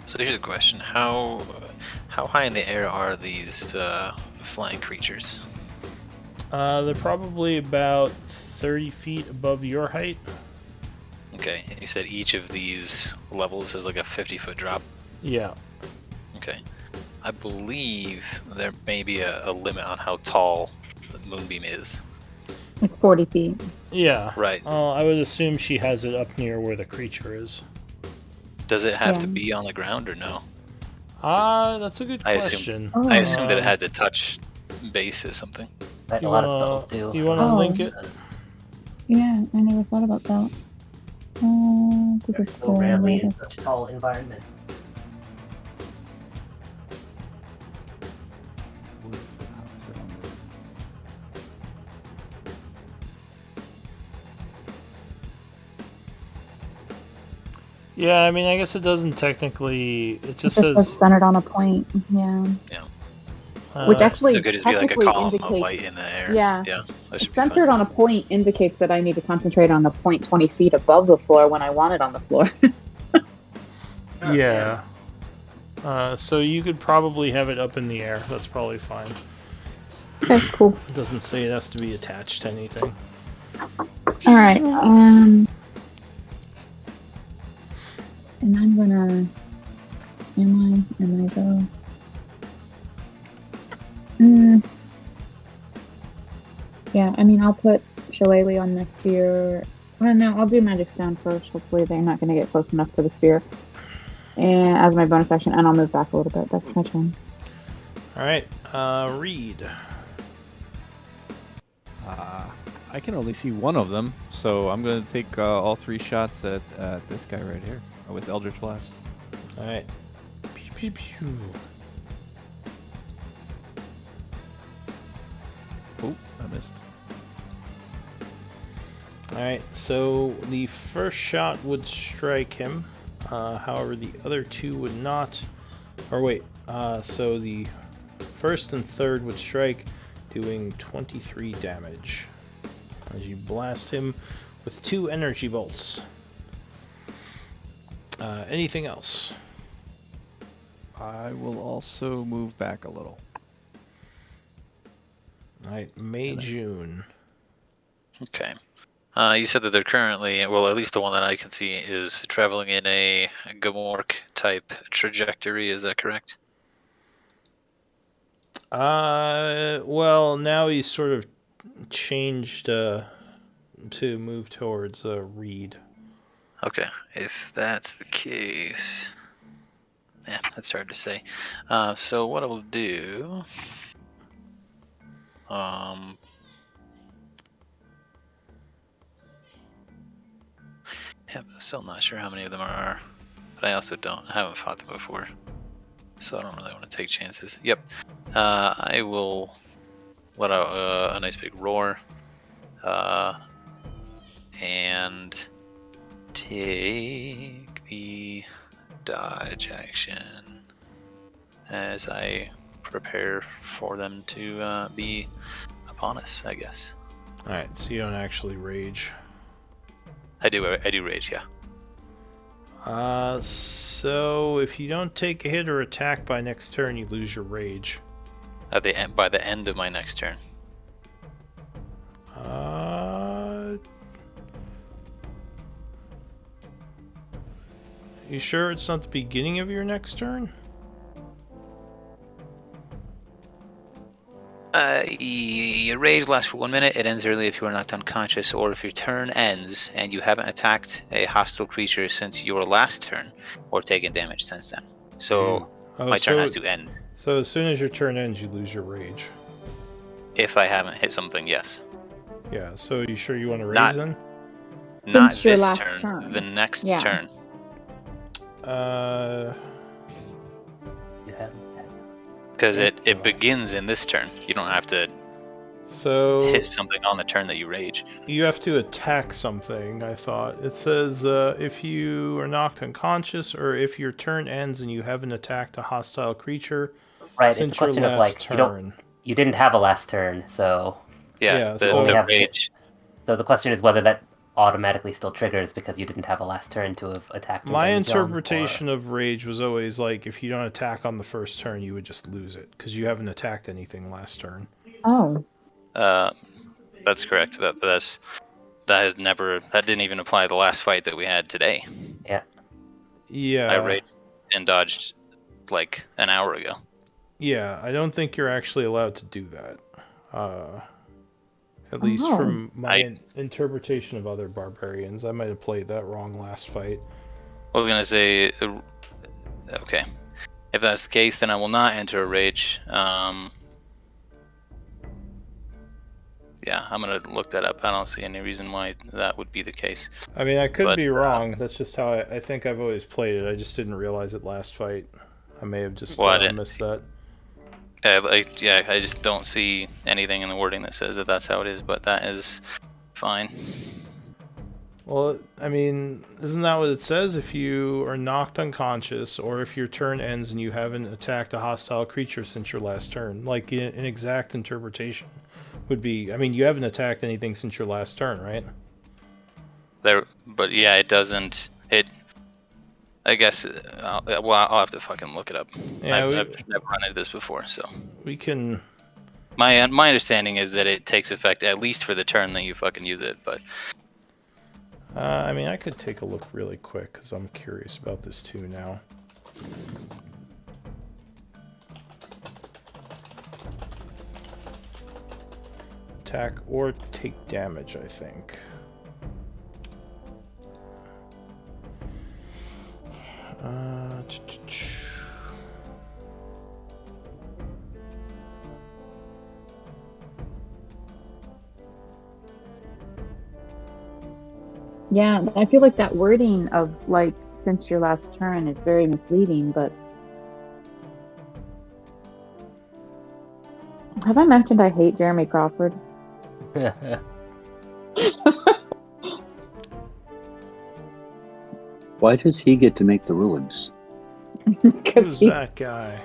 So here's a question: How high in the air are these flying creatures? They're probably about 30 feet above your height. Okay, and you said each of these levels is like a 50-foot drop. Yeah. Okay, I believe there may be a limit on how tall the moonbeam is. It's 40 feet. Yeah. Right. I would assume she has it up near where the creature is. Does it have Yeah. to be on the ground or no? That's a good I question. Oh. I assumed that it had to touch base or something. Right, You a lot of wanna- spells too. you wanna Oh. link it? Yeah, I never thought about that. They're so rarely in such tall environment. Yeah, I mean, I guess it doesn't technically. It just It says says. centered on a point. Yeah. Yeah. Which actually So could just be like a technically column of indicates. light in the air. Yeah. Yeah. That should be Centered fine. on a point indicates that I need to concentrate on the point 20 feet above the floor when I want it on the floor. Yeah. So you could probably have it up in the air. That's probably fine. Okay, cool. It doesn't say it has to be attached to anything. All right. And I'm gonna. Am I go? Yeah, I mean, I'll put Shillelagh on the spear. Well, no, I'll do Magic Stone first. Hopefully, they're not gonna get close enough for the spear. And as my bonus action, and I'll move back a little bit. That's my turn. All right. Reed. I can only see one of them, so I'm going to take all 3 shots at this guy right here with Eldritch Blast. All right. Pew, pew, pew. Oh, I missed. All right. So the first shot would strike him. However, the other 2 would not. Or wait. So the first and third would strike, doing 23 damage as you blast him with 2 energy bolts. Anything else? I will also move back a little. All right, May, June. Okay. You said that they're currently, well, at least the one that I can see is traveling in a Gamork type trajectory. Is that correct? Well, now he's sort of changed to move towards Reed. Okay, if that's the case, yeah, that's hard to say. So what I'll do, yeah, I'm still not sure how many of them are, but I also haven't fought them before, so I don't really want to take chances. Yep, I will let out a nice big roar, and take the dodge action as I prepare for them to be upon us, I guess. All right, so you don't actually rage. I do rage, yeah. So if you don't take a hit or attack by next turn, you lose your rage. By the end of my next turn. You sure it's not the beginning of your next turn? Your rage lasts for 1 minute. It ends early if you are knocked unconscious, or if your turn ends and you haven't attacked a hostile creature since your last turn, or taken damage since then. So my turn has to end. So as soon as your turn ends, you lose your rage. If I haven't hit something, yes. Yeah. So you sure you want to raise Not- then? Not Since your this last turn. turn. The next Yeah. turn. You have Because it begins in this turn. You don't have to So hit something on the turn that you rage. you have to attack something, I thought. It says if you are knocked unconscious or if your turn ends and you haven't attacked a hostile creature right. It's a since your question of last like turn. you didn't have a last turn, so Yeah, the, so- only the have rage. So the question is whether that automatically still triggers because you didn't have a last turn to have attacked. My interpretation of rage was always like if you don't attack on the first turn, you would just lose it because you haven't attacked anything last turn. Oh. That's correct. That didn't even apply to the last fight that we had today. Yeah. Yeah. I raged and dodged like an hour ago. Yeah, I don't think you're actually allowed to do that. At least Oh. from my interpretation of other barbarians. I might have played that wrong last fight. I was gonna say, okay, if that's the case, then I will not enter a rage. Yeah, I'm gonna look that up. I don't see any reason why that would be the case. I mean, I could But, be wrong. That's just how I think I've always played it. I just didn't realize it last fight. I may have just missed that. I just don't see anything in the wording that says that that's how it is, but that is fine. Well, I mean, isn't that what it says? If you are knocked unconscious, or if your turn ends and you haven't attacked a hostile creature since your last turn, like an exact interpretation would be. I mean, you haven't attacked anything since your last turn, right? But yeah, it doesn't. I guess. I'll have to fucking look it up. Yeah, I've never run into this before, so. We can. My understanding is that it takes effect at least for the turn that you fucking use it, but. I mean, I could take a look really quick because I'm curious about this too now. Attack or take damage, I think. Yeah, I feel like that wording of like since your last turn is very misleading, but have I mentioned I hate Jeremy Crawford? Why does he get to make the rulings? Who's that guy?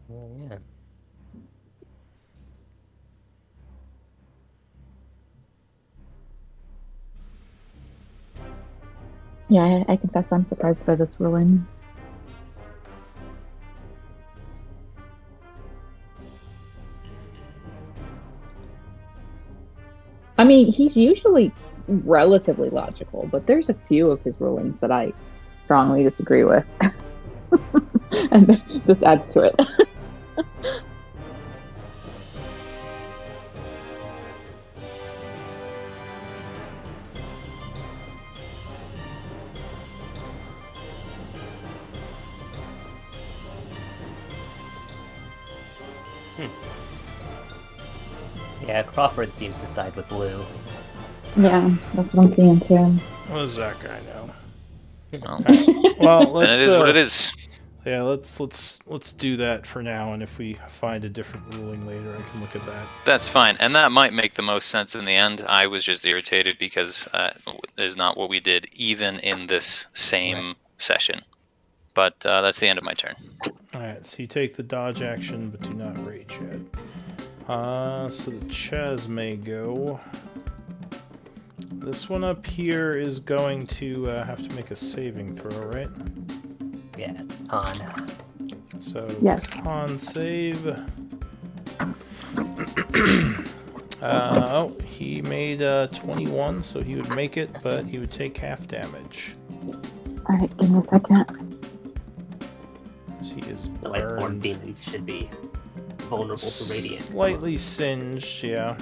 Yeah. Yeah, I confess I'm surprised by this ruling. I mean, he's usually relatively logical, but there's a few of his rulings that I strongly disagree with. And this adds to it. Yeah, Crawford seems to side with Lou. Yeah, that's what I'm seeing too. What does that guy know? Well, Well, then it is what it is. Yeah, let's do that for now, and if we find a different ruling later, I can look at that. That's fine, and that might make the most sense in the end. I was just irritated because is not what we did even in this same session. But that's the end of my turn. Alright, so you take the dodge action, but do not rage yet. So the Chaz may go. This one up here is going to have to make a saving throw, right? Yeah, con. So Yes. con save. Oh, he made 21, so he would make it, but he would take half damage. Alright, give me a second. He is The Lightborn burned. demons should be vulnerable to radiant. Slightly singed, yeah.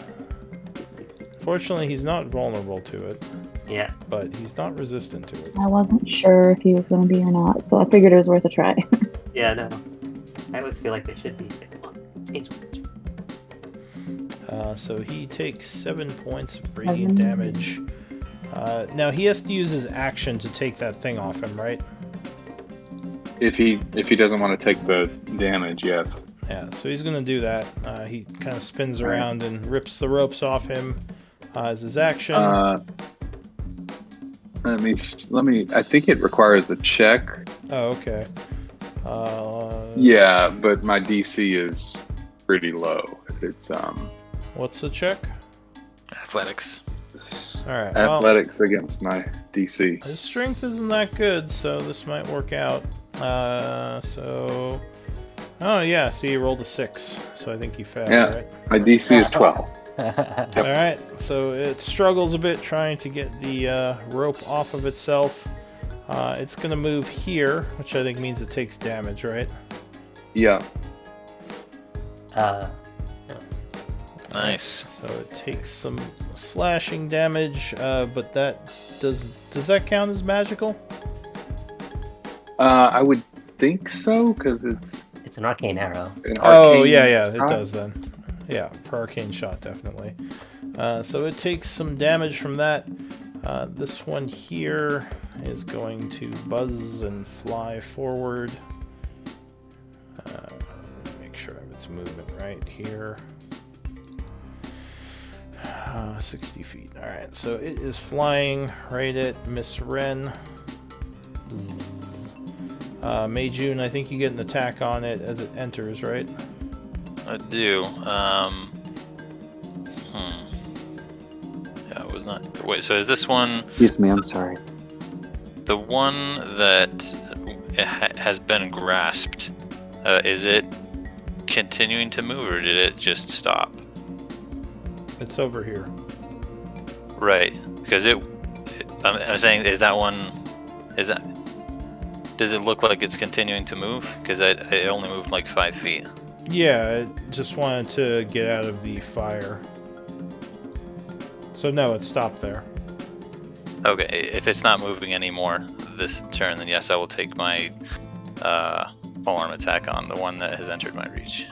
Fortunately, he's not vulnerable to it, Yeah. but he's not resistant to it. I wasn't sure if he was going to be or not, so I figured it was worth a try. Yeah, no. I always feel like they should be. So he takes 7 points of radiant damage. Now he has to use his action to take that thing off him, right? If he doesn't want to take the damage, yes. Yeah, so he's gonna do that. He kind of spins around and rips the ropes off him as his action. Let me. I think it requires a check. Oh, okay. Yeah, but my DC is pretty low. It's What's the check? Athletics. All right. athletics against my DC. His strength isn't that good, so this might work out. Oh yeah, so you rolled a 6, so I think you failed, Yeah, right? my DC is 12. All right, so it struggles a bit trying to get the rope off of itself. It's gonna move here, which I think means it takes damage, right? Yeah. Nice. So it takes some slashing damage, but that does that count as magical? I would think so, because it's It's an arcane arrow. an Oh arcane yeah, it shot. does then. Yeah, for arcane shot definitely. So it takes some damage from that. This one here is going to buzz and fly forward. Make sure I have its movement right here. 60 feet. Alright, so it is flying right at Miss Wren. Bzzz. Mei June, I think you get an attack on it as it enters, right? I do. Yeah, it was not. Wait, so is this one Excuse me, I'm sorry. the one that has been grasped? Is it continuing to move, or did it just stop? It's over here. Right, because I'm saying, is that one? Does it look like it's continuing to move? Because it only moved like 5 feet. Yeah, it just wanted to get out of the fire. So no, it stopped there. Okay, if it's not moving anymore this turn, then yes, I will take my polearm attack on the one that has entered my reach.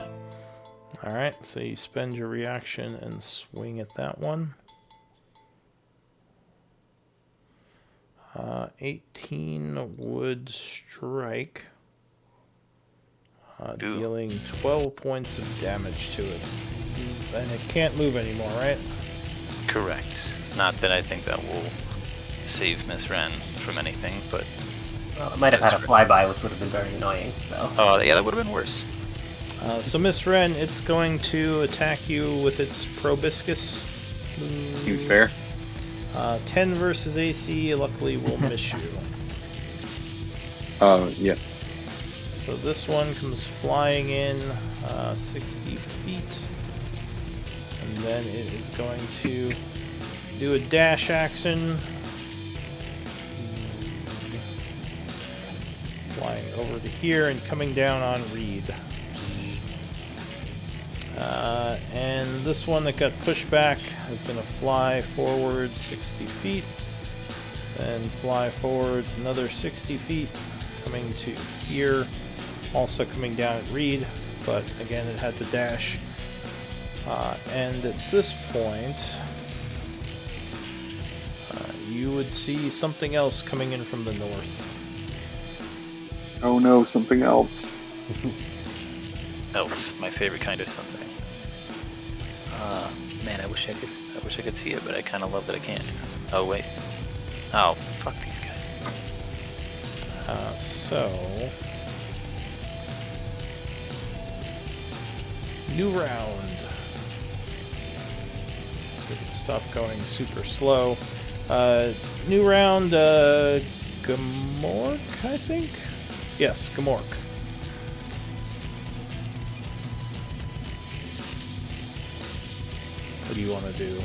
Alright, so you spend your reaction and swing at that one. 18 would strike, dealing 12 points of damage to it. And it can't move anymore, right? Correct. Not that I think that will save Miss Wren from anything, but... Well, it might have had a flyby, which would have been very annoying, so... Oh, yeah, that would have been worse. So Miss Wren, it's going to attack you with its proboscis. Seems fair. 10 versus AC, luckily will miss you. Yeah. So this one comes flying in 60 feet. And then it is going to do a dash action. Zzz. Flying over to here and coming down on Reed. And this one that got pushed back is going to fly forward 60 feet. Then fly forward another 60 feet, coming to here. Also coming down at Reed, but again it had to dash. And at this point, you would see something else coming in from the north. Oh no, something else. Else, my favorite kind of something. Man, I wish I could see it, but I kind of love that I can't. Oh wait. Oh, fuck these guys. So, new round. We can stop going super slow. New round, Gamork, I think? Yes, Gamork. What do you want to do?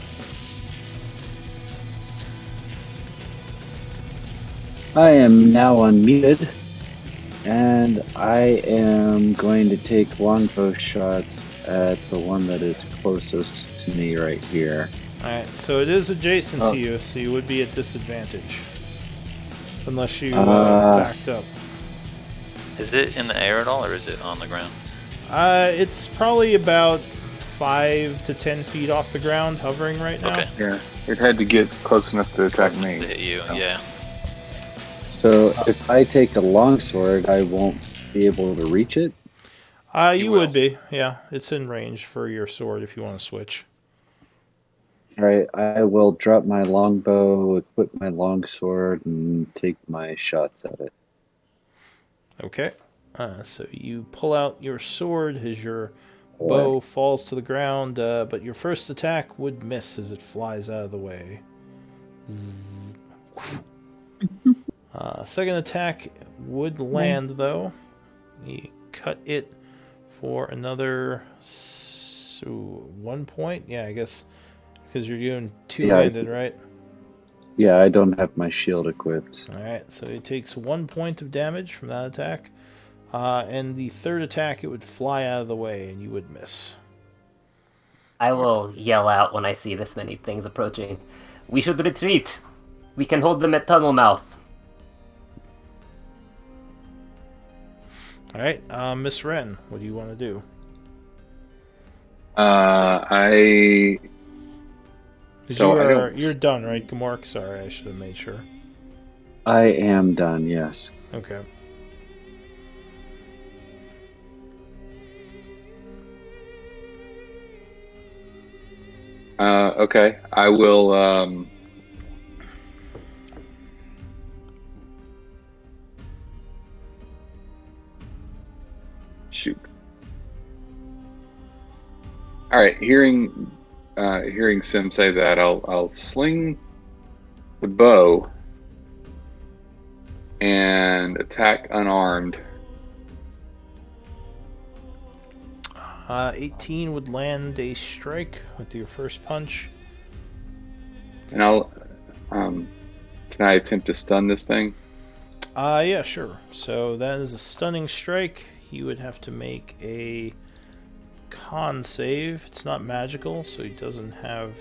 I am now unmuted, and I am going to take longbow shots at the one that is closest to me right here. Alright, so it is adjacent Oh. to you, so you would be at disadvantage. Unless you backed up. Is it in the air at all, or is it on the ground? It's probably about 5 to 10 feet off the ground, hovering right now. Okay. Yeah, it had to get close enough to attack Close enough me. to hit you, Oh. yeah. So if I take the longsword, I won't be able to reach it? You would be, yeah. It's in range for your sword if you want to switch. Alright, I will drop my longbow, equip my longsword, and take my shots at it. Okay. So you pull out your sword as your bow falls to the ground, but your first attack would miss as it flies out of the way. Zzz. Second attack would land, though. You cut it for another 1 point. Yeah, I guess because you're doing two-handed, right? Yeah, I don't have my shield equipped. Alright, so it takes 1 point of damage from that attack. And the third attack, it would fly out of the way, and you would miss. I will yell out when I see this many things approaching. We should retreat. We can hold them at tunnel mouth. Alright, Miss Wren, what do you want to do? You're done, right, Gamork? Sorry, I should have made sure. I am done, yes. Okay. Okay, I will. Shoot. All right, hearing Sim say that, I'll sling the bow and attack unarmed. 18 would land a strike with your first punch. And I'll. Can I attempt to stun this thing? Yeah, sure. So that is a stunning strike. He would have to make a con save. It's not magical, so he doesn't have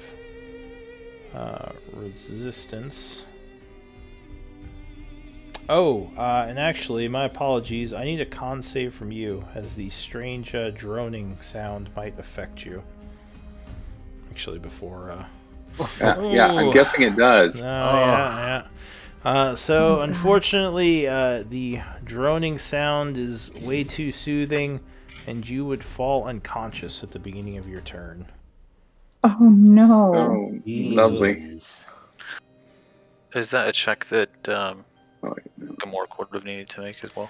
resistance. Oh, and actually, my apologies. I need a con save from you, as the strange droning sound might affect you. Actually, before... Yeah, I'm guessing it does. Yeah. So, unfortunately, the droning sound is way too soothing, and you would fall unconscious at the beginning of your turn. Oh, no. Oh, lovely. Is that a check that Gamork would have needed to make as well?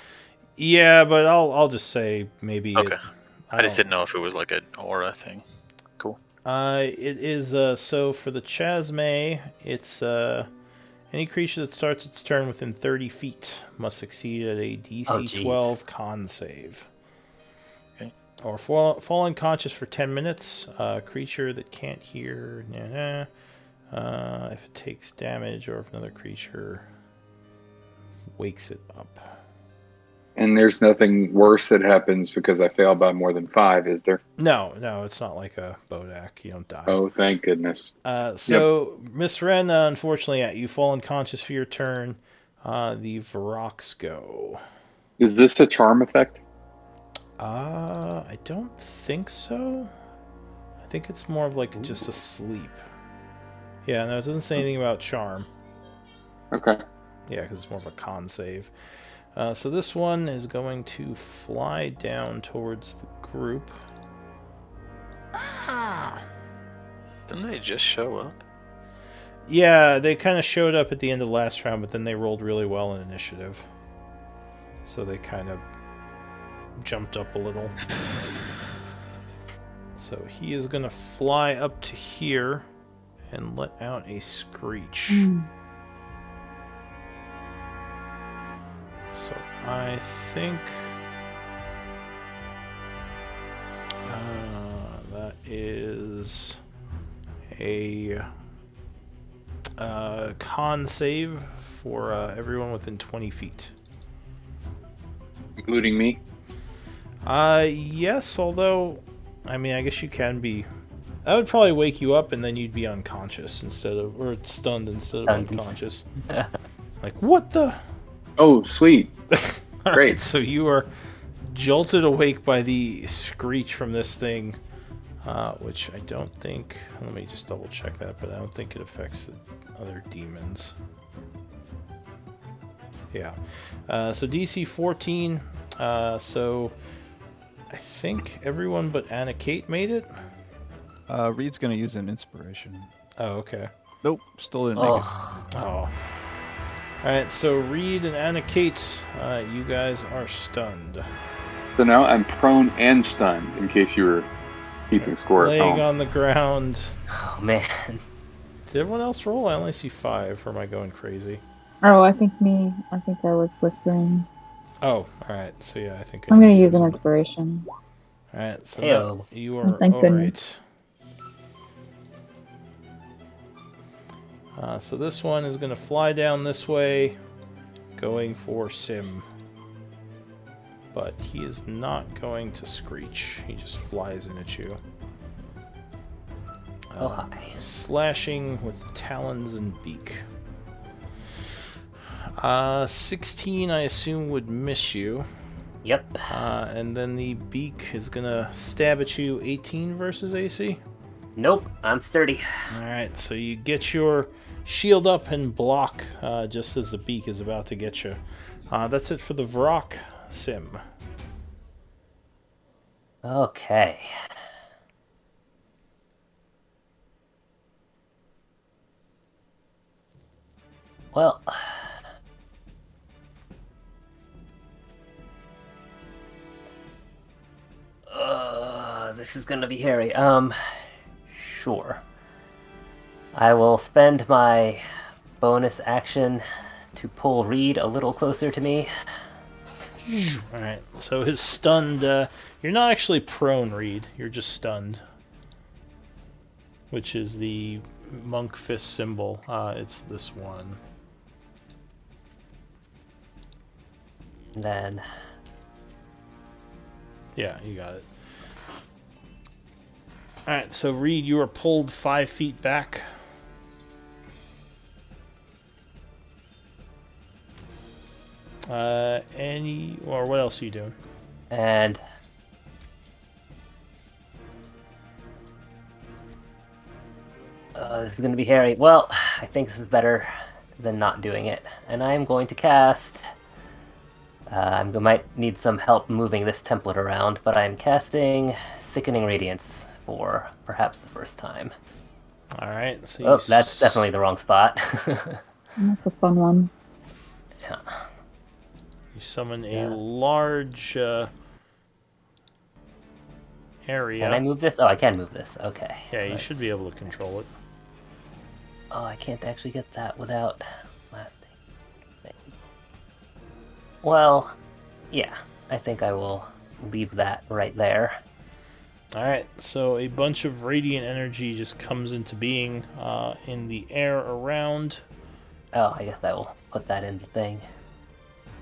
Yeah, but I'll just say maybe... Okay. I just didn't know if it was like an aura thing. Cool. It is, so for the Chasme, it's, any creature that starts its turn within 30 feet must succeed at a DC 12 con save. Okay. Or fall unconscious for 10 minutes. Creature that can't hear, if it takes damage or if another creature wakes it up. And there's nothing worse that happens because I fail by more than 5, is there? No, it's not like a Bodak. You don't die. Oh, thank goodness. Miss Wren, unfortunately, you fall unconscious for your turn. The Varox go. Is this a charm effect? I don't think so. I think it's more of like just a sleep. Yeah, no, it doesn't say anything about charm. Okay. Yeah, because it's more of a con save. So this one is going to fly down towards the group. Didn't they just show up? Yeah, they kind of showed up at the end of the last round, but then they rolled really well in initiative. So they kind of jumped up a little. So he is going to fly up to here and let out a screech. So I think that is a con save for everyone within 20 feet. Including me. Yes, although, I mean, I guess you can be. That would probably wake you up, and then you'd be unconscious or stunned instead of unconscious. Like, what the? Oh, sweet. All Great. right, so you are jolted awake by the screech from this thing, which I don't think. Let me just double check that, but I don't think it affects the other demons. Yeah. So DC 14. So I think everyone but Anna Kate made it. Reed's gonna use an inspiration. Oh, okay. Nope, still didn't make it. Oh. Alright, so Reed and Anna Kate, you guys are stunned. So now I'm prone and stunned, in case you were keeping score at Laying home. on the ground. Oh man. Did everyone else roll? I only see 5, or am I going crazy? Oh, I think I was whispering. Oh, alright. So yeah, I think I'm gonna use an inspiration. Alright, so Ew. you are thank alright. goodness. So this one is going to fly down this way, going for Sim. But he is not going to screech. He just flies in at you. Oh hi. Slashing with talons and beak. 16, I assume, would miss you. Yep. And then the beak is going to stab at you. 18 versus AC? Nope. I'm sturdy. Alright, so you get your shield up and block just as the beak is about to get you. That's it for the Vrock. Sim. Okay. Well. This is gonna be hairy. Sure. I will spend my bonus action to pull Reed a little closer to me. Alright, so his stunned... you're not actually prone, Reed. You're just stunned. Which is the monk fist symbol. It's this one. And then... Yeah, you got it. Alright, so Reed, you are pulled 5 feet back. Or what else are you doing? And... this is going to be hairy. Well, I think this is better than not doing it. And I'm going to cast... I might need some help moving this template around, but I'm casting Sickening Radiance for perhaps the first time. Alright, so Oh, that's definitely the wrong spot. That's a fun one. Yeah. You summon a large area. Can I move this? Oh, I can move this. Okay. Yeah, you should be able to control it. Oh, I can't actually get that without lasting things. Well, yeah. I think I will leave that right there. Alright, so a bunch of radiant energy just comes into being in the air around. Oh, I guess I will put that in the thing.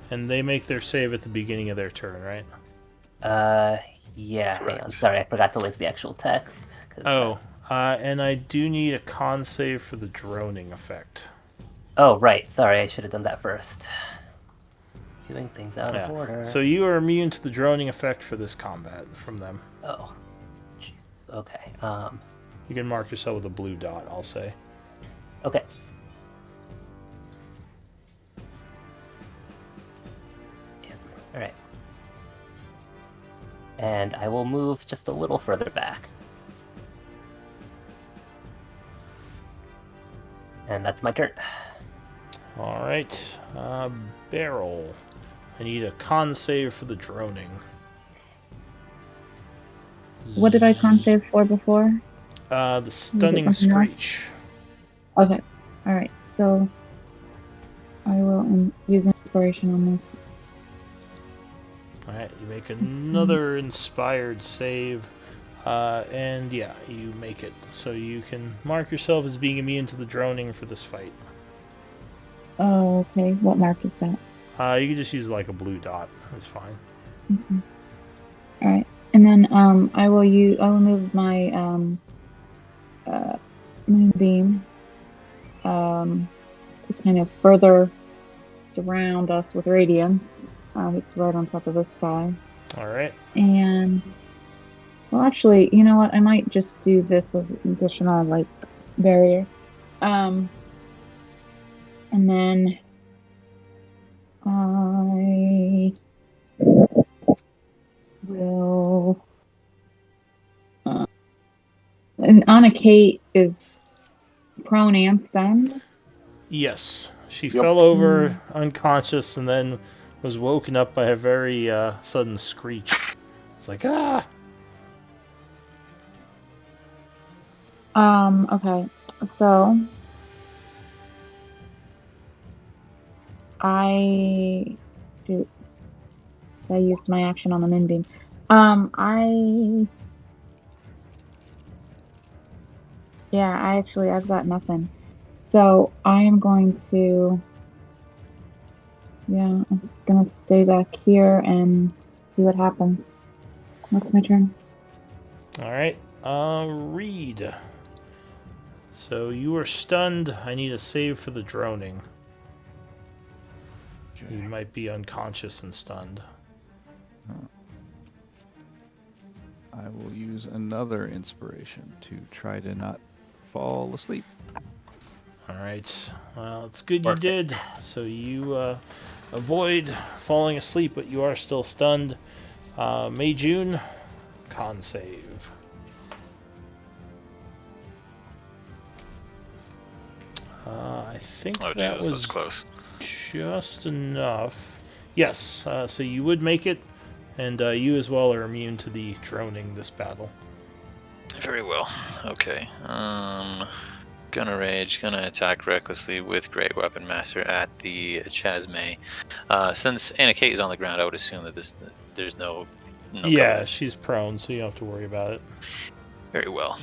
And they make their save at the beginning of their turn, right? Yeah, Correct. hang on. Sorry, I forgot to link the actual text. Oh, and I do need a con save for the droning effect. Oh, right. Sorry, I should have done that first. Doing things out of order. So you are immune to the droning effect for this combat from them. Oh. Jeez. Okay. You can mark yourself with a blue dot, I'll say. Okay. Alright. And I will move just a little further back. And that's my turn. Alright. Barrel. I need a con save for the droning. What did I con save for before? The stunning something else? screech. Okay. Alright, so I will use inspiration on this. Alright, you make another inspired save. And yeah, you make it. So you can mark yourself as being immune to the droning for this fight. Oh, okay. What mark is that? You can just use like a blue dot. That's fine. Mhm. All right. And then I will move my moonbeam to kind of further surround us with radiance. It's right on top of the sky. All right. And well, actually, you know what? I might just do this as an additional like barrier. And then I will. And Anna Kate is prone and stunned. Yes, she Yep. fell over unconscious and then was woken up by a very sudden screech. It's like ah. Okay. So I do. So I used my action on the moonbeam. I've got nothing. So I am going to, I'm just gonna stay back here and see what happens. That's my turn. All right. Reed. So you are stunned. I need a save for the droning. Okay. You might be unconscious and stunned. I will use another inspiration to try to not fall asleep. All right. Well, it's good you Worth it. did. So you avoid falling asleep, but you are still stunned. May June, con save. I think Oh, that Jesus, was that's close. just enough. Yes. So you would make it, and you as well are immune to the droning this battle. Very well. Okay. Gonna rage. Gonna attack recklessly with Great Weapon Master at the Chasme. Since Anna Kate is on the ground, I would assume that there's no. Yeah, cover. she's prone, so you don't have to worry about it. Very well.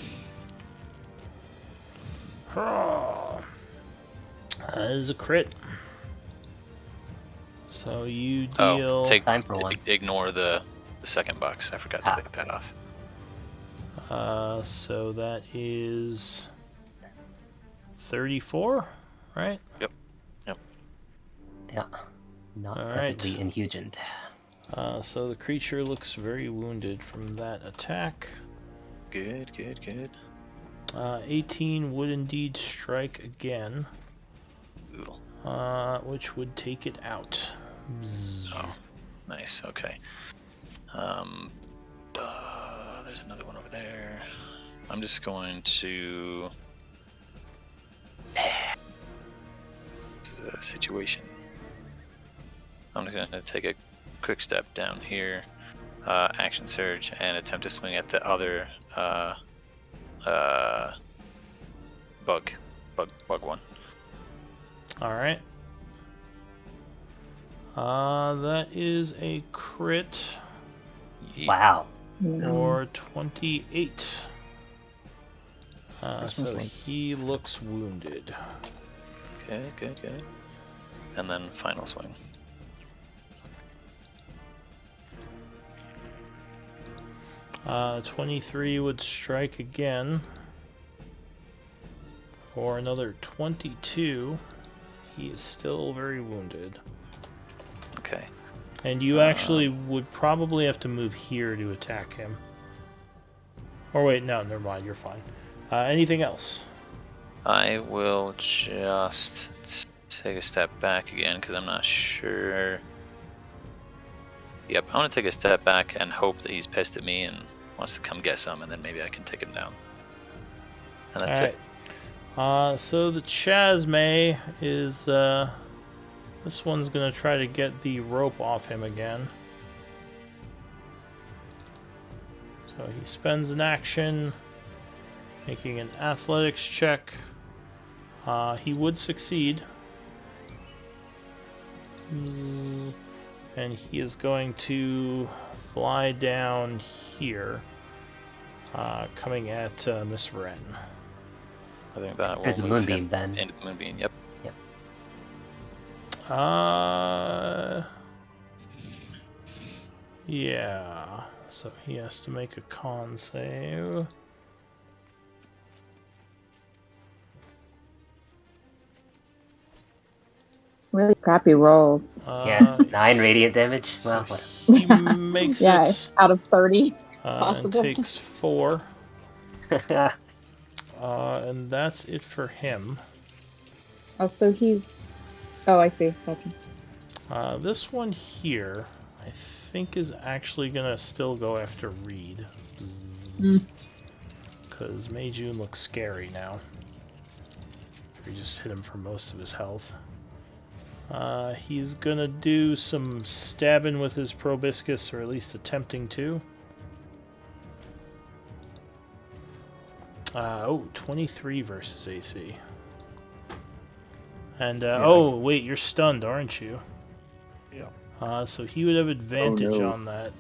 That is a crit. So you Oh, deal. Time for one. Ignore the second box. I forgot to take that off. So that is 34, right? Yep. Yeah. Not All heavily right. inhugened. So the creature looks very wounded from that attack. Good. 18 would indeed strike again, Cool. which would take it out. Bzzz. Oh, nice. Okay. There's another one over there. I'm just going to. This is a situation. I'm just going to take a quick step down here, action surge, and attempt to swing at the other bug one. All right. That is a crit Wow. or 28. Christmas So lights. he looks wounded. Okay, good. And then final swing. Uh, 23 would strike again for another 22. He is still very wounded. Okay. And you actually would probably have to move here to attack him. Or wait, no, never mind, you're fine. Anything else? I will just take a step back again because I'm not sure. Yep, I want to take a step back and hope that he's pissed at me and wants to come get some, and then maybe I can take him down. And that's it. So the Chasme is, this one's gonna try to get the rope off him again. So he spends an action making an athletics check. He would succeed. Bzzz. And he is going to fly down here. coming at Miss Wren. I think that will There's a move moonbeam him then. into Moonbeam, yep. Yeah. So he has to make a con save. Really crappy rolls. Yeah, 9 radiant damage. Well, what? He makes Yeah, it out of 30 and possible. takes 4. And that's it for him. Oh, so he's. Oh, I see. Gotcha. This one here, I think, is actually gonna still go after Reed. Because Mei Jun looks scary now. We just hit him for most of his health. He's gonna do some stabbing with his proboscis, or at least attempting to. 23 versus AC. And, oh, wait, you're stunned, aren't you? Yeah. So he would have advantage no. on that.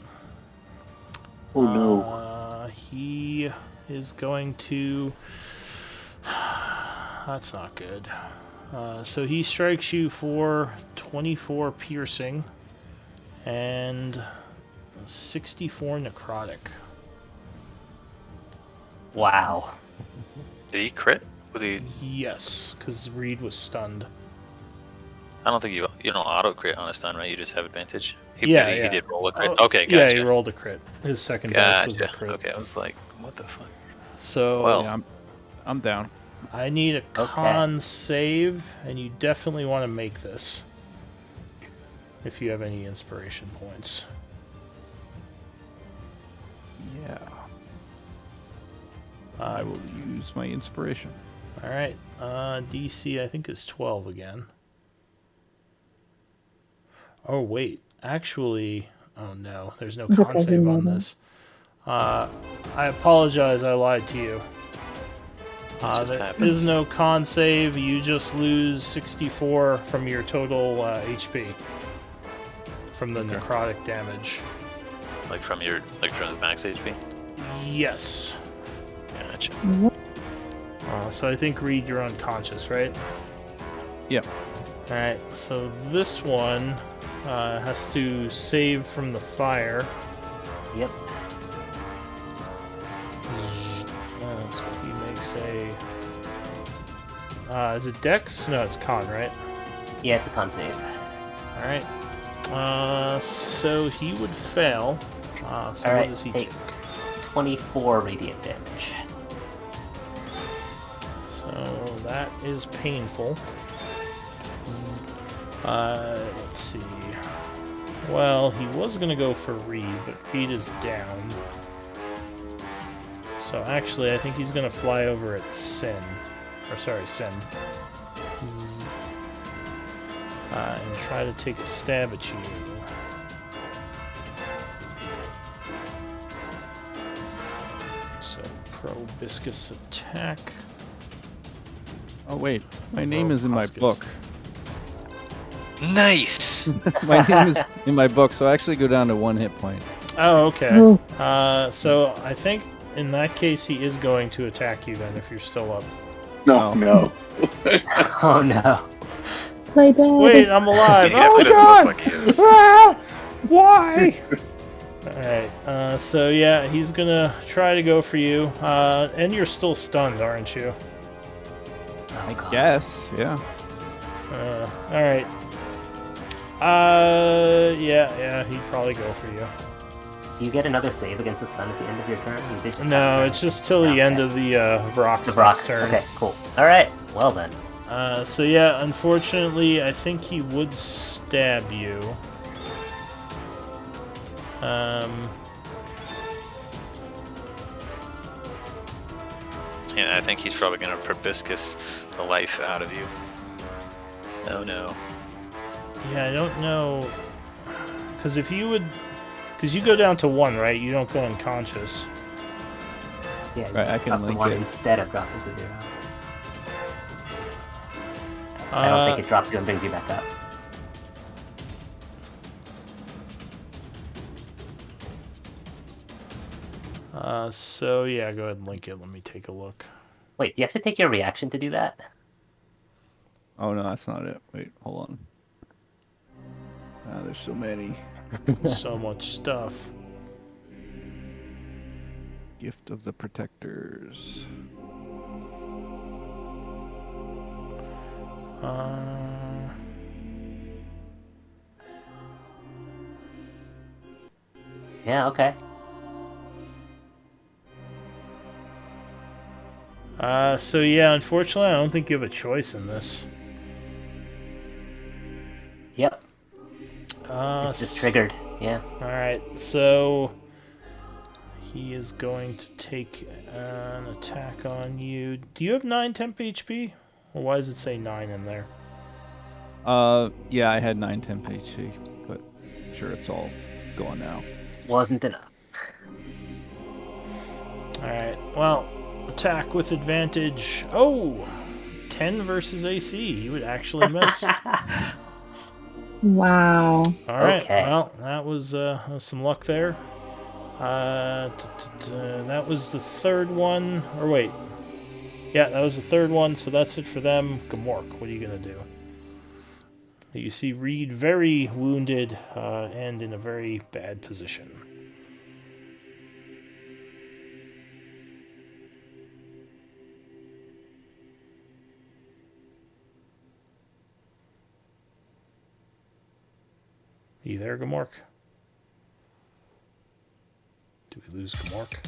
Oh no. He is going to... That's not good. So he strikes you for 24 piercing and 64 necrotic. Wow. Did he crit? Would he? Yes, because Reed was stunned. I don't think you don't auto crit on a stun, right? You just have advantage. He did roll a crit. Oh, Okay, gotcha. Yeah, he rolled a crit. His second dice was a crit. Okay, I was like, what the fuck? So Well, Yeah, I'm down. I need a con save, and you definitely want to make this. If you have any inspiration points. Yeah. I will use my inspiration. Alright, DC I think is 12 again. Oh wait, actually, oh no, there's no con save on this. I apologize, I lied to you. There is no con save, you just lose 64 from your total HP. From the necrotic damage. Like from his max HP? Yes. Gotcha. So I think, Reed, you're unconscious, right? Yep. Alright, so this one has to save from the fire. Yep. So he makes a... is it Dex? No, it's Con, right? Yeah, it's a con save. Alright. So he would fail. So what does he take? 24 radiant damage. So that is painful. Let's see. Well, he was going to go for Reed, but Reed is down. So actually, I think he's going to fly over at Sin. Or sorry, Sin. And try to take a stab at you. So, proboscis attack. Oh wait, my name is in my book. Nice! My name is in my book, so I actually go down to 1 hit point. Oh, okay. So I think in that case he is going to attack you then if you're still up. No. Oh no. Play dead. Wait, I'm alive! He Oh definitely god! doesn't look like he is. Ah! Why? Alright, so yeah, he's gonna try to go for you. And you're still stunned, aren't you? Oh, God. Yes, yeah. Alright. Yeah, he'd probably go for you. Do you get another save against the stun at the end of your turn? You did just No, have it's just till the end of the Vrock's next turn. Okay, cool. Alright, well then. So yeah, unfortunately, I think he would stab you. Yeah, I think he's probably gonna proboscis the life out of you. Oh no. Yeah, I don't know. Because if you would... Because you go down to 1, right? You don't go unconscious. Yeah, Right, I can up to link 1 it. instead of dropping to 0. I don't think it drops you and brings you back up. So yeah, go ahead and link it. Let me take a look. Wait, do you have to take your reaction to do that? Oh no, that's not it. Wait, hold on. There's so many. So much stuff. Gift of the Protectors. Yeah, okay. So yeah, unfortunately, I don't think you have a choice in this. Yep. It's just triggered. Yeah. Alright, so he is going to take an attack on you. Do you have 9 temp HP? Or why does it say 9 in there? Yeah, I had 9 temp HP, but sure, it's all gone now. Wasn't enough. Alright, well, attack with advantage. Oh! 10 versus AC. You would actually miss. Wow. Alright, Okay. well, that was some luck there. That was the third one. Or wait. Yeah, that was the third one, so that's it for them. Gamork, what are you going to do? You see Reed very wounded and in a very bad position. Are you there, Gamork? Did we lose Gamork?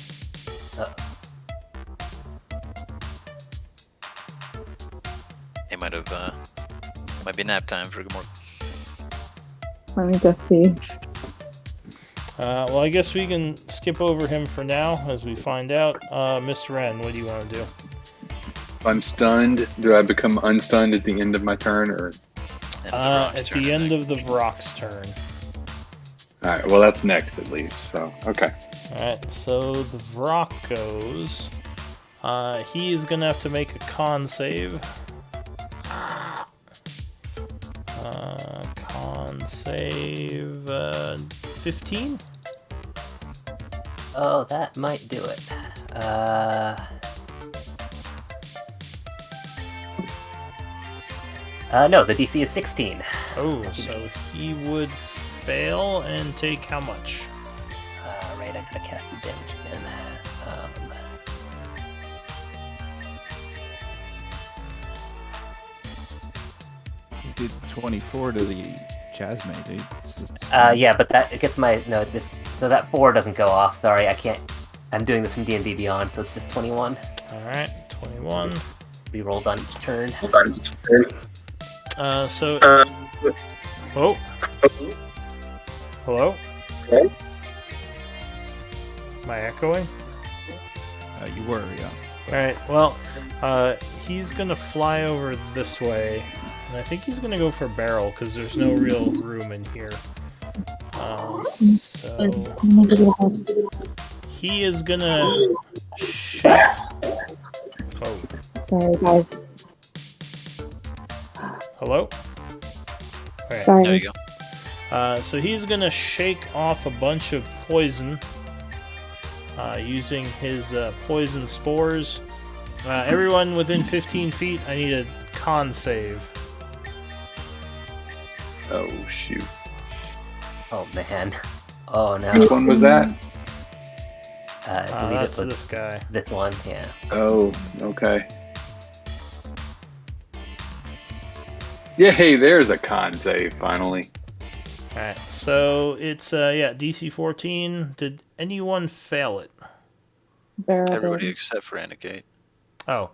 It might have, might be nap time for Gamork. Let me just see. Well, I guess we can skip over him for now as we find out. Miss Wren, what do you want to do? If I'm stunned, do I become unstunned at the end of my turn, or? At the end of the Vrock's turn. All right. Well, that's next at least. So okay. Alright, so the Vrock goes. He is going to have to make a con save. Con save 15? Oh, that might do it. No, the DC is 16. Oh, so he would fail and take how much? Right, I gotta cast the damage again. You did 24 to the Jasmine, dude. Yeah, but that it gets my so that 4 doesn't go off. Sorry, I can't. I'm doing this from D&D Beyond, so it's just 21. All right, 21. Rerolled on each turn. Oh. Hello? Am I echoing? You were, yeah. Alright, well, he's gonna fly over this way, and I think he's gonna go for a barrel, because there's no real room in here. So... He is gonna shake... Oh. Sorry, guys. Hello? Alright. Sorry. There you go. So he's gonna shake off a bunch of poison using his poison spores. Everyone within 15 feet, I need a con save. Oh shoot. Oh man. Oh no. Which one was that? I believe That's it was this guy. this one, yeah. Oh, okay. Yay, there's a con save finally. Alright, so it's DC 14. Did anyone fail it? Everybody except for Anagate. Oh,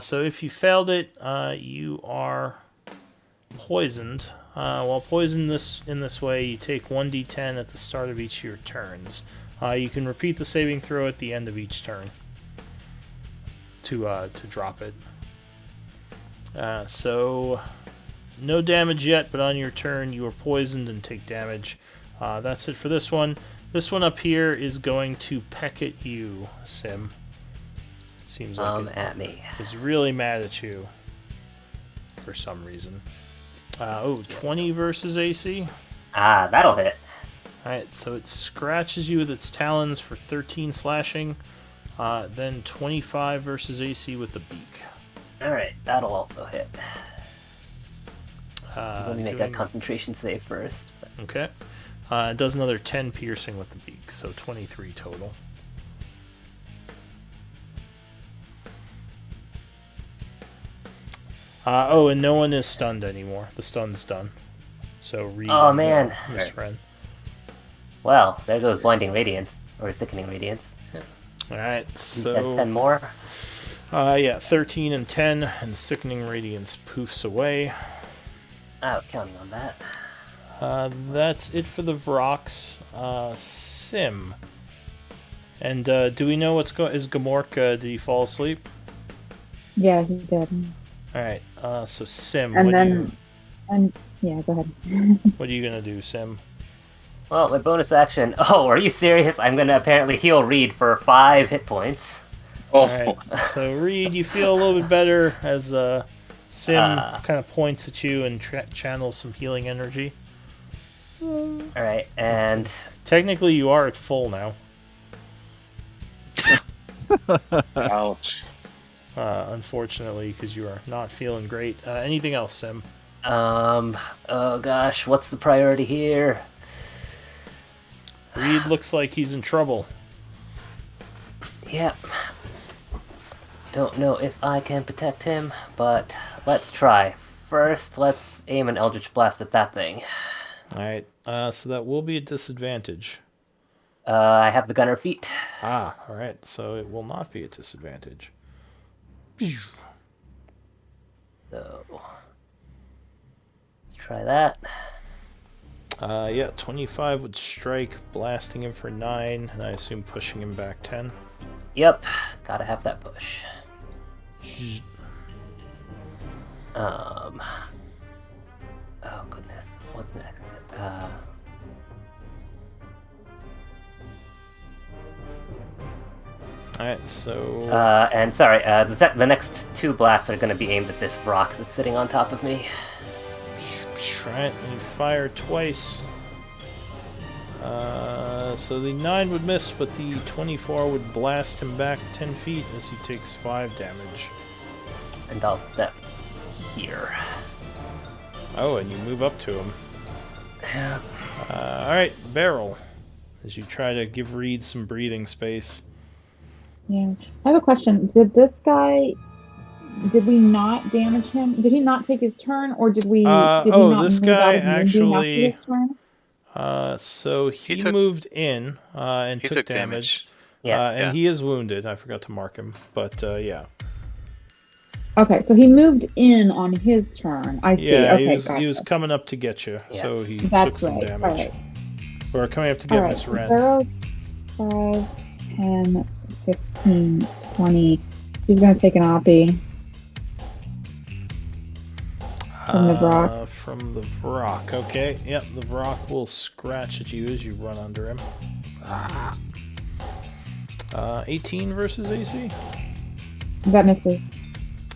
so if you failed it, you are poisoned. While poisoned in this way, you take 1d10 at the start of each of your turns. You can repeat the saving throw at the end of each turn to drop it. So no damage yet, but on your turn you are poisoned and take damage. That's it for this one. This one up here is going to peck at you, Sim. Seems like it at me. is really mad at you for some reason. 20 versus AC. That'll hit. Alright, so it scratches you with its talons for 13 slashing, then 25 versus AC with the beak. Alright, that'll also hit. Let me make a doing- concentration save first. Okay. It does another 10 piercing with the beak, so 23 total. And no one is stunned anymore. The stun's done. So Reed Oh, and, man. Miss Wren. Well, there goes Blinding Radiance, or Sickening Radiance. Alright, You said 10 so... more? 13 and 10, and Sickening Radiance poofs away. I was counting on that. That's it for the Vrox. Sim. And do we know what's is Gamork, did he fall asleep? Yeah, he did. Alright, so Sim, And what, then, yeah, go ahead. what are you gonna do, Sim? Well, my bonus action... Oh, are you serious? I'm gonna apparently heal Reed for 5 hit points. Oh, Alright, so Reed, you feel a little bit better as Sim kind of points at you and channels some healing energy. Alright, and... Technically, you are at full now. ouch. Unfortunately, because you are not feeling great. Anything else, Sim? Oh gosh, what's the priority here? Reed looks like he's in trouble. Yep. Don't know if I can protect him, but let's try. First, let's aim an Eldritch Blast at that thing. Alright, so that will be a disadvantage. I have the gunner feat. Alright, so it will not be a disadvantage. So, let's try that. 25 would strike, blasting him for 9, and I assume pushing him back 10. Yep, gotta have that push. Oh goodness, what's next? Alright, so... and sorry, the next 2 blasts are gonna be aimed at this rock that's sitting on top of me. Alright, and you fire twice. So the 9 would miss, but the 24 would blast him back 10 feet as he takes 5 damage. And I'll step here. Oh, and you move up to him. Yeah. Alright, Barrel. As you try to give Reed some breathing space. Yeah. I have a question. Did this guy... Did we not damage him? Did he not take his turn, or did we? Did he not this move guy out of Moonbeam actually... after his turn? So he moved in and He took damage. Yeah. And he is wounded. I forgot to mark him, but yeah. Okay, so he moved in on his turn. I see. Yeah, Okay, he was gotcha. coming up to get you, Yeah. so he That's took some right. damage. Alright. Or coming up to get Alright. Miss Wren. Barrel's 5, 10, 15, 20. He's gonna take an oppie. From the Vrock. From the Vrock. Okay, yep, the Vrock will scratch at you as you run under him. 18 versus AC. That misses.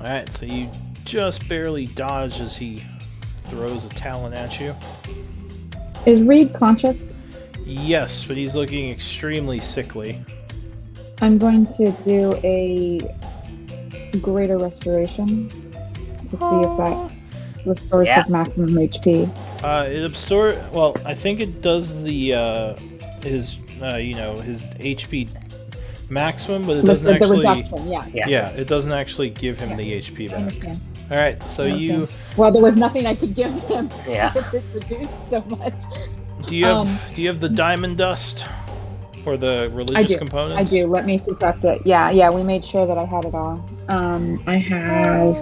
Alright, so you just barely dodge as he throws a talon at you. Is Reed conscious? Yes, but he's looking extremely sickly. I'm going to do a greater restoration to see if that restores Yeah. his maximum HP. Well, I think it does the his HP maximum, but it doesn't The actually. reduction, yeah. Yeah, it doesn't actually give him the HP I back. understand. All right, so you Well, there was nothing I could give him. Yeah. Because it reduced so much. do you have the diamond dust or the I religious do. components? I do. Let me subtract it. Yeah. We made sure that I had it all. I have.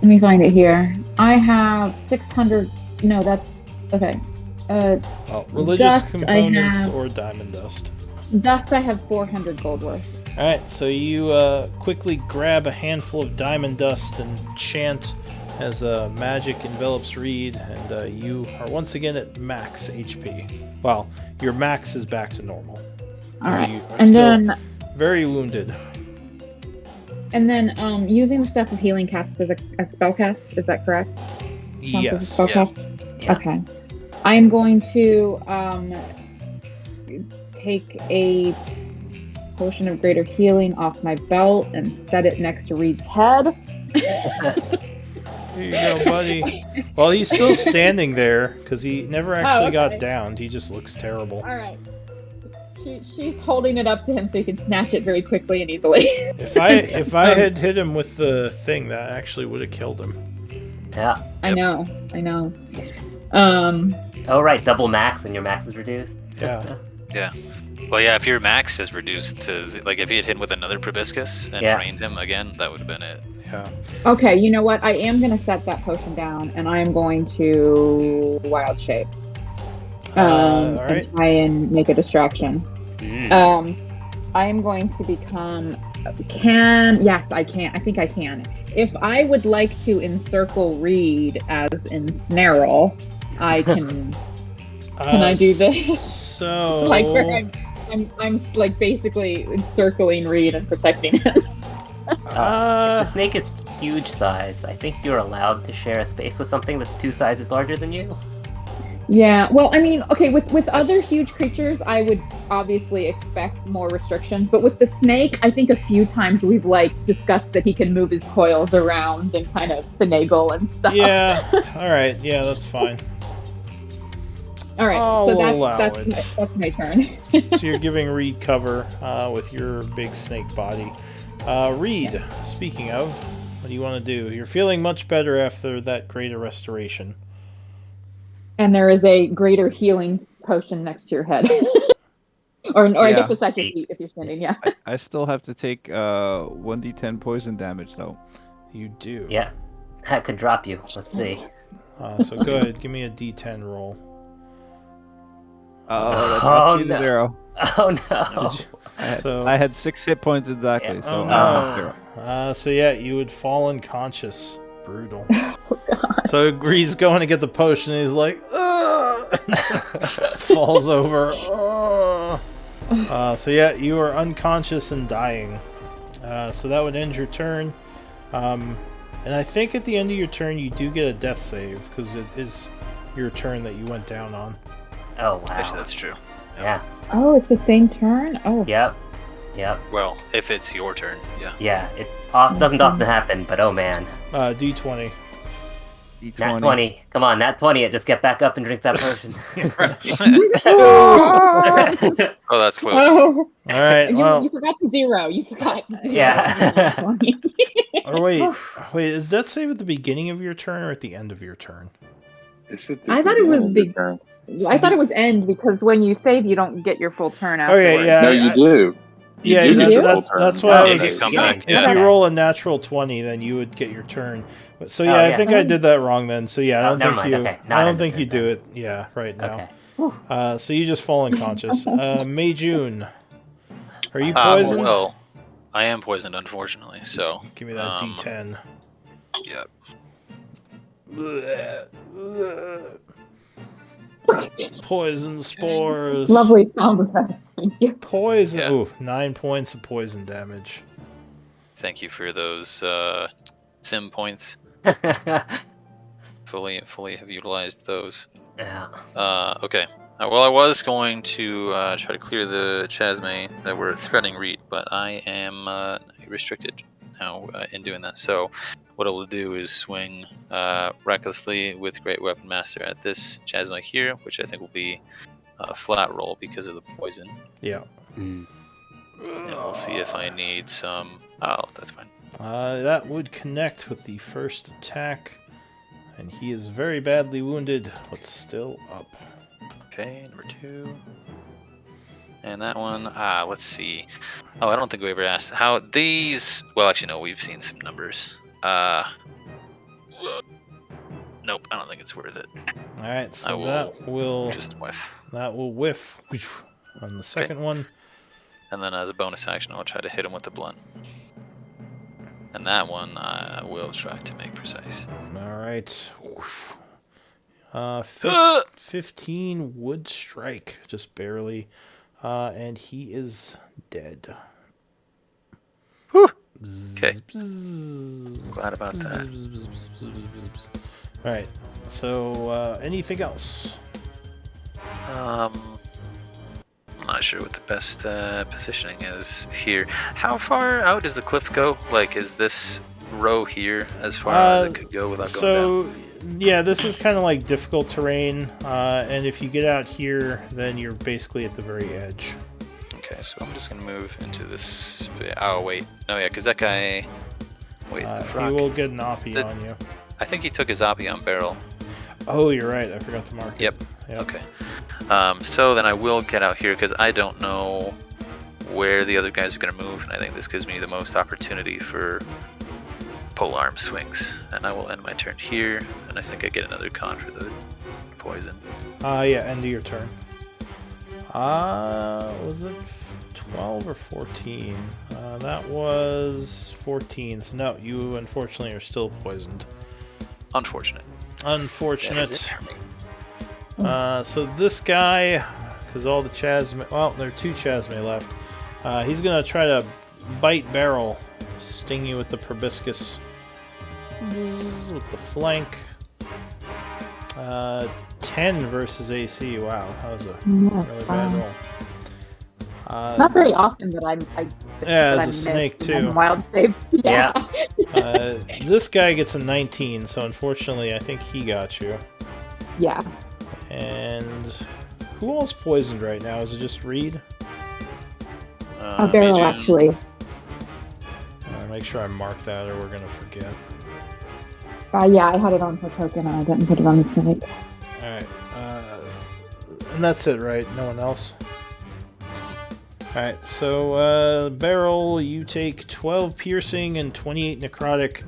Let me find it here. I have 600. No, that's okay. Well, religious dust, I components have- or diamond dust. Dust. I have 400 gold worth. All right, so you quickly grab a handful of diamond dust and chant as magic envelops Reed, and you are once again at max HP. Well, your max is back to normal. All right, You are and still then very wounded. using the Staff of Healing cast as a spell cast. Is that correct? Counts as a Yes. spell Yeah. cast? Yeah. Okay. I am going to take a potion of greater healing off my belt and set it next to Reed's head. Here you go, buddy. Well, he's still standing there because he never actually got okay. downed. He just looks terrible. All right. She's holding it up to him so he can snatch it very quickly and easily. If I had hit him with the thing, that actually would have killed him. Yeah. I know. Oh, right, double max and your max is reduced. Yeah. Yeah. Well, yeah, if your max is reduced to, like, if you had hit him with another proboscis and trained him again, that would have been it. Yeah. Okay, you know what? I am going to set that potion down, and I am going to wild shape. All right. And try and make a distraction. I am going to become... Yes, I can. I think I can. If I would like to encircle Reed as ensnarl, I can... Can I do this? So... like, where I'm like basically encircling Reed and protecting him. If the snake is huge size, I think you're allowed to share a space with something that's 2 sizes larger than you. Yeah, well, I mean, okay, with other huge creatures, I would obviously expect more restrictions, but with the snake, I think a few times we've, like, discussed that he can move his coils around and kind of finagle and stuff. Yeah, alright, yeah, that's fine. Alright, I'll so allow that's my turn. So you're giving Reed cover with your big snake body. Reed, speaking of, what do you want to do? You're feeling much better after that greater restoration. And there is a greater healing potion next to your head. or I guess it's at your feet if you're standing, yeah. I still have to take 1d10 poison damage, though. You do. Yeah, that could drop you. Let's see. So go ahead, give me a d10 roll. That dropped me to no. 0. Oh no. I had 6 hit points exactly, so Oh I'm at 0. no. So yeah, you would fall unconscious. Brutal. So Reed's going to get the potion and he's like, falls over. So yeah, you are unconscious and dying. So that would end your turn. And I think at the end of your turn you do get a death save because it is your turn that you went down on. Oh wow. Actually, that's true. Yeah. Oh, it's the same turn? Oh. Yep. Well, if it's your turn, yeah. Yeah, it doesn't often happen, but oh man. D20. Nat 20. Come on, Nat 20 it. Just get back up and drink that potion. Oh, that's close. Oh. All right. You forgot the 0. You forgot. Yeah. Or wait, is that save at the beginning of your turn or at the end of your turn? I thought it was big. I thought it was end because when you save, you don't get your full turn afterwards. Okay, yeah. No, you do. Yeah, You do get your full that's turn. what I Yeah, was. you come back, If yeah. you roll a natural 20, then you would get your turn. So yeah, I think I did that wrong then. So yeah, I don't never think mind. you. Okay. Not I don't in think the you turn do it. Yeah, right now. Okay. So you just fall unconscious. May June, are you poisoned? Well, I am poisoned, unfortunately. So Give me that D10. Yep. Poison spores. Lovely sound effects. Thank you. Poison. Yeah. Ooh, 9 points of poison damage. Thank you for those sim points. Fully have utilized those. Yeah. Okay. Well, I was going to try to clear the chasme that were threatening Reed, but I am restricted now in doing that. So what I will do is swing recklessly with Great Weapon Master at this chasme here, which I think will be a flat roll because of the poison. Yeah. And we'll see if I need some... Oh, that's fine. That would connect with the first attack, and he is very badly wounded, but still up. Okay, number 2. And that one, let's see. Oh, I don't think we ever asked how these... Well, actually, no, we've seen some numbers. Nope, I don't think it's worth it. Alright, so that will just whiff. That will whiff on the second one. And then as a bonus action, I'll try to hit him with the blunt. And that one I will try to make precise. Alright. 15 would strike, just barely. And he is dead. Okay. Glad about that. Alright, so anything else? I not sure what the best positioning is here. How far out does the cliff go? Like, is this row here as far as it could go without going down? Yeah, this is kind of like difficult terrain, and if you get out here, then you're basically at the very edge. Okay, so I'm just gonna move into this. Oh wait, no, yeah, because that guy. Wait, he will get an Oppie on you. I think he took his Oppie on Barrel. Oh, you're right. I forgot to mark it. Yep. Okay. So then I will get out here because I don't know where the other guys are going to move, and I think this gives me the most opportunity for polearm swings. And I will end my turn here, and I think I get another con for the poison. Yeah, end of your turn. Was it 12 or 14? That was 14. So no, you unfortunately are still poisoned. Unfortunate. So this guy, because all the Chasme, well, there are 2 Chasme left. He's gonna try to bite Barrel, sting you with the proboscis. Bzz, with the flank. 10 versus AC. Wow, that was a really bad roll. Not very often that as a snake too. Wild save. Yeah. This guy gets a 19, so unfortunately, I think he got you. Yeah. And who all's poisoned right now? Is it just Reed? Barrel, actually. Make sure I mark that, or we're gonna forget. Yeah, I had it on her token, and I didn't put it on the snake. All right. And that's it, right? No one else. Alright, so Barrel, you take 12 piercing and 28 necrotic,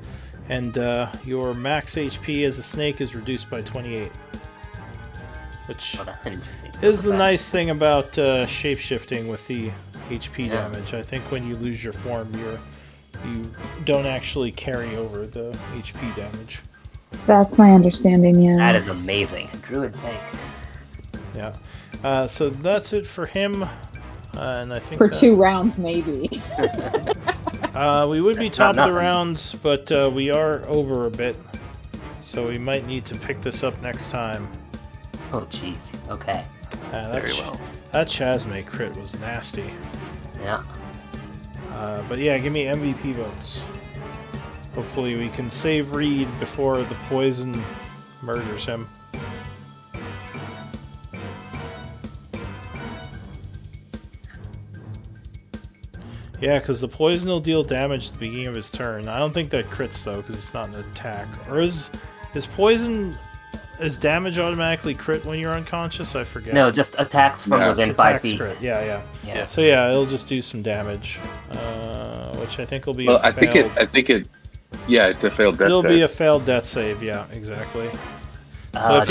and your max HP as a snake is reduced by 28. Which is the nice thing about shapeshifting with the HP damage. I think when you lose your form, you don't actually carry over the HP damage. That's my understanding, yeah. That is amazing. Druid tank. Yeah. So that's it for him. And I think for 2 rounds, maybe. We would be top of the rounds, but we are over a bit, so we might need to pick this up next time. Oh, jeez. Okay. Very well. That Chasme crit was nasty. Yeah. But yeah, give me MVP votes. Hopefully we can save Reed before the poison murders him. Yeah, because the poison will deal damage at the beginning of his turn. I don't think that crits, though, because it's not an attack. Or is poison... Is damage automatically crit when you're unconscious? I forget. No, just attacks from within 5 feet. Crit. Yeah. So yeah, it'll just do some damage, which I think will be I think it... Yeah, it's a failed death save. It'll be a failed death save, yeah, exactly. So if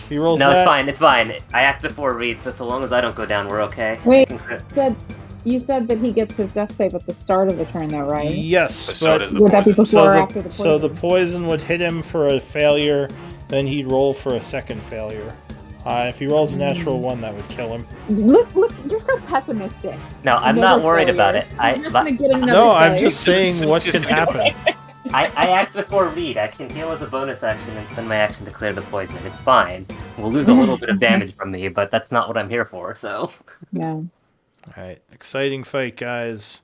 he rolls no, that... it's fine. I act before Reed, so long as I don't go down, we're okay. Wait, you said that he gets his death save at the start of the turn, though, right? Yes, but would that be before or after the poison? So the poison would hit him for a failure, then he'd roll for a second failure. If he rolls a natural 1, that would kill him. Look, you're so pessimistic. No, I'm not worried about it. I'm just saying what could happen. I act before Reed. I can heal as a bonus action and spend my action to clear the poison. It's fine. We'll lose a little bit of damage from me, but that's not what I'm here for, so... Yeah. Alright, exciting fight, guys.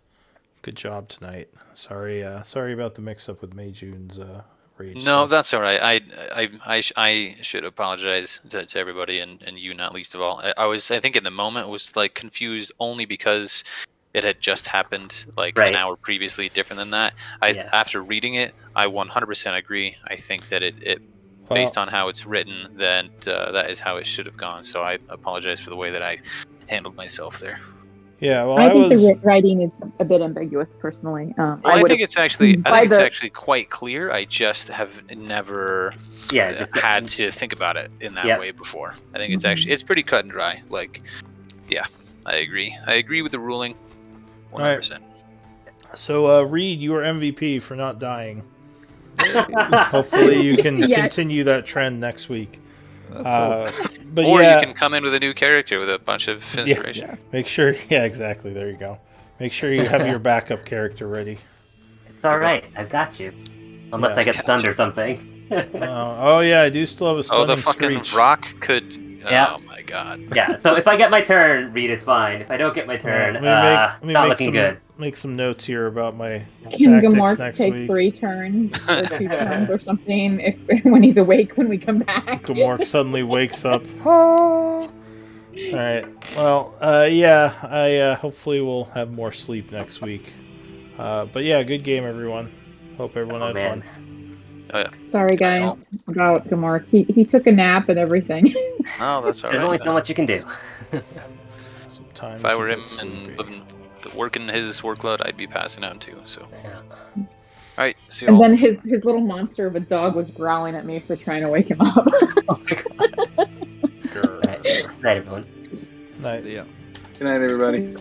Good job tonight. Sorry about the mix-up with Mei Jun's rage. No, stuff. that's all right. I should apologize to everybody, and you not least of all. I think in the moment was like confused only because it had just happened like an hour previously, different than that. After reading it, I 100% agree. I think that it based on how it's written, then that is how it should have gone. So I apologize for the way that I handled myself there. Yeah, well, I think the writing is a bit ambiguous, personally. I think it's actually quite clear. I just have never had to think about it in that way before. I think it's pretty cut and dry. Like, yeah, I agree. I agree with the ruling, 100%. Right. So, Reed, you are MVP for not dying. Hopefully, you can continue that trend next week. But or you can come in with a new character with a bunch of inspiration. Yeah. Make sure, exactly. There you go. Make sure you have your backup character ready. It's all right. I've got you. Unless I get stunned or something. I do still have a stunning the fucking screech. rock could Yeah. Oh my god. Yeah, so if I get my turn, Reed is fine. If I don't get my turn, let me not make looking some good. make some notes here about my Can tactics Gamork next take week. 3 turns or 2 turns or something if when he's awake when we come back? Gamork suddenly wakes up. All right. Well, yeah. I hopefully will have more sleep next week. But yeah, good game, everyone. Hope everyone had fun. Oh yeah. Sorry, Alright. guys, about Gamork. He took a nap and everything. Oh, that's There's alright. only so much you can do. Sometimes If I you were get him sleepy. and working his workload, I'd be passing out too. So, Yeah. alright, see you And all. then his little monster of a dog was growling at me for trying to wake him up. Oh my god. Right. Grr. Night, everyone. Night. See ya. Good night, everybody.